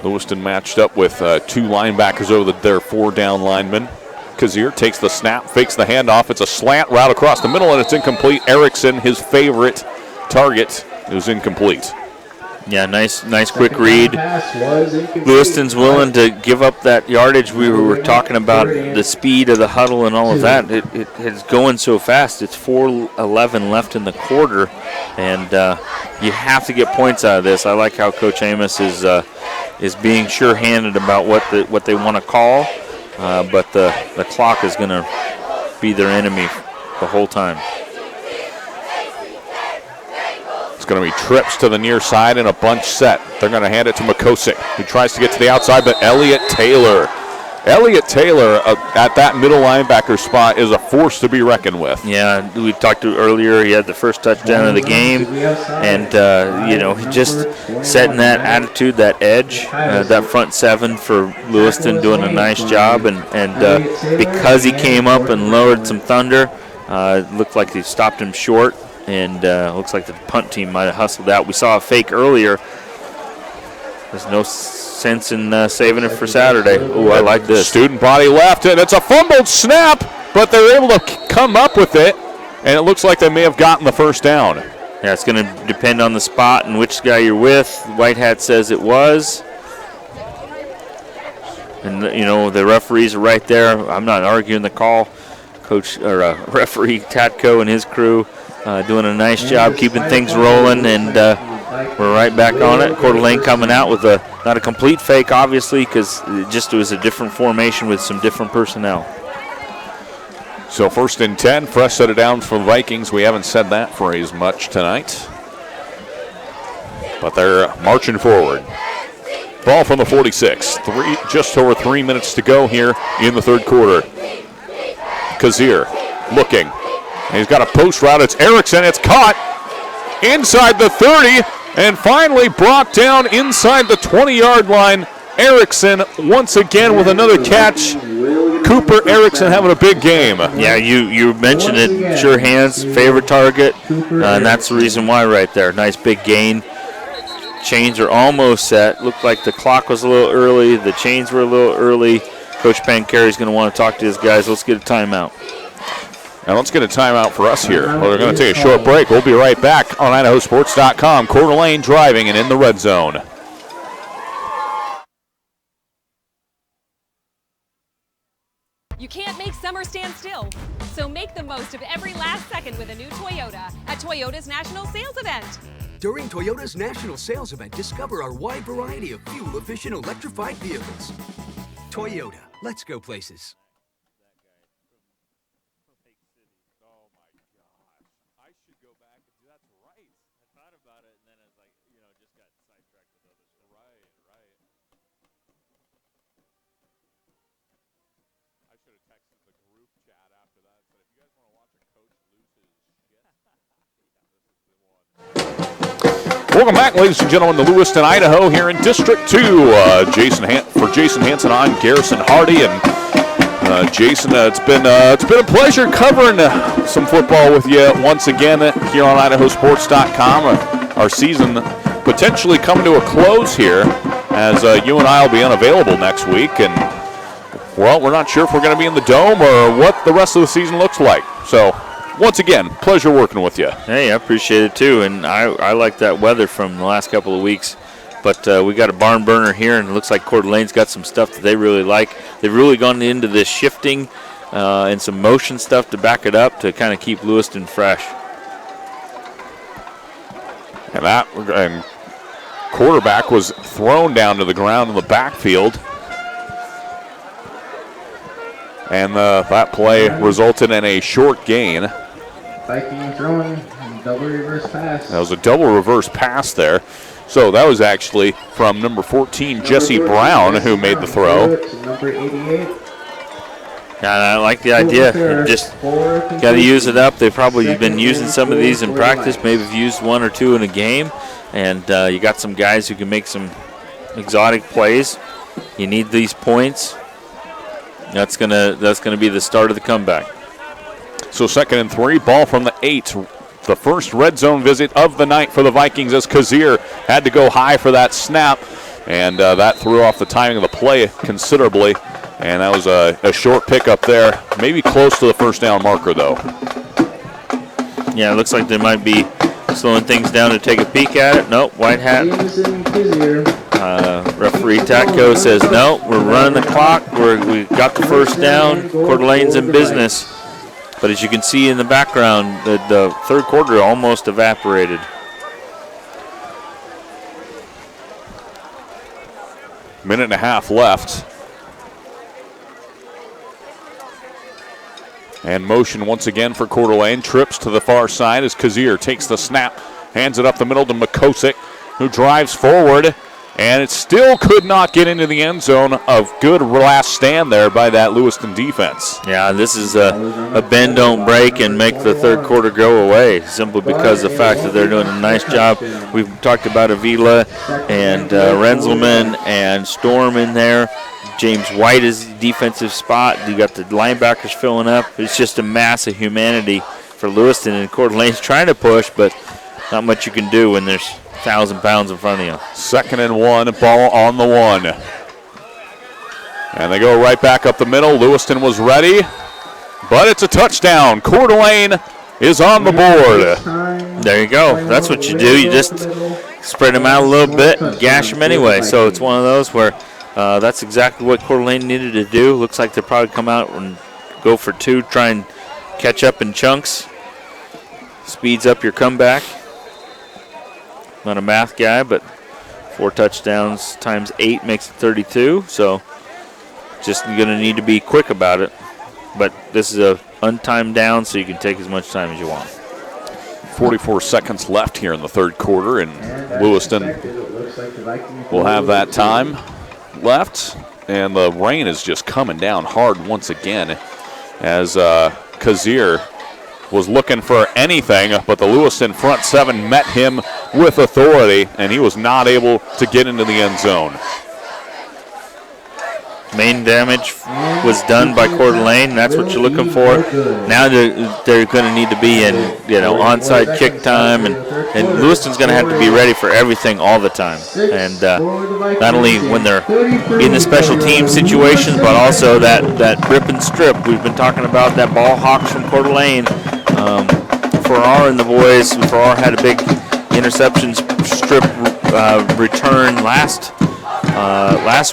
Speaker 10: Lewiston matched up with 2 linebackers over their 4 down linemen. Coeur takes the snap, fakes the handoff. It's a slant route across the middle, and it's incomplete. Erickson, his favorite target, is incomplete.
Speaker 9: Yeah, nice quick read. Lewiston's willing to give up that yardage. We were talking about the speed of the huddle and all of that. It is going so fast. It's 4:11 left in the quarter, and you have to get points out of this. I like how Coach Amos is being sure-handed about what they want to call, but the clock is going to be their enemy the whole time.
Speaker 10: It's going to be trips to the near side and a bunch set. They're going to hand it to McCosick, who tries to get to the outside, but Elliott Taylor at that middle linebacker spot is a force to be reckoned with.
Speaker 9: Yeah, we talked to earlier. He had the first touchdown of the game, and just setting that attitude, that edge, that front 7 for Lewiston, doing a nice job. And because he came up and lowered some thunder, it looked like they stopped him short. And looks like the punt team might have hustled out. We saw a fake earlier. There's no sense in saving it for Saturday. Oh, I like this.
Speaker 10: Student body left, and it's a fumbled snap, but they're able to come up with it, and it looks like they may have gotten the first down.
Speaker 9: Yeah, it's going to depend on the spot and which guy you're with. White Hat says it was. And, the referees are right there. I'm not arguing the call. Referee Tatko and his crew doing a nice job keeping things rolling, and we're right back on it. Coeur d'Alene coming out with not a complete fake, obviously, because it was a different formation with some different personnel.
Speaker 10: So 1st and 10, fresh set of downs for the Vikings. We haven't said that phrase much tonight, but they're marching forward. Ball from the 46. Just over 3 minutes to go here in the 3rd quarter. Coeur looking. He's got a post route. It's Erickson. It's caught inside the 30 and finally brought down inside the 20-yard line. Erickson once again with another catch. Cooper Erickson having a big game.
Speaker 9: Yeah, you mentioned it. Sure hands, favorite target, and that's the reason why right there. Nice big gain. Chains are almost set. Looked like the clock was a little early. The chains were a little early. Coach Pancarry's going to want to talk to his guys. Let's get a timeout.
Speaker 10: Now let's get a timeout for us here. Well, we're going to take a short break. We'll be right back on IdahoSports.com. Coeur d'Alene driving and in the red zone.
Speaker 5: You can't make summer stand still, so make the most of every last second with a new Toyota at Toyota's National Sales Event.
Speaker 6: During Toyota's National Sales Event, discover our wide variety of fuel-efficient electrified vehicles. Toyota, let's go places.
Speaker 10: Welcome back, ladies and gentlemen, to Lewiston, Idaho, here in District 2. Jason Hansen on, Garrison Hardy, and Jason, it's been a pleasure covering some football with you once again here on IdahoSports.com. Our season potentially coming to a close here, as you and I will be unavailable next week, and well, we're not sure if we're going to be in the Dome or what the rest of the season looks like. So, once again, pleasure working with you.
Speaker 9: Hey, I appreciate it too, and I like that weather from the last couple of weeks. But we got a barn burner here, and it looks like Coeur d'Alene's got some stuff that they really like. They've really gone into this shifting and some motion stuff to back it up to kind of keep Lewiston fresh.
Speaker 10: And quarterback was thrown down to the ground in the backfield. And that play resulted in a short gain.
Speaker 11: Viking throwing, double reverse pass.
Speaker 10: That was a double reverse pass there. So that was actually from number 14, Jesse Brown, who made the throw.
Speaker 11: Number 88.
Speaker 9: Yeah, I like the idea. Just got to use it up. They've probably been using some of these in practice. Maybe have used one or two in a game. And you got some guys who can make some exotic plays. You need these points. That's gonna be the start of the comeback.
Speaker 10: So 2nd and 3, ball from the 8. The first red zone visit of the night for the Vikings, as Coeur had to go high for that snap, and that threw off the timing of the play considerably. And that was a short pickup there, maybe close to the first down marker, though.
Speaker 9: Yeah, it looks like they might be slowing things down to take a peek at it. Nope, white hat. Referee Tatko says, no, we're running the clock. We got the first down. Coeur d'Alene's in business. But as you can see in the background, the third quarter almost evaporated.
Speaker 10: Minute and a half left. And motion once again for Coeur d'Alene. Trips to the far side as Coeur takes the snap, hands it up the middle to Makosik, who drives forward. And it still could not get into the end zone. A good last stand there by that Lewiston defense.
Speaker 9: Yeah, this is a bend, don't break, and make the third quarter go away, simply because of the fact that they're doing a nice job. We've talked about Avila and Renzelman and Storm in there. James White is the defensive spot. You got the linebackers filling up. It's just a mass of humanity for Lewiston, and Coeur d'Alene's trying to push, but not much you can do when there's 1,000 pounds in front of you.
Speaker 10: 2nd and 1, ball on the 1. And they go right back up the middle. Lewiston was ready, but it's a touchdown. Coeur d'Alene is on the board.
Speaker 9: There you go. That's what you do. You just spread them out a little bit and gash them anyway. So it's one of those where that's exactly what Coeur d'Alene needed to do. Looks like they'll probably come out and go for 2, try and catch up in chunks. Speeds up your comeback. Not a math guy, but 4 touchdowns times 8 makes it 32. So just going to need to be quick about it. But this is a untimed down, so you can take as much time as you want.
Speaker 10: 44 seconds left here in the third quarter, and Lewiston will have that time left. And the rain is just coming down hard once again as Coeur was looking for anything, but the Lewiston front 7 met him with authority, and he was not able to get into the end zone.
Speaker 9: Main damage was done by Coeur d'Alene. That's what you're looking for. Now they're going to need to be in, onside kick time, and Lewiston's going to have to be ready for everything all the time. And not only when they're in the special team situations, but also that rip and strip. We've been talking about that ball hawks from Coeur d'Alene. Farrar and the boys. Farrar had a big interception strip return last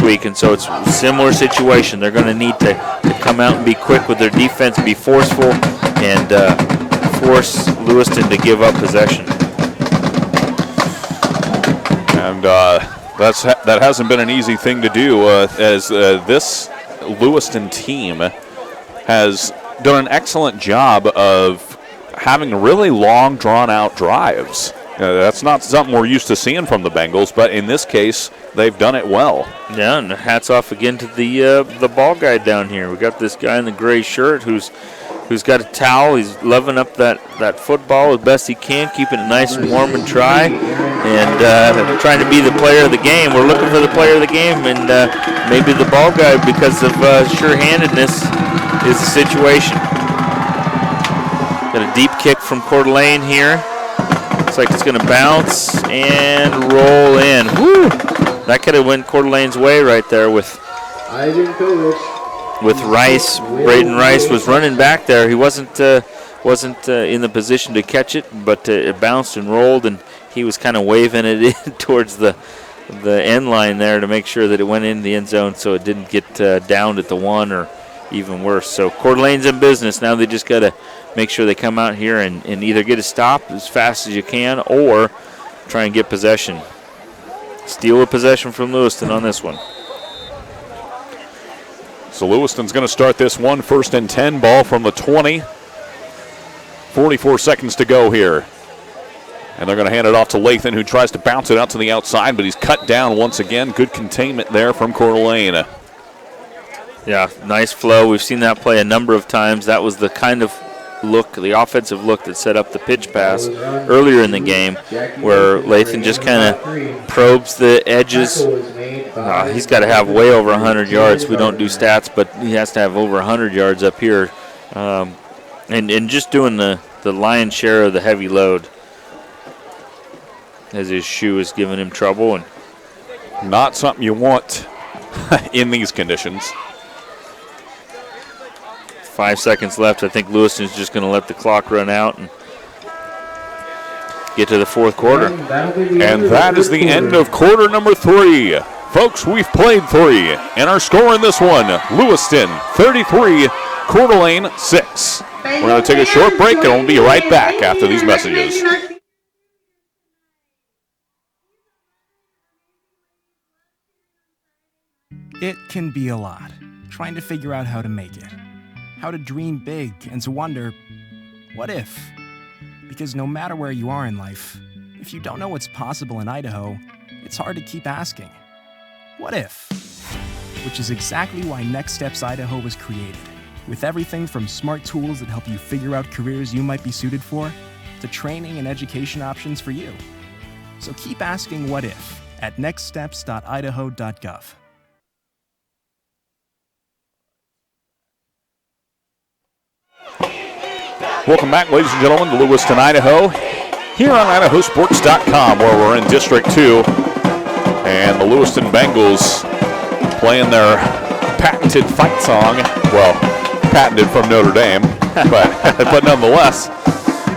Speaker 9: week, and so it's a similar situation. They're going to need to come out and be quick with their defense, be forceful, and force Lewiston to give up possession.
Speaker 10: And that hasn't been an easy thing to do, as this Lewiston team has done an excellent job of having really long, drawn-out drives. That's not something we're used to seeing from the Bengals, but in this case, they've done it well.
Speaker 9: Yeah, and hats off again to the ball guy down here. We got this guy in the gray shirt who's got a towel. He's loving up that football as best he can, keeping it nice and warm and dry, and trying to be the player of the game. We're looking for the player of the game, and maybe the ball guy because of sure-handedness is the situation. Got a deep kick from Coeur d'Alene here. Looks like it's going to bounce and roll in. Woo! That could have went Coeur d'Alene's way right there with Rice. Braden Rice was running back there. He wasn't in the position to catch it, but it bounced and rolled, and he was kind of waving it in towards the end line there to make sure that it went into the end zone so it didn't get downed at the 1 or even worse. So Coeur d'Alene's in business. Now they just got to make sure they come out here and either get a stop as fast as you can or try and get possession. Steal a possession from Lewiston on this one.
Speaker 10: So Lewiston's going to start this one. 1st and 10, ball from the 20. 44 seconds to go here. And they're going to hand it off to Lathan, who tries to bounce it out to the outside, but he's cut down once again. Good containment there from Coeur d'Alene.
Speaker 9: Yeah, nice flow. We've seen that play a number of times. That was the kind of look, the offensive look that set up the pitch pass earlier in the game where Lathan just kind of probes the edges. He's got to have way over 100 yards. We don't do stats, but he has to have over 100 yards up here. And just doing the lion's share of the heavy load as his shoe is giving him trouble. And
Speaker 10: not something you want in these conditions.
Speaker 9: 5 seconds left. I think Lewiston's just going to let the clock run out and get to the 4th quarter.
Speaker 10: And that is the end of quarter number 3. Folks, we've played 3, and our score in this one, Lewiston 33, Coeur d'Alene 6. We're going to take a short break, and we'll be right back after these messages.
Speaker 14: It can be a lot, trying to figure out how to make it. How to dream big and to wonder, what if? Because no matter where you are in life, if you don't know what's possible in Idaho, it's hard to keep asking, what if? Which is exactly why Next Steps Idaho was created, with everything from smart tools that help you figure out careers you might be suited for, to training and education options for you. So keep asking what if at nextsteps.idaho.gov.
Speaker 10: Welcome back, ladies and gentlemen, to Lewiston, Idaho, here on IdahoSports.com, where we're in District 2. And the Lewiston Bengals playing their patented fight song. Well, patented from Notre Dame, but nonetheless,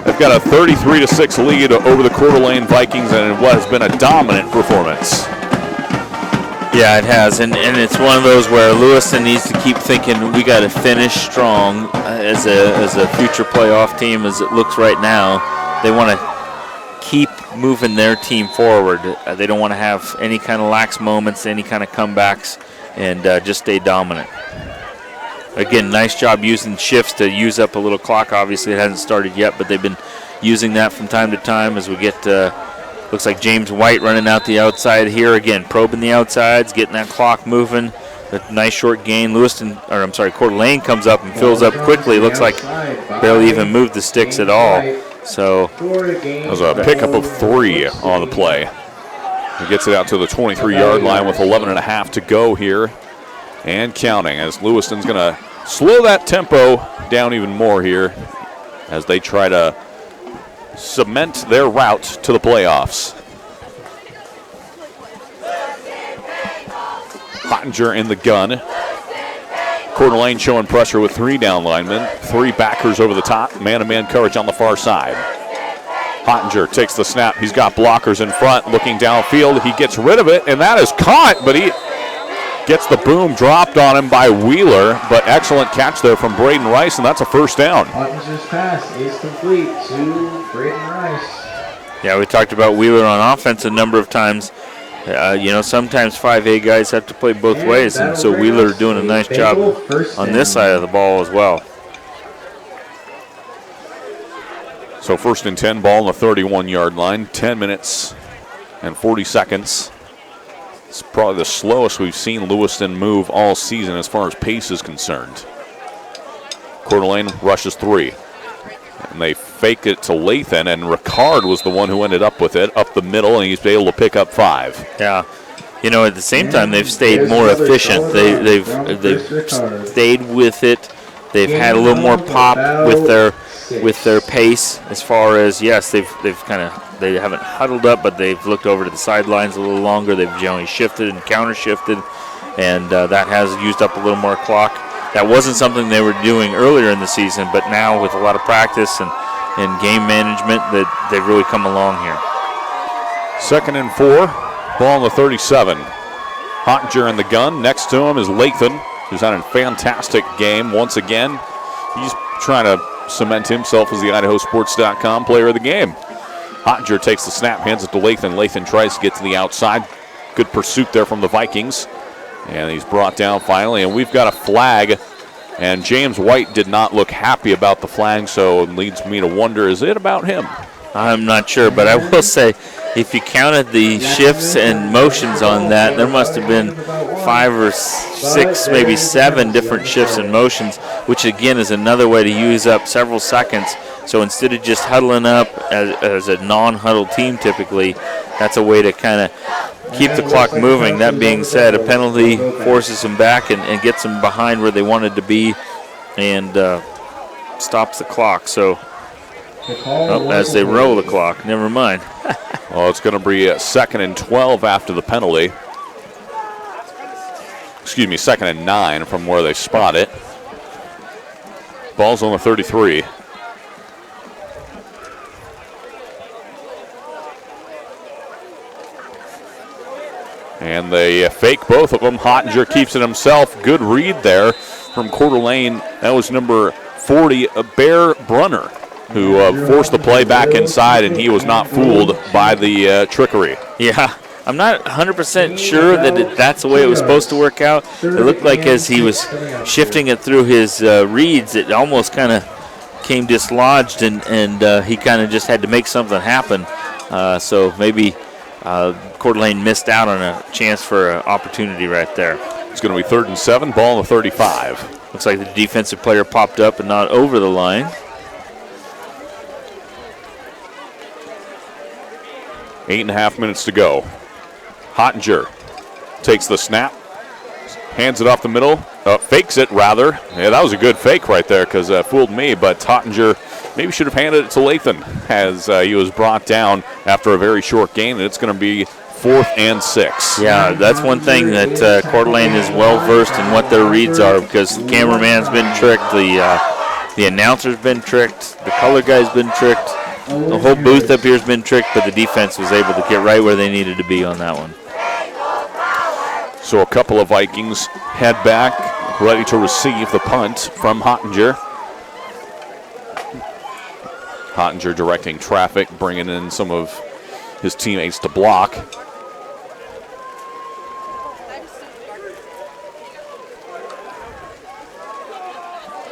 Speaker 10: they've got a 33-6 lead over the Coeur d'Alene Vikings, and what has been a dominant performance.
Speaker 9: Yeah, it has, and it's one of those where Lewiston needs to keep thinking we got to finish strong as a future playoff team as it looks right now. They want to keep moving their team forward. They don't want to have any kind of lax moments, any kind of comebacks, and just stay dominant. Again, nice job using shifts to use up a little clock. Obviously, it hasn't started yet, but they've been using that from time to time as we get looks like James White running out the outside here. Again, probing the outsides, getting that clock moving. A nice short gain. Coeur d'Alene comes up and fills up quickly. Looks like barely even moved the sticks at all. So
Speaker 10: that was a pickup of 3 on the play. He gets it out to the 23-yard line with 11.5 to go here and counting, as Lewiston's going to slow that tempo down even more here as they try to cement their route to the playoffs. Pottinger in the gun. Coeur d'Alene showing pressure with 3 down linemen, 3 backers over the top, man-to-man coverage on the far side. Pottinger takes the snap. He's got blockers in front, looking downfield. He gets rid of it, and that is caught, but he gets the boom dropped on him by Wheeler, but excellent catch there from Braden Rice, and that's a first down.
Speaker 11: Pottinger's pass is complete to Braden Rice.
Speaker 9: Yeah, we talked about Wheeler on offense a number of times. Sometimes 5A guys have to play both ways, and so Wheeler doing a nice job on this side of the ball as well.
Speaker 10: So 1st and 10, ball on the 31-yard line, 10 minutes and 40 seconds. It's probably the slowest we've seen Lewiston move all season as far as pace is concerned. Coeur d'Alene rushes 3. And they fake it to Lathan, and Ricard was the one who ended up with it up the middle, and he's able to pick up 5.
Speaker 9: Yeah, You know, at the same time, they've stayed more efficient. They've stayed with it. They've had a little more pop with their pace. As far as, yes, they haven't huddled up, but they've looked over to the sidelines a little longer. They've generally shifted and counter shifted, and that has used up a little more clock. That wasn't something they were doing earlier in the season, but now with a lot of practice and game management, that they've really come along here.
Speaker 10: 2nd and 4, ball on the 37. Hottinger in the gun. Next to him is Lathan, who's had a fantastic game once again. He's trying to cement himself as the IdahoSports.com player of the game. Hottinger takes the snap, hands it to Lathan. Lathan tries to get to the outside. Good pursuit there from the Vikings. And he's brought down finally, and we've got a flag. And James White did not look happy about the flag, so it leads me to wonder, is it about him?
Speaker 9: I'm not sure, but I will say, if you counted the shifts and motions on that, there must have been 5 or 6, maybe 7 different shifts and motions, which again is another way to use up several seconds. So instead of just huddling up as a non-huddled team typically, that's a way to kind of keep the clock moving. That being said, a penalty forces them back and gets them behind where they wanted to be and stops the clock. So as they roll the clock, never mind.
Speaker 10: Well, it's going to be 2nd and 12 after the penalty. Excuse me, 2nd and 9 from where they spot it. Ball's on the 33. And they fake both of them. Hottinger keeps it himself. Good read there from Coeur d'Alene. That was number 40, Bear Brunner, who forced the play back inside, and he was not fooled by the trickery.
Speaker 9: Yeah, I'm not 100% sure that that's the way it was supposed to work out. It looked like as he was shifting it through his reads, it almost kind of came dislodged, and he kind of just had to make something happen. So maybe Coeur d'Alene missed out on a chance for an opportunity right there.
Speaker 10: It's going to be 3rd and 7, ball on the 35.
Speaker 9: Looks like the defensive player popped up and not over the line.
Speaker 10: 8.5 minutes to go. Hottinger takes the snap, hands it off the middle, fakes it rather. Yeah, that was a good fake right there because it fooled me, but Hottinger maybe should have handed it to Lathan as he was brought down after a very short gain, and it's going to be 4th and 6.
Speaker 9: Yeah, that's one thing that Coeur d'Alene is well-versed in what their reads are because the cameraman's been tricked, the announcer's been tricked, the color guy's been tricked. The whole booth up here has been tricked, but the defense was able to get right where they needed to be on that one.
Speaker 10: So a couple of Vikings head back, ready to receive the punt from Hottinger. Hottinger directing traffic, bringing in some of his teammates to block.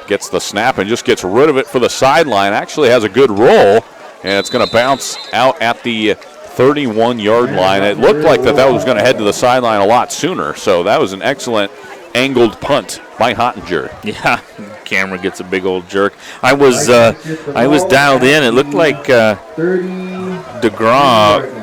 Speaker 10: Gets the snap and just gets rid of it for the sideline. Actually has a good roll. And it's going to bounce out at the 31-yard line. It looked like that was going to head to the sideline a lot sooner. So that was an excellent angled punt by Hottinger.
Speaker 9: Yeah, camera gets a big old jerk. I was dialed in. It looked like DeGraw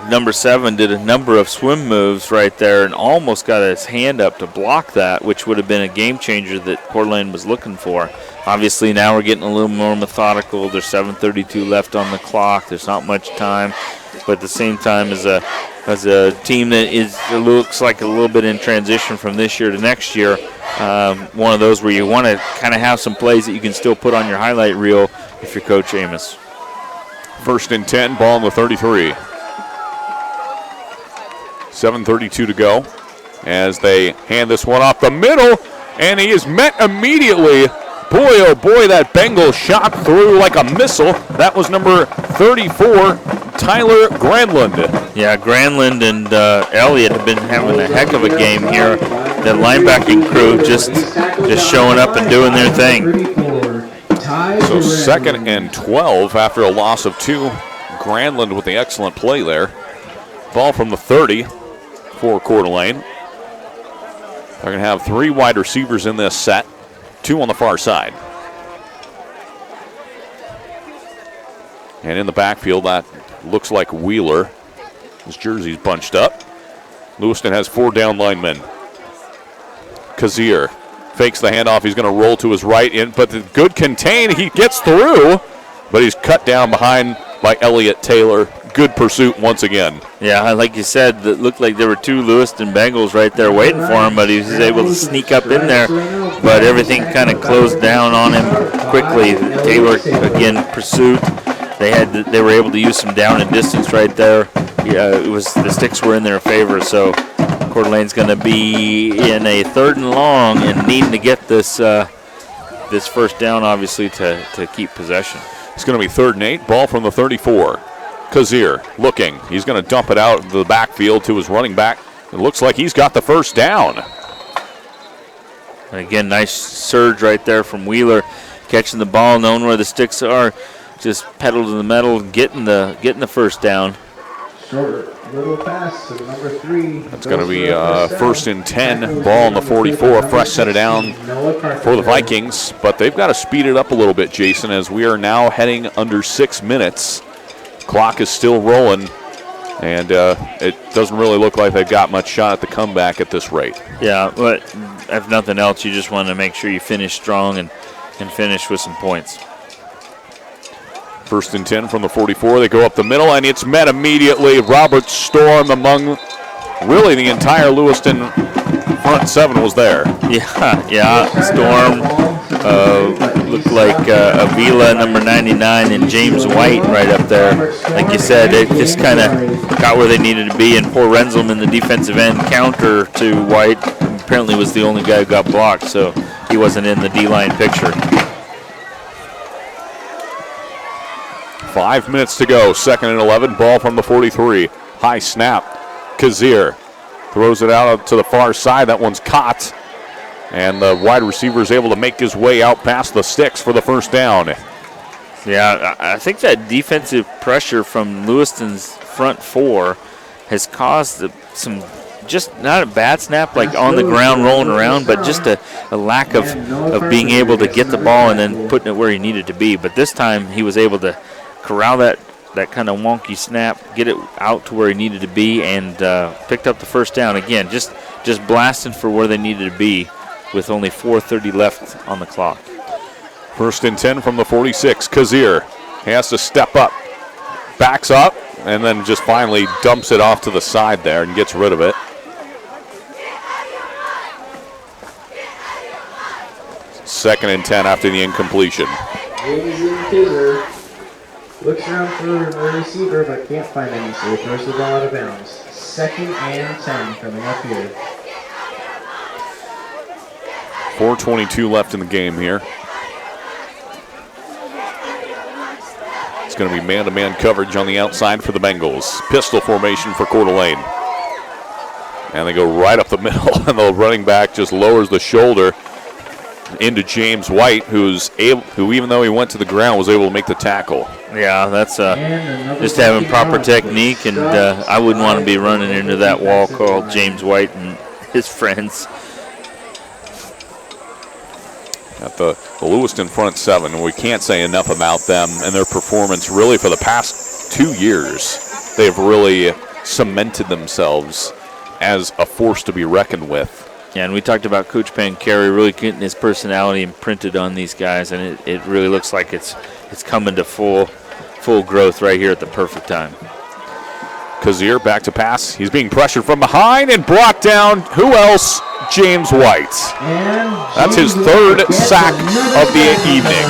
Speaker 9: number 7 did a number of swim moves right there and almost got his hand up to block that, which would have been a game changer that Coeur d'Alene was looking for. Obviously, now we're getting a little more methodical. There's 7:32 left on the clock. There's not much time, but at the same time, as a team that looks like a little bit in transition from this year to next year, one of those where you want to kind of have some plays that you can still put on your highlight reel if you're Coach Amos.
Speaker 10: 1st and 10, ball on the 33. 7:32 to go as they hand this one off the middle, and he is met immediately. Boy, oh boy, that Bengal shot through like a missile. That was number 34, Tyler Granlund.
Speaker 9: Yeah, Granlund and Elliott have been having a heck of a game here. The linebacking crew just showing up and doing their thing.
Speaker 10: So 2nd and 12 after a loss of 2. Granlund with the excellent play there. Ball from the 30 for Coeur d'Alene. They're going to have 3 wide receivers in this set. 2 on the far side. And in the backfield, that looks like Wheeler. His jersey's bunched up. Lewiston has 4 down linemen. Coeur fakes the handoff. He's going to roll to his right, but the good contain. He gets through, but he's cut down behind by Elliott Taylor. Good pursuit once again.
Speaker 9: Yeah, like you said, it looked like there were 2 Lewiston Bengals right there waiting for him, but he was able to sneak up in there. But everything kind of closed down on him quickly. Taylor, again, pursuit. They were able to use some down and distance right there. Yeah, the sticks were in their favor, so Coeur d'Alene's going to be in a 3rd and long and needing to get this first down, obviously, to keep possession.
Speaker 10: It's going to be 3rd and 8. Ball from the 34. Coeur looking. He's going to dump it out of the backfield to his running back. It looks like he's got the first down.
Speaker 9: And again, nice surge right there from Wheeler, catching the ball, knowing where the sticks are, just pedal to the metal, getting the first down.
Speaker 11: Short little pass to number 3.
Speaker 10: That's going to be 1st and 10. Ball on the 44. Fresh set it down for the Vikings, but they've got to speed it up a little bit, Jason, as we are now heading under 6 minutes. Clock is still rolling, and it doesn't really look like they've got much shot at the comeback at this rate.
Speaker 9: Yeah, but if nothing else, you just want to make sure you finish strong and finish with some points.
Speaker 10: 1st and 10 from the 44. They go up the middle, and it's met immediately. Robert Storm among really the entire Lewiston front 7 was there.
Speaker 9: Yeah, Storm. Looked like Avila, number 99, and James White right up there. Like you said, it just kind of got where they needed to be, and poor Renzelman, the defensive end, counter to White, apparently was the only guy who got blocked, so he wasn't in the D-line picture.
Speaker 10: 5 minutes to go, 2nd and 11, ball from the 43. High snap, Coeur throws it out to the far side. That one's caught. And the wide receiver is able to make his way out past the sticks for the first down.
Speaker 9: Yeah, I think that defensive pressure from Lewiston's front 4 has caused some, just not a bad snap, like on the ground rolling around, but just a lack of being able to get the ball and then putting it where he needed to be. But this time he was able to corral that kind of wonky snap, get it out to where he needed to be, and picked up the first down. Again, just blasting for where they needed to be, with only 4:30 left on the clock.
Speaker 10: 1st and 10 from the 46. Coeur has to step up, backs up, and then just finally dumps it off to the side there and gets rid of it. 2nd and 10 after the incompletion.
Speaker 11: Coeur looks around for the receiver but can't find any, so he throws the ball out of bounds. 2nd and 10 coming up here.
Speaker 10: 4:22 left in the game here. It's going to be man-to-man coverage on the outside for the Bengals. Pistol formation for Coeur d'Alene. And they go right up the middle, and the running back just lowers the shoulder into James White, who even though he went to the ground, was able to make the tackle.
Speaker 9: Yeah, that's just having proper technique, and I wouldn't want to be running into that wall called James White and his friends.
Speaker 10: At the Lewiston front 7, and we can't say enough about them and their performance really for the past 2 years. They've really cemented themselves as a force to be reckoned with.
Speaker 9: Yeah, and we talked about Coach Pancari really getting his personality imprinted on these guys, and it really looks like it's coming to full growth right here at the perfect time.
Speaker 10: Coeur back to pass. He's being pressured from behind and brought down. Who else? James White. That's his 3rd sack of the evening.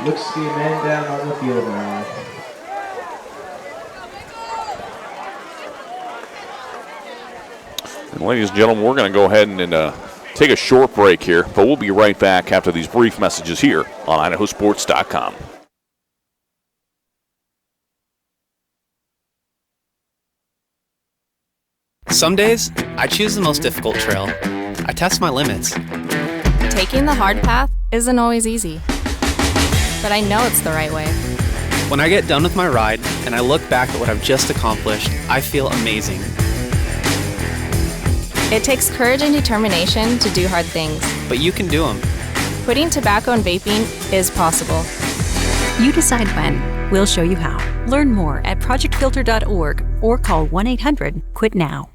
Speaker 11: Looks to be a man down on the field now.
Speaker 10: And ladies and gentlemen, we're going to go ahead and take a short break here, but we'll be right back after these brief messages here on IdahoSports.com.
Speaker 2: Some days, I choose the most difficult trail. I test my limits.
Speaker 3: Taking the hard path isn't always easy, but I know it's the right way.
Speaker 2: When I get done with my ride and I look back at what I've just accomplished, I feel amazing.
Speaker 3: It takes courage and determination to do hard things.
Speaker 2: But you can do them.
Speaker 3: Quitting tobacco and vaping is possible.
Speaker 4: You decide when. We'll show you how. Learn more at projectfilter.org or call 1-800-QUIT-NOW.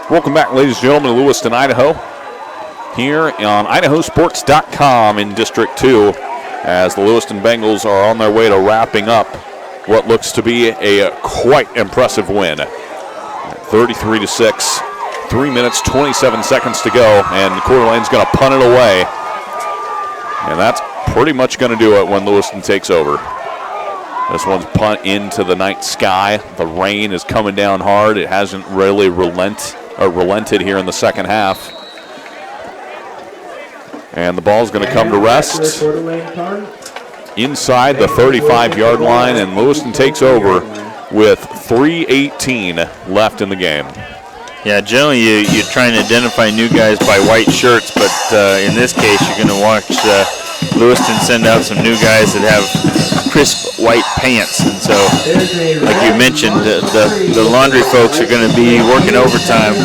Speaker 10: Welcome back, ladies and gentlemen, to Lewiston, Idaho, here on IdahoSports.com in District 2, as the Lewiston Bengals are on their way to wrapping up what looks to be a quite impressive win. 33-6, 3 minutes, 27 seconds to go, and Coeur d'Alene's going to punt it away. And that's pretty much going to do it when Lewiston takes over. This one's punt into the night sky. The rain is coming down hard. It hasn't really relented here in the second half. And the ball's going to come to rest inside the 35-yard line, and Lewiston takes over with 3:18 left in the game.
Speaker 9: Yeah, generally you try and identify new guys by white shirts, but in this case you're going to watch Lewiston send out some new guys that have crisp white pants. And so, like you mentioned, the laundry folks are going to be working overtime.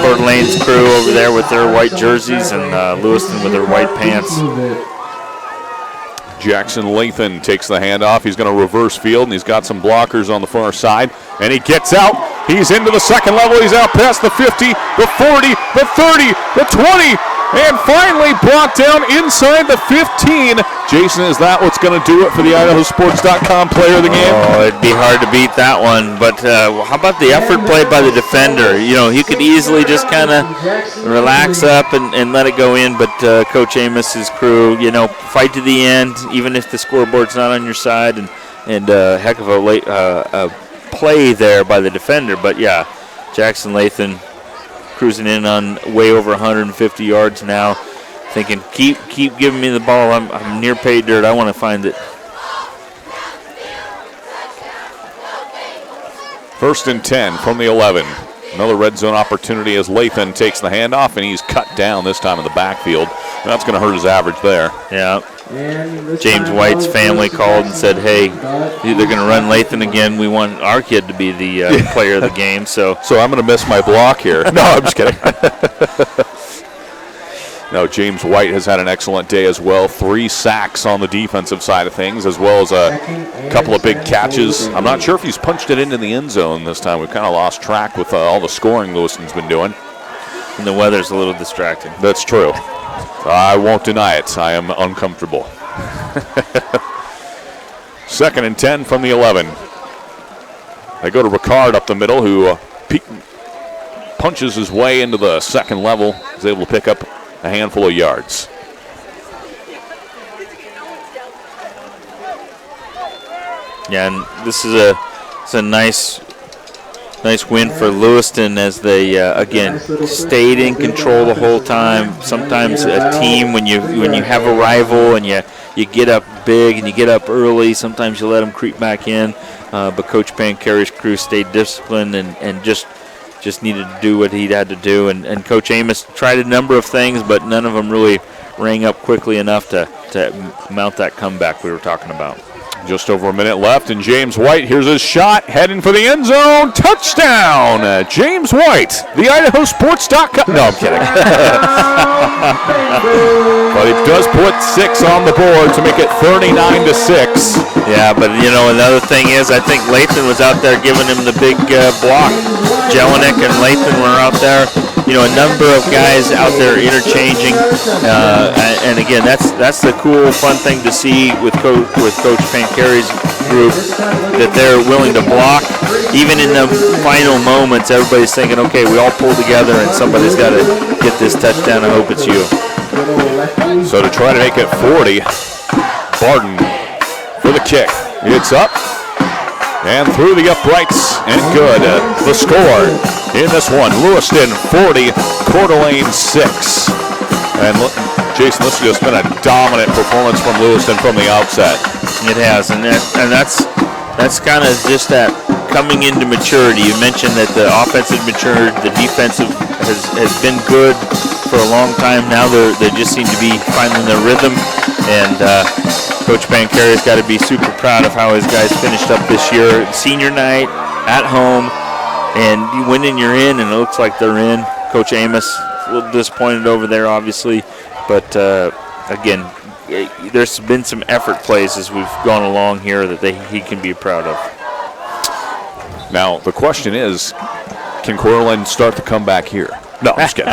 Speaker 9: Coeur d'Alene's crew over there with their white jerseys, and Lewiston with their white pants.
Speaker 10: Jackson Lathan takes the handoff. He's going to reverse field, and he's got some blockers on the far side. And he gets out. He's into the second level. He's out past the 50, the 40, the 30, the 20, and finally brought down inside the 15. Jason, is that what's going to do it for the IdahoSports.com player of the game?
Speaker 9: Oh, it'd be hard to beat that one. But how about the effort played by the defender? You know, he could easily just kind of relax up and let it go in. But Coach Amos's crew, you know, fight to the end, even if the scoreboard's not on your side. And heck of a play there by the defender. But, yeah, Jackson Lathan cruising in on way over 150 yards now, thinking, keep giving me the ball. I'm near pay dirt. I want to find it.
Speaker 10: 1st and 10 from the 11. Another red zone opportunity as Lathan takes the handoff, and he's cut down this time in the backfield. That's going to hurt his average there.
Speaker 9: Yeah. James White's family called and said, hey, they're going to run Lathan again. We want our kid to be the player of the game. So
Speaker 10: I'm going to miss my block here. No, I'm just kidding. No, James White has had an excellent day as well. 3 sacks on the defensive side of things, as well as a couple of big catches. I'm not sure if he's punched it into the end zone this time. We've kind of lost track with all the scoring Lewiston's been doing.
Speaker 9: And the weather's a little distracting.
Speaker 10: That's true. I won't deny it. I am uncomfortable. 2nd and 10 from the 11. They go to Ricard up the middle, who punches his way into the second level. He's able to pick up a handful of yards.
Speaker 9: Yeah, and this is a nice win for Lewiston as they again stayed in control the whole time. Sometimes a team, when you have a rival and you get up big and you get up early, sometimes you let them creep back in. But Coach Pancarry's crew stayed disciplined and just needed to do what he had to do. And Coach Amos tried a number of things, but none of them really rang up quickly enough to mount that comeback we were talking about.
Speaker 10: Just over a minute left, and James White, here's his shot, heading for the end zone. Touchdown! James White, the IdahoSports.com. No, I'm kidding. But he does put 6 on the board to make it 39-6.
Speaker 9: Yeah, but, you know, another thing is I think Lathan was out there giving him the big block. Jelinek and Lathan were out there. You know, a number of guys out there interchanging, and again, that's the cool, fun thing to see with Coach Pancarry's group, that they're willing to block. Even in the final moments, everybody's thinking, okay, we all pull together, and somebody's got to get this touchdown. I hope it's you.
Speaker 10: So to try to make it 40, Barton for the kick. It's up and through the uprights, and good. The score in this one, Lewiston 40, Coeur d'Alene 6. And look, Jason, this has just been a dominant performance from Lewiston from the outset.
Speaker 9: It has, and that's kind of just that coming into maturity. You mentioned that the offensive matured, the defensive has been good for a long time. Now they just seem to be finding their rhythm, and Coach Pancari's got to be super proud of how his guys finished up this year. Senior night at home, and you win and you're in, and it looks like they're in. Coach Amos, a little disappointed over there, obviously, but again, there's been some effort plays as we've gone along here that he can be proud of.
Speaker 10: Now, the question is, can Coeur start to come back here? No, I'm just kidding.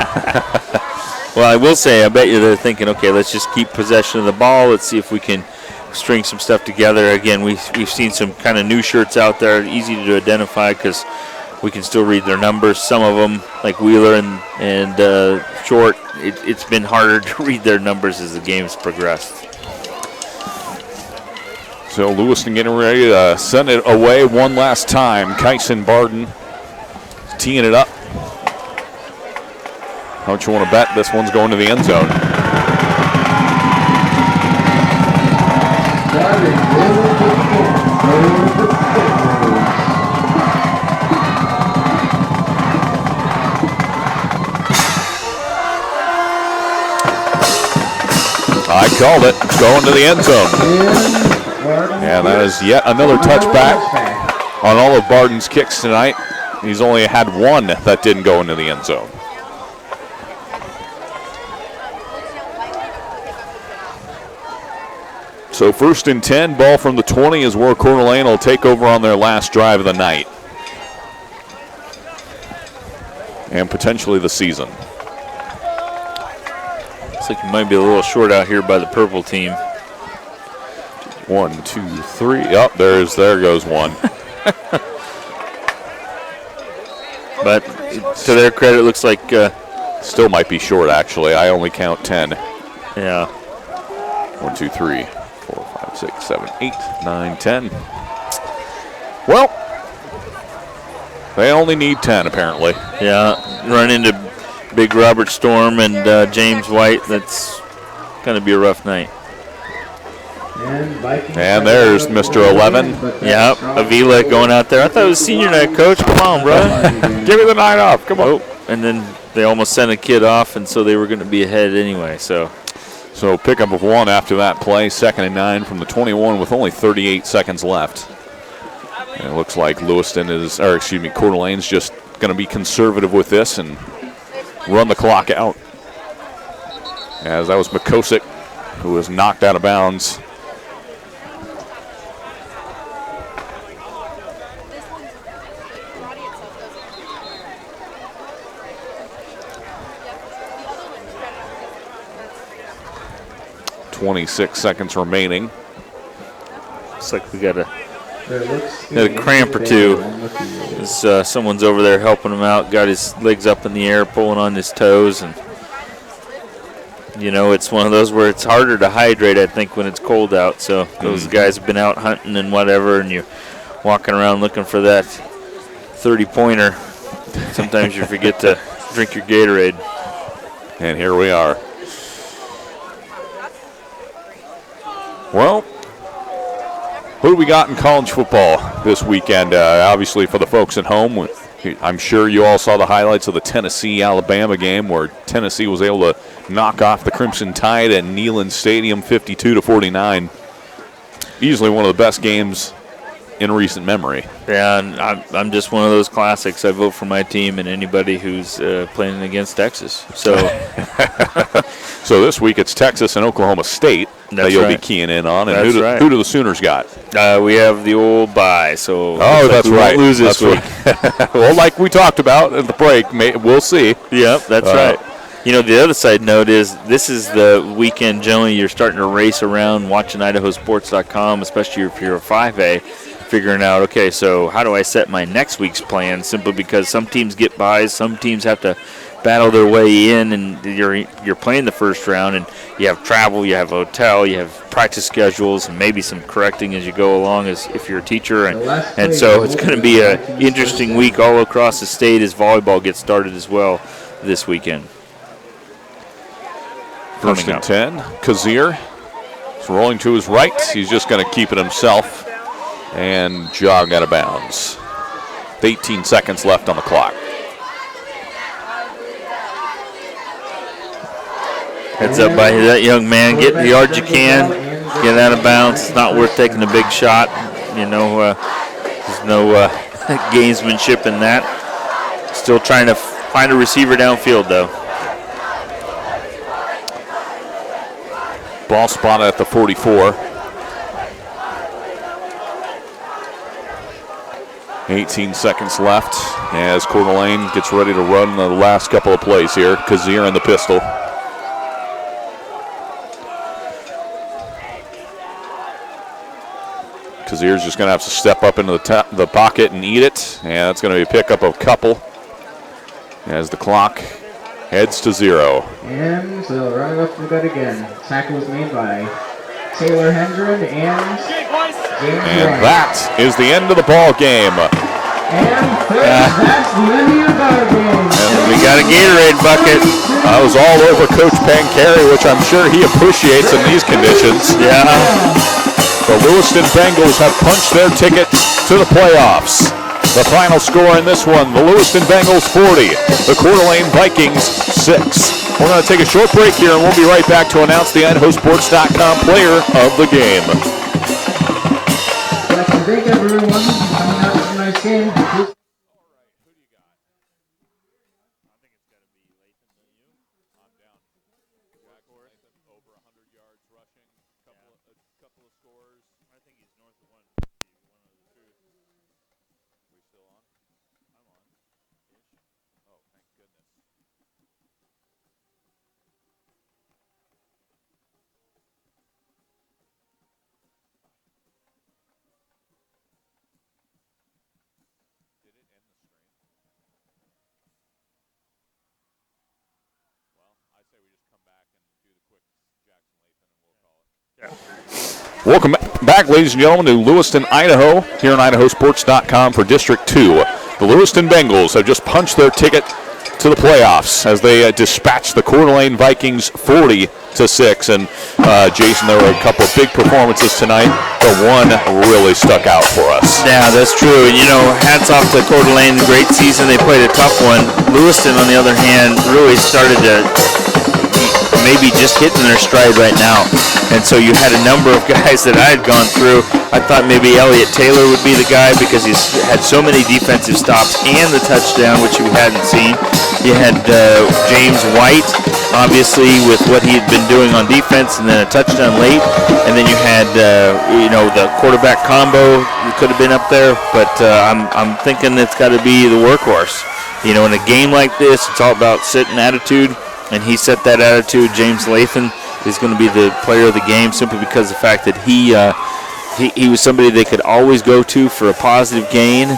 Speaker 9: Well, I will say, I bet you they're thinking, okay, let's just keep possession of the ball. Let's see if we can string some stuff together. Again, we've seen some kind of new shirts out there, easy to identify because we can still read their numbers. Some of them, like Wheeler and Short, it's been harder to read their numbers as the game's progressed.
Speaker 10: So Lewiston getting ready to send it away one last time. Kyson Barden teeing it up. How much you want to bet this one's going to the end zone? I called it. It's going to the end zone. And that is yet another touchback on all of Barden's kicks tonight. He's only had one that didn't go into the end zone. So 1st and 10, ball from the 20 is where Coeur d'Alene will take over on their last drive of the night. And potentially the season.
Speaker 9: Looks like you might be a little short out here by the purple team.
Speaker 10: 1, 2, 3. Oh, there goes one.
Speaker 9: But to their credit, it looks like
Speaker 10: still might be short, actually. I only count 10.
Speaker 9: Yeah.
Speaker 10: 1, 2, 3, 4, 5, 6, 7, 8, 9, 10. Well, they only need 10, apparently.
Speaker 9: Yeah, run into Big Robert Storm and James White. That's going to be a rough night.
Speaker 10: And there's Mr. 11.
Speaker 9: Yeah, Avila going out there. I thought it was senior night, Coach. Come on, bro.
Speaker 10: Give me the night off. Come on.
Speaker 9: Oh, and then they almost sent a kid off, and so they were going to be ahead anyway. So
Speaker 10: pickup of 1 after that play. 2nd and 9 from the 21 with only 38 seconds left. And it looks like Coeur d'Alene's just going to be conservative with this and run the clock out. As that was Makosic, who was knocked out of bounds. .26 seconds remaining.
Speaker 9: Looks like we got a cramp or two. Someone's over there helping him out. Got his legs up in the air, pulling on his toes, and it's one of those where it's harder to hydrate, I think, when it's cold out. So those guys have been out hunting and whatever, and you're walking around looking for that 30-pointer. Sometimes you forget to drink your Gatorade.
Speaker 10: And here we are. Well, who do we got in college football this weekend? Obviously, for the folks at home, I'm sure you all saw the highlights of the Tennessee-Alabama game where Tennessee was able to knock off the Crimson Tide at Neyland Stadium 52-49. Easily one of the best games in recent memory.
Speaker 9: Yeah, and I'm just one of those classics. I vote for my team and anybody who's playing against Texas. So,
Speaker 10: so this week it's Texas and Oklahoma State that you'll be keying in on. And who do the Sooners got?
Speaker 9: We have the old bye. So
Speaker 10: that's
Speaker 9: we
Speaker 10: right.
Speaker 9: Won't lose this week.
Speaker 10: Right. Well, like we talked about at the break, we'll see.
Speaker 9: Yep, that's right. The other side note is this is the weekend generally you're starting to race around watching IdahoSports.com, especially if you're a 5A, figuring out, okay, so how do I set my next week's plan? Simply because some teams get buys, some teams have to battle their way in, and you're playing the first round, and you have travel, you have hotel, you have practice schedules, and maybe some correcting as you go along as if you're a teacher, and so it's going to be an interesting week all across the state as volleyball gets started as well this weekend.
Speaker 10: First and 10. Coeur is rolling to his right. He's just going to keep it himself and jog out of bounds. With 18 seconds left on the clock.
Speaker 9: Heads up by that young man. Get the yards you can. Get out of bounds. It's not worth taking a big shot. You know, there's no gamesmanship in that. Still trying to find a receiver downfield, though.
Speaker 10: Ball spotted at the 44. 18 seconds left as Coeur d'Alene gets ready to run the last couple of plays here. Coeur in the pistol. Coeur's just going to have to step up into the pocket and eat it. And that's going to be a pickup of a couple as the clock heads to 0.
Speaker 11: And so running up to the gut again. Tackle was made by Taylor Hendren and James
Speaker 10: And
Speaker 11: Wright.
Speaker 10: that is the end of the ball game.
Speaker 11: And that's the end of your ball game.
Speaker 10: And we got a Gatorade bucket. I was all over Coach Pancari, which I'm sure he appreciates in these conditions.
Speaker 9: Yeah.
Speaker 10: The Lewiston Bengals have punched their ticket to the playoffs. The final score in this one, the Lewiston Bengals 40, the Coeur d'Alene Vikings 6. We're going to take a short break here, and we'll be right back to announce the IdahoSports.com player of the game.
Speaker 11: I'd like to thank everyone for coming out to tonight's game.
Speaker 10: Welcome back, ladies and gentlemen, to Lewiston, Idaho, here on IdahoSports.com for District 2. The Lewiston Bengals have just punched their ticket to the playoffs as they dispatched the Coeur d'Alene Vikings 40-6. And Jason, there were a couple of big performances tonight, but one really stuck out for us.
Speaker 9: Yeah, that's true. You know, hats off to Coeur d'Alene. Great season. They played a tough one. Lewiston, on the other hand, really started to maybe just hitting their stride right now. And so you had a number of guys that I had gone through. I thought maybe Elliott Taylor would be the guy because he's had so many defensive stops and the touchdown, which you hadn't seen. You had James White, obviously, with what he had been doing on defense, and then a touchdown late. And then you had, the quarterback combo could have been up there. But I'm thinking it's got to be the workhorse. You know, in a game like this, it's all about setting attitude. And he set that attitude. James Lathan is going to be the player of the game simply because of the fact that he was somebody they could always go to for a positive gain.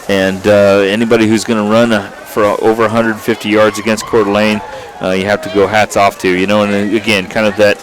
Speaker 9: And anybody who's going to run for over 150 yards against Coeur d'Alene, you have to go hats off to. You know, and again, kind of that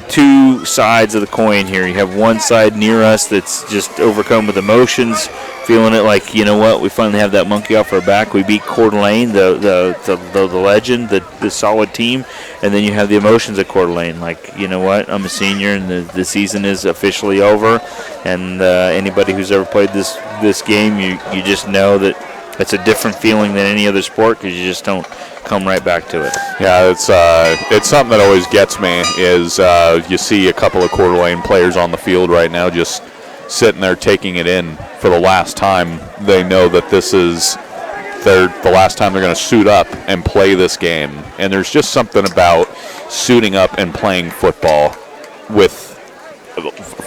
Speaker 9: two sides of the coin here. You have one side near us that's just overcome with emotions, feeling it like, you know what, we finally have that monkey off our back. We beat Coeur d'Alene, the legend, the solid team. And then you have the emotions of Coeur d'Alene, like, you know what, I'm a senior and the season is officially over. And anybody who's ever played this game, you just know that it's a different feeling than any other sport because you just don't come right back to it.
Speaker 10: Yeah, it's something that always gets me is you see a couple of Coeur d'Alene players on the field right now just sitting there taking it in for the last time. They know that this is the last time they're going to suit up and play this game. And there's just something about suiting up and playing football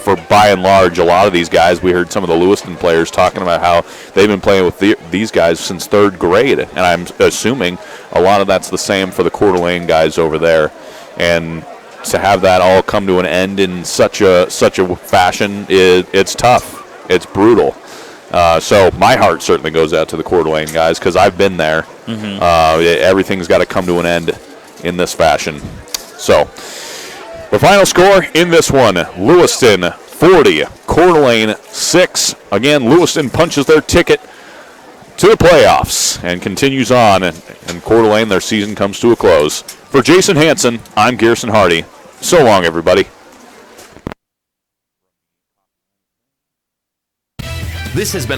Speaker 10: for by and large, a lot of these guys, we heard some of the Lewiston players talking about how they've been playing with these guys since third grade. And I'm assuming a lot of that's the same for the Coeur d'Alene guys over there. And to have that all come to an end in such a fashion, it's tough. It's brutal. So my heart certainly goes out to the Coeur d'Alene guys because I've been there.
Speaker 9: Mm-hmm.
Speaker 10: Everything's got to come to an end in this fashion. So the final score in this one, Lewiston 40, Coeur d'Alene 6. Again, Lewiston punches their ticket to the playoffs and continues on. And Coeur d'Alene, their season comes to a close. For Jason Hanson, I'm Garrison Hardy. So long, everybody.
Speaker 15: This has been